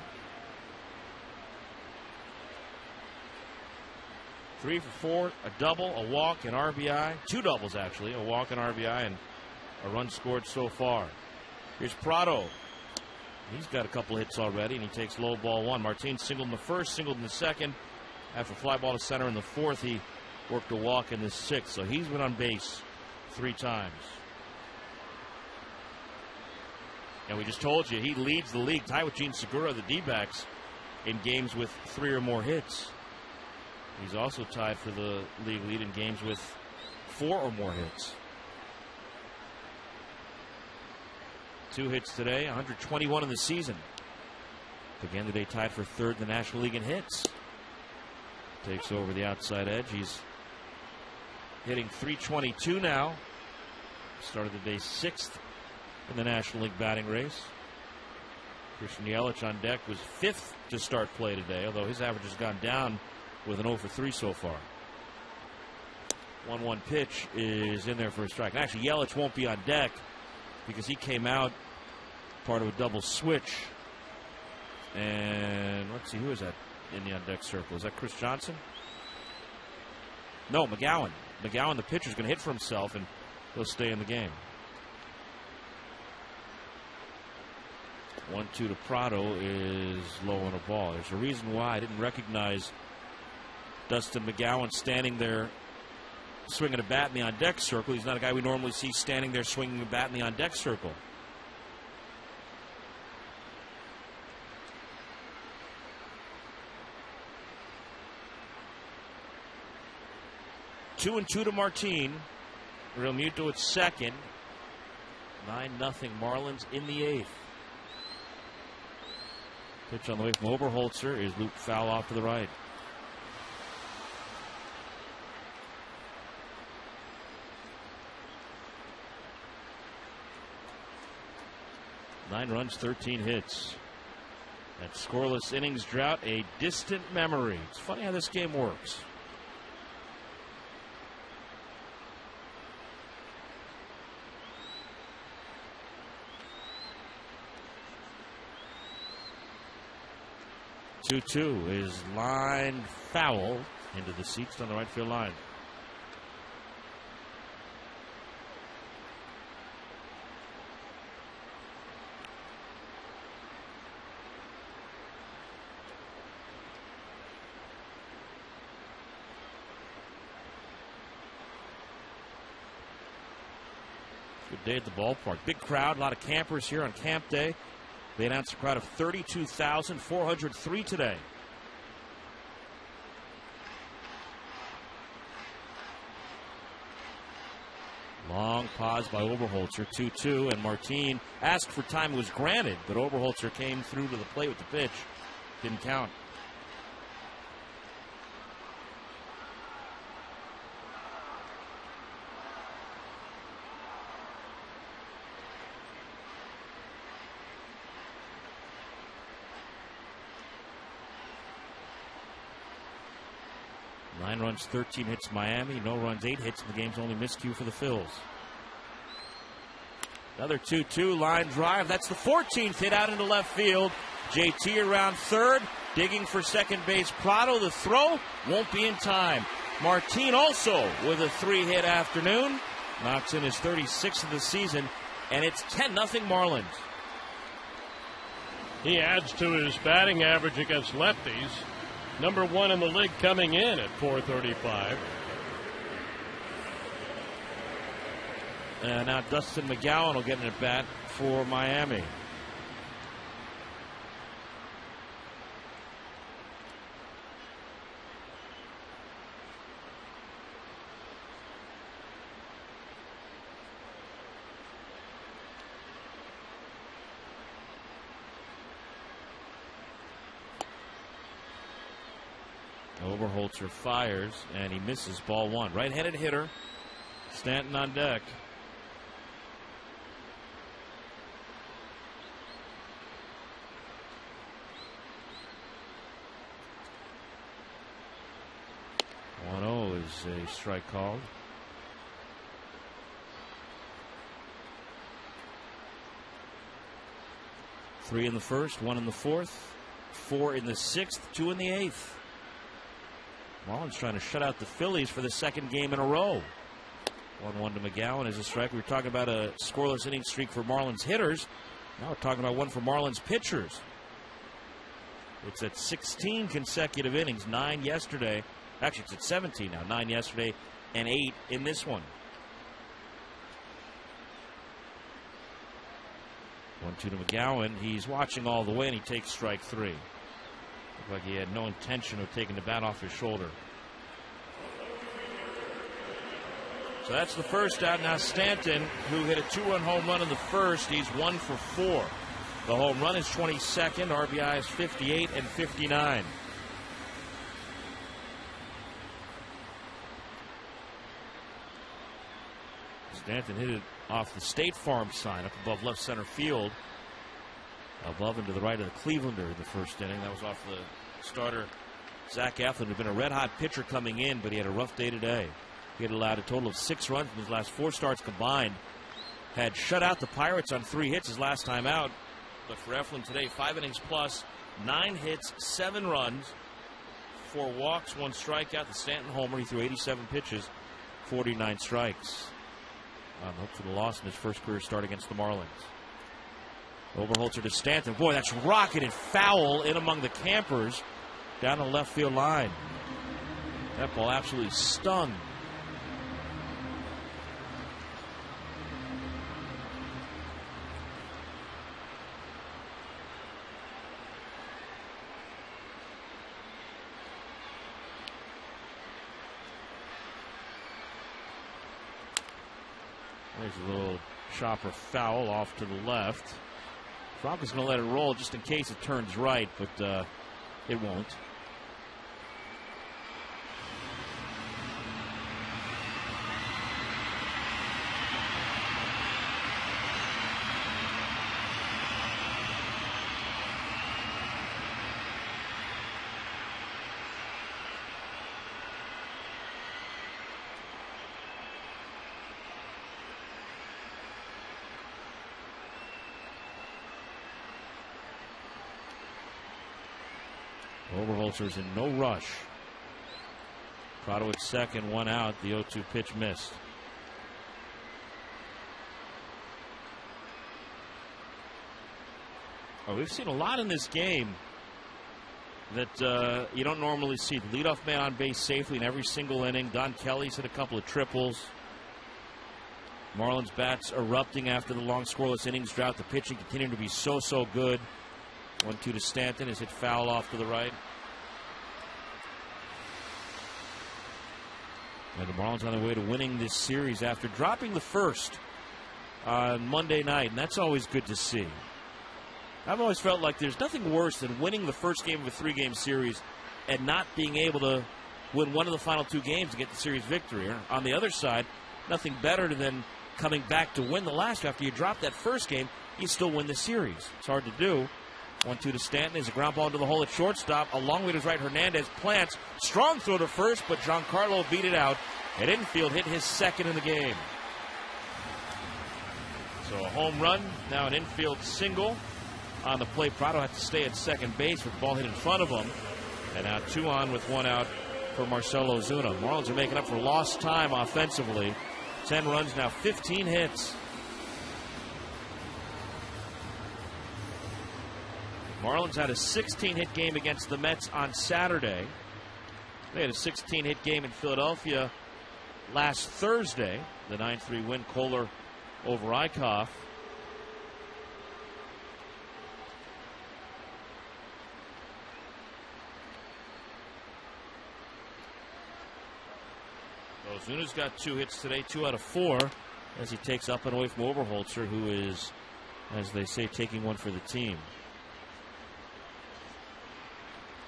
3 for 4, a double, a walk, an RBI. 2 doubles, actually. A walk, an RBI, and a run scored so far. Here's Prado. He's got a couple hits already, and he takes low ball 1. Martin singled in the first, singled in the second. After fly ball to center in the 4th, he worked a walk in the 6th. So he's been on base 3 times. And we just told you, he leads the league, tied with Gene Segura of the D-backs, in games with 3 or more hits. He's also tied for the league lead in games with 4 or more hits. 2 hits today, 121 in the season. Again today tied for 3rd in the National League in hits. Takes over the outside edge. He's hitting .322 now. Started the day 6th in the National League batting race. Christian Yelich on deck was 5th to start play today, although his average has gone down with an 0 for 3 so far. 1-1 pitch is in there for a strike. And actually, Yelich won't be on deck because he came out part of a double switch. And let's see, who is that in the on-deck circle? Is that Chris Johnson? No, McGowan. McGowan, the pitcher, is going to hit for himself, and he'll stay in the game. 1-2 to Prado is low on a ball. There's a reason why I didn't recognize Dustin McGowan standing there swinging a bat in the on-deck circle. He's not a guy we normally see standing there swinging a bat in the on-deck circle. Two and 2 to Martin. Real Muto at second. 9-0 Marlins in the 8th. Pitch on the way from Oberholzer is looped foul off to the right. Nine runs, 13 hits. That scoreless innings drought, a distant memory. It's funny how this game works. Two is lined foul into the seats on the right field line. Good day at the ballpark. Big crowd, a lot of campers here on camp day. They announced a crowd of 32,403 today. Long pause by Oberholzer, 2-2, and Martin asked for time, was granted, but Oberholzer came through to the plate with the pitch. Didn't count. Nine runs, 13 hits Miami. No runs, 8 hits in the game's only miscue for the Phillies. Another 2-2 line drive. That's the 14th hit out into left field. JT around third, digging for second base. Prado, the throw, won't be in time. Martin also with a 3-hit afternoon. Knocks in his 36th of the season, and it's 10-0 Marlins. He adds to his batting average against lefties. Number 1 in the league coming in at .435. And now Dustin McGowan will get an at-bat for Miami. Oberholzer fires, and he misses ball 1. Right-handed hitter. Stanton on deck. Is a strike called. Three in the first, 1 in the 4th, 4 in the 6th, 2 in the 8th. Marlins trying to shut out the Phillies for the second game in a row. 1-1 to McGowan as a strike. We were talking about a scoreless inning streak for Marlins hitters. Now we're talking about one for Marlins pitchers. It's at 16 consecutive innings, 9 yesterday. Actually, it's at 17 now, 9 yesterday and 8 in this one. 1-2 to McGowan. He's watching all the way, and he takes strike 3. Looked like he had no intention of taking the bat off his shoulder. So that's the first out. Now Stanton, who hit a 2-run home run in the first, he's 1 for 4. The home run is 22nd. RBI is 58 and 59. Stanton hit it off the State Farm sign up above left center field. Above and to the right of the Clevelander in the first inning. That was off the starter, Zach Eflin, who'd been a red-hot pitcher coming in, but he had a rough day today. He had allowed a total of 6 runs in his last 4 starts combined. Had shut out the Pirates on 3 hits his last time out. But for Eflin today, 5 innings plus, 9 hits, 7 runs, 4 walks, 1 strikeout. The Stanton homer, he threw 87 pitches, 49 strikes. Hope for the loss in his first career start against the Marlins. Oberholzer to Stanton. Boy, that's rocketed foul in among the campers down the left field line. That ball absolutely stung. There's a little chopper foul off to the left. Franco's going to let it roll just in case it turns right, but it won't. Oberholzer's in no rush. Prado at second, 1 out. The 0-2 pitch missed. Oh, we've seen a lot in this game that you don't normally see. The leadoff man on base safely in every single inning. Don Kelly's hit a couple of triples. Marlins bats erupting after the long scoreless innings drought. The pitching continuing to be so good. 1-2 to Stanton. Is hit foul off to the right. And the Marlins on their way to winning this series after dropping the first on Monday night, and that's always good to see. I've always felt like there's nothing worse than winning the first game of a 3-game series and not being able to win one of the final 2 games to get the series victory. Or on the other side, nothing better than coming back to win the last. After you drop that first game, you still win the series. It's hard to do. 1-2 to Stanton is a ground ball into the hole at shortstop. A long way to his right. Hernandez plants. Strong throw to first, but Giancarlo beat it out. At infield, hit his second in the game. So a home run, now an infield single. On the plate, Prado had to stay at second base with the ball hit in front of him. And now 2 on with 1 out for Marcell Ozuna. Marlins are making up for lost time offensively. 10 runs, now 15 hits. Marlins had a 16-hit game against the Mets on Saturday. They had a 16-hit game in Philadelphia last Thursday. The 9-3 win, Kohler over Eichhoff. Ozuna's got 2 hits today, 2 out of 4, as he takes up and away from Oberholzer, who is, as they say, taking one for the team.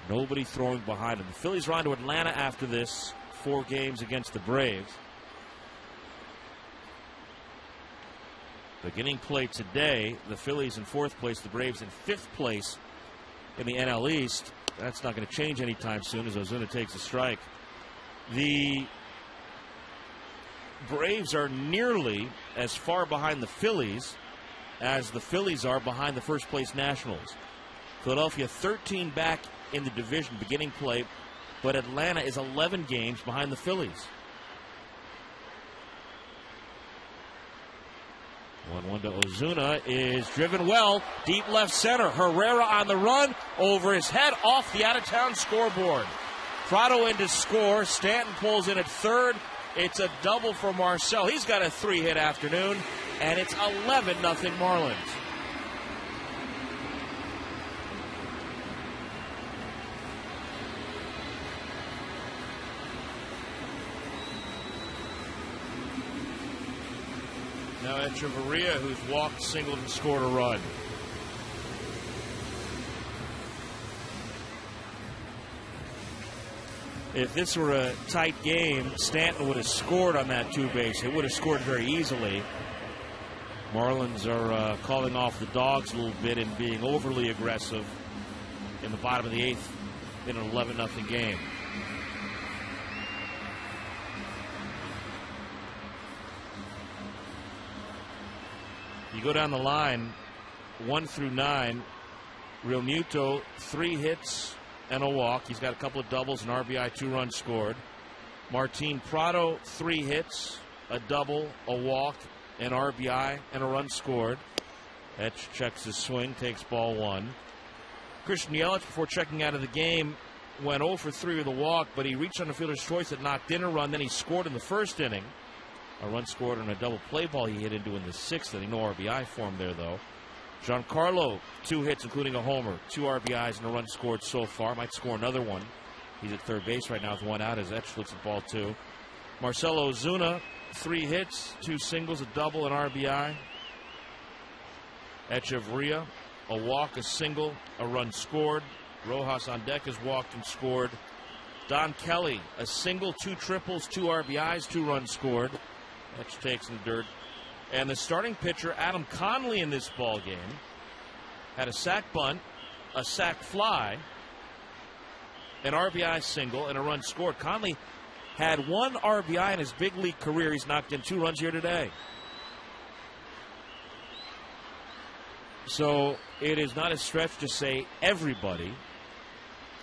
Nobody throwing behind him. The Phillies are on to Atlanta after this. 4 games against the Braves. Beginning play today, the Phillies in 4th place, the Braves in 5th place in the NL East. That's not going to change anytime soon as Ozuna takes a strike. The Braves are nearly as far behind the Phillies as the Phillies are behind the first place Nationals. Philadelphia 13 back in the division beginning play. but Atlanta is 11 games behind the Phillies. 1-1 to Ozuna is driven well, deep left center. Herrera on the run, over his head, off the out-of-town scoreboard. Prado in to score. Stanton pulls in at third. It's a double for Marcel. He's got a 3-hit afternoon, and it's 11-0 Marlins. Now Echeverria, who's walked, singled, and scored a run. If this were a tight game, Stanton would have scored on that two-base. It would have scored very easily. Marlins are calling off the dogs a little bit and being overly aggressive in the bottom of the eighth in an 11-0 game. You go down the line, 1 through 9. Real Muto, 3 hits and a walk. He's got a couple of doubles, an RBI, 2 runs scored. Martin Prado, 3 hits, a double, a walk, an RBI, and a run scored. Etch checks his swing, takes ball 1. Christian Yelich, before checking out of the game, went 0 for 3 with a walk, but he reached on the fielder's choice that knocked in a run. Then he scored in the first inning. A run scored on a double play ball he hit into in the 6th inning. No RBI for him there, though. Giancarlo, 2 hits, including a homer, 2 RBIs, and a run scored so far. Might score another one. He's at third base right now with 1 out as Etch looks at ball 2. Marcell Ozuna, 3 hits, 2 singles, a double, an RBI. Echeverria, a walk, a single, a run scored. Rojas on deck has walked and scored. Don Kelly, a single, 2 triples, 2 RBIs, 2 runs scored. Etch takes in the dirt. And the starting pitcher, Adam Conley, in this ball game had a sac bunt, a sac fly, an RBI single, and a run scored. Conley had 1 RBI in his big league career. He's knocked in 2 runs here today. So it is not a stretch to say everybody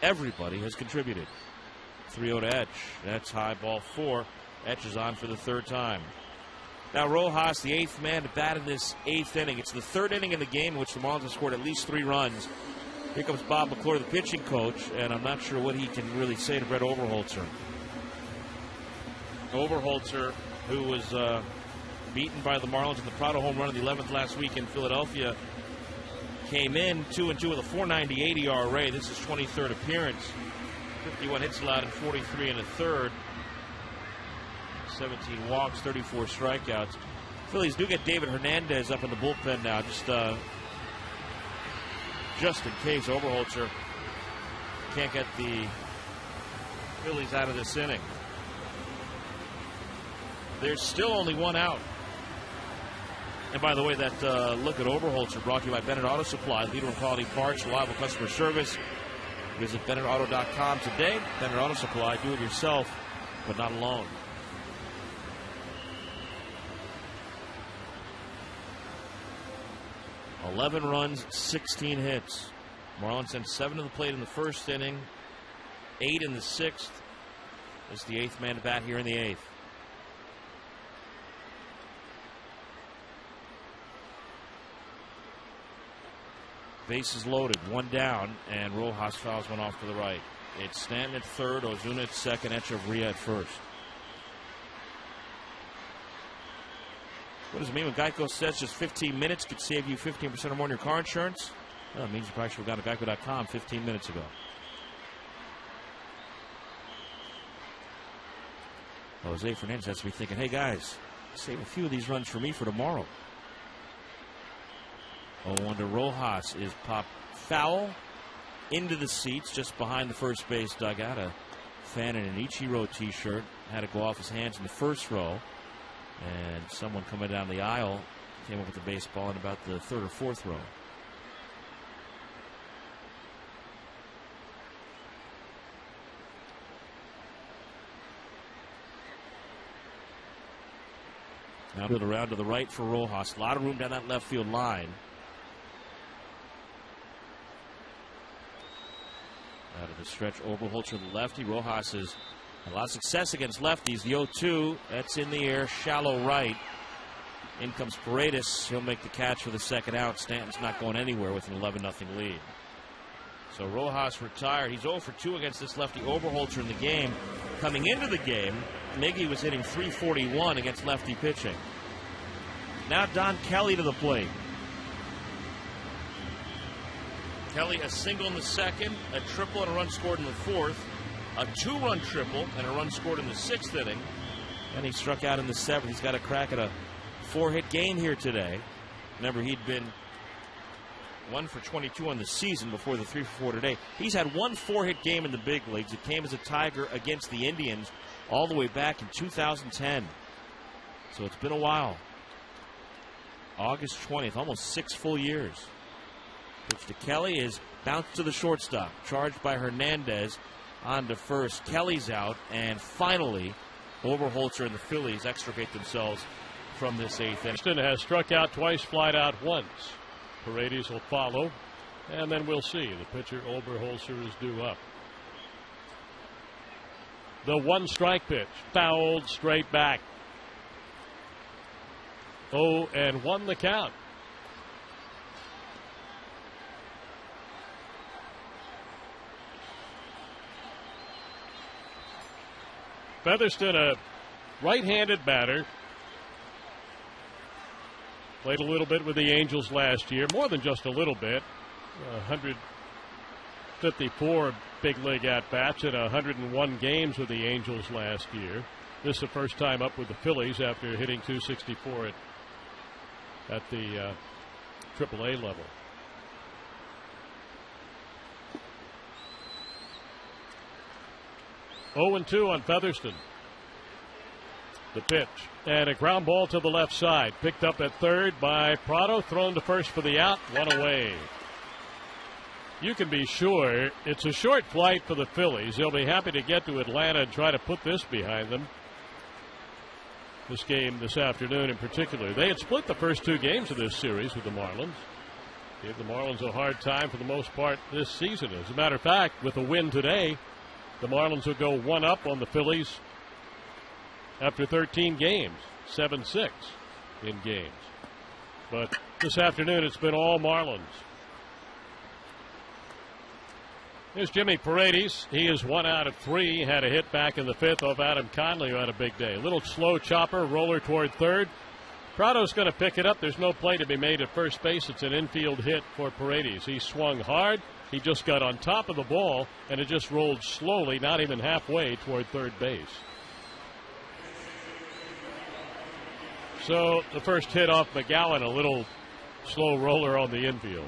has contributed. 3-0 to Etch. That's high, ball 4. Etch is on for the 3rd time. Now Rojas, the 8th man to bat in this 8th inning. It's the 3rd inning in the game in which the Marlins have scored at least 3 runs. Here comes Bob McClure, the pitching coach, and I'm not sure what he can really say to Brett Overholzer. Overholzer, who was beaten by the Marlins in the Prado home run in the 11th last week in Philadelphia, came in 2-2 with a .498 ERA. This is 23rd appearance. 51 hits allowed and 43 and a third. 17 walks, 34 strikeouts. Phillies do get David Hernandez up in the bullpen now, just in case Overholzer can't get the Phillies out of this inning. There's still only 1 out. And by the way, that look at Overholzer brought to you by Bennett Auto Supply, leader in quality parts, reliable customer service. Visit BennettAuto.com today. Bennett Auto Supply, do it yourself, but not alone. $11 runs, 16 hits. Marlins sent 7 to the plate in the 1st inning, 8 in the 6th. This is the 8th man to bat here in the 8th. Bases loaded, 1 down, and Rojas fouls one off to the right. It's Stanton at 3rd, Ozuna at 2nd, Echeverria at 1st. What does it mean when Geico says just 15 minutes could save you 15% or more on your car insurance? Well, it means you probably should have gone to Geico.com 15 minutes ago. Jose Fernandez has to be thinking, hey guys, save a few of these runs for me for tomorrow. 0-1 to Rojas is popped foul into the seats just behind the first base dugout. A fan in an Ichiro t-shirt had to go off his hands in the first row. And someone coming down the aisle came up with the baseball in about the 3rd or 4th row. Now to the round to the right for Rojas. A lot of room down that left field line. Out of the stretch, Oberholzer, the lefty. Rojas has had a lot of success against lefties. The 0-2, that's in the air, shallow right. In comes Paredes. He'll make the catch for the second out. Stanton's not going anywhere with an 11-0 lead. So Rojas retired. He's 0 for 2 against this lefty Oberholzer in the game. Coming into the game, Miggy was hitting .341 against lefty pitching. Now Don Kelly to the plate. Kelly a single in the second, a triple and a run scored in the fourth, a 2-run triple and a run scored in the 6th inning, and he struck out in the 7th. He's got a crack at a 4-hit game here today. Remember, he'd been 1 for 22 on the season before the 3 for 4 today. He's had one 4-hit game in the big leagues. It came as a Tiger against the Indians all the way back in 2010. So it's been a while. August 20th, almost 6 full years. Pitch to Kelly is bounced to the shortstop. Charged by Hernandez on to first. Kelly's out, and finally, Oberholzer and the Phillies extricate themselves from this 8th inning. Houston has struck out twice, flied out once. Paredes will follow, and then we'll see. The pitcher, Oberholzer, is due up. The 1-strike pitch, fouled straight back. 0-1 the count. Featherston, a right-handed batter. Played a little bit with the Angels last year, more than just a little bit. 154 big league at-bats in 101 games with the Angels last year. This is the first time up with the Phillies after hitting .264 at the AAA level. Oh, 2 on Featherston. The pitch. And a ground ball to the left side. Picked up at third by Prado. Thrown to first for the out. One away. You can be sure it's a short flight for the Phillies. They'll be happy to get to Atlanta and try to put this behind them. This game this afternoon in particular. They had split the first 2 games of this series with the Marlins. Gave the Marlins a hard time for the most part this season. As a matter of fact, with a win today, the Marlins will go 1 up on the Phillies after 13 games, 7-6 in games. But this afternoon it's been all Marlins. Here's Jimmy Paredes. He is 1 out of 3. Had a hit back in the 5th off Adam Conley, who had a big day. A little slow chopper, roller toward third. Prado's going to pick it up. There's no play to be made at first base. It's an infield hit for Paredes. He swung hard. He just got on top of the ball, and it just rolled slowly, not even halfway, toward third base. So the first hit off McGowan, a little slow roller on the infield.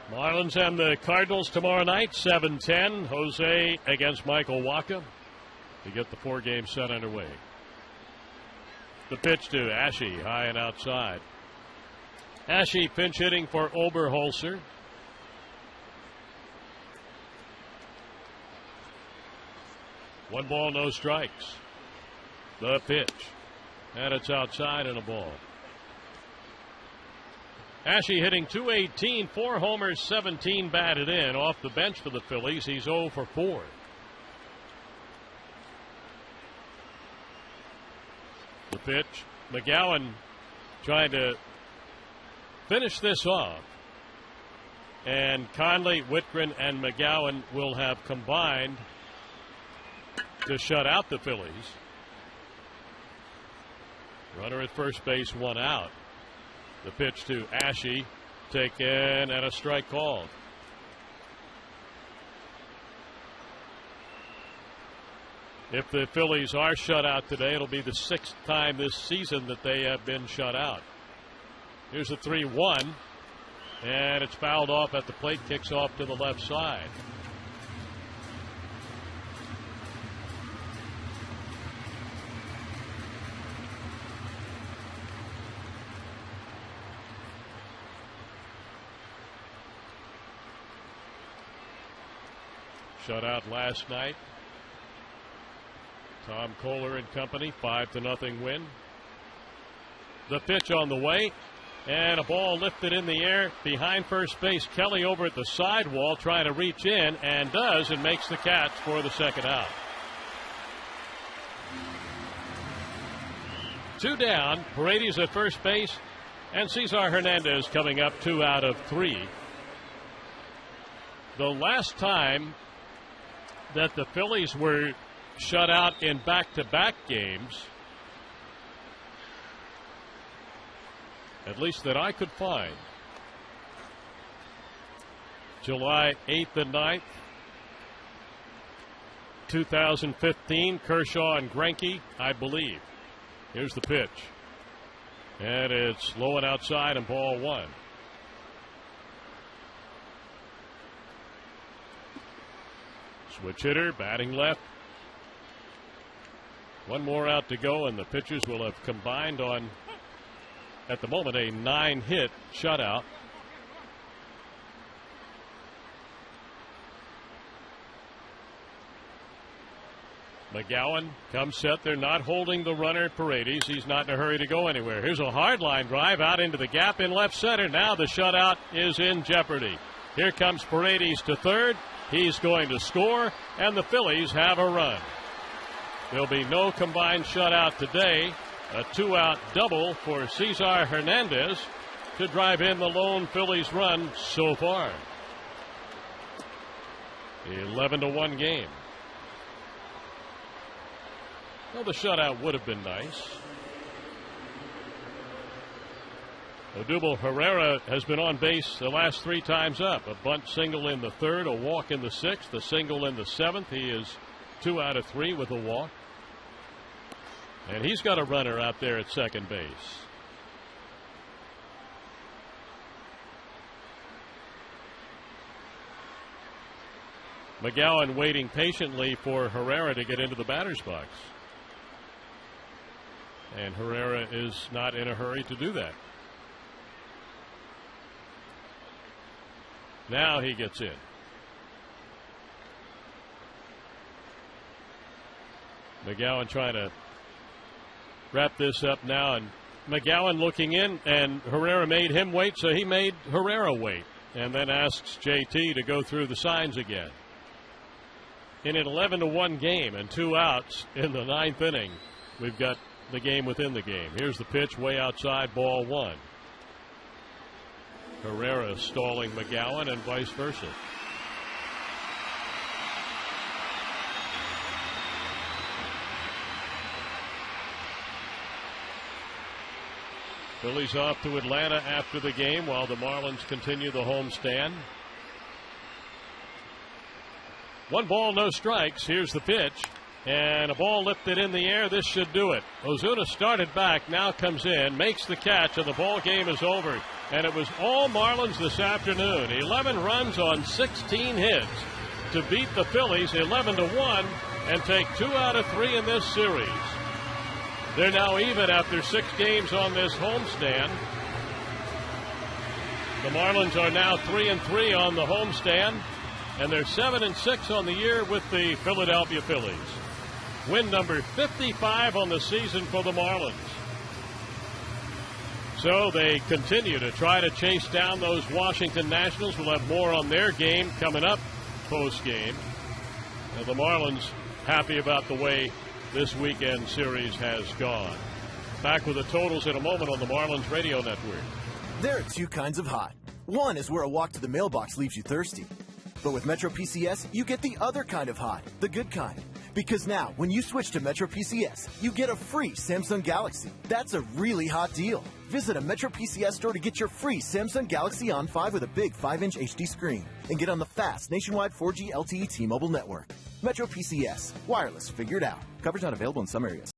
Marlins and the Cardinals tomorrow night, 7:10. Jose against Michael Wacha to get the 4-game set underway. The pitch to Ashe, high and outside. Ashe pinch hitting for Oberholzer. One ball, no strikes. The pitch. And it's outside and a ball. Ashe hitting .218, 4 homers, 17 batted in. Off the bench for the Phillies, he's 0 for 4. The pitch. McGowan trying to finish this off. And Conley, Whitgren, and McGowan will have combined to shut out the Phillies. Runner at first base, 1 out. The pitch to Ashe, taken and a strike called. If the Phillies are shut out today, it'll be the 6th time this season that they have been shut out. Here's a 3-1, and it's fouled off at the plate, kicks off to the left side. Shut out last night. Tom Kohler and company, 5-0 win. The pitch on the way, And a ball lifted in the air behind first base. Kelly over at the sidewall trying to reach in, and does, and makes the catch for the second out. 2 down. Paredes at first base, and Cesar Hernandez coming up 2 out of 3. The last time that the Phillies were shut out in back-to-back games, at least that I could find, July 8th and 9th, 2015, Kershaw and Greinke, I believe. Here's the pitch. And it's low and outside and ball 1. Switch hitter, batting left. 1 more out to go, and the pitchers will have combined on, at the moment, a 9-hit shutout. McGowan comes set. They're not holding the runner, Paredes. He's not in a hurry to go anywhere. Here's a hard line drive out into the gap in left center. Now the shutout is in jeopardy. Here comes Paredes to third. He's going to score, and the Phillies have a run. There'll be no combined shutout today. A 2-out double for Cesar Hernandez to drive in the lone Phillies run so far. 11-1 game. Well, the shutout would have been nice. Odubel Herrera has been on base the last 3 times up. A bunt single in the 3rd, a walk in the 6th, a single in the 7th. He is 2 out of 3 with a walk. And he's got a runner out there at second base. McGowan waiting patiently for Herrera to get into the batter's box. And Herrera is not in a hurry to do that. Now he gets in. McGowan trying to wrap this up now, and McGowan looking in, and Herrera made him wait, so he made Herrera wait, and then asks JT to go through the signs again. In an 11-1 game and 2 outs in the 9th inning, we've got the game within the game. Here's the pitch, way outside, ball 1. Herrera stalling McGowan and vice versa. Phillies off to Atlanta after the game while the Marlins continue the homestand. 1 ball, no strikes. Here's the pitch. And a ball lifted in the air. This should do it. Ozuna started back, now comes in, makes the catch, and the ball game is over. And it was all Marlins this afternoon. 11 runs on 16 hits to beat the Phillies 11-1 and take 2 out of 3 in this series. They're now even after 6 games on this homestand. The Marlins are now 3-3 on the homestand, and they're 7-6 on the year with the Philadelphia Phillies. Win number 55 on the season for the Marlins. So they continue to try to chase down those Washington Nationals. We'll have more on their game coming up post-game. The Marlins happy about the way this weekend series has gone. Back with the totals in a moment on the Marlins Radio Network. There are 2 kinds of hot. One is where a walk to the mailbox leaves you thirsty. But with Metro PCS, you get the other kind of hot, the good kind. Because now, when you switch to Metro PCS, you get a free Samsung Galaxy. That's a really hot deal. Visit a Metro PCS store to get your free Samsung Galaxy On 5 with a big 5-inch HD screen. And get on the fast nationwide 4G LTE T-Mobile network. Metro PCS. Wireless figured out. Coverage not available in some areas.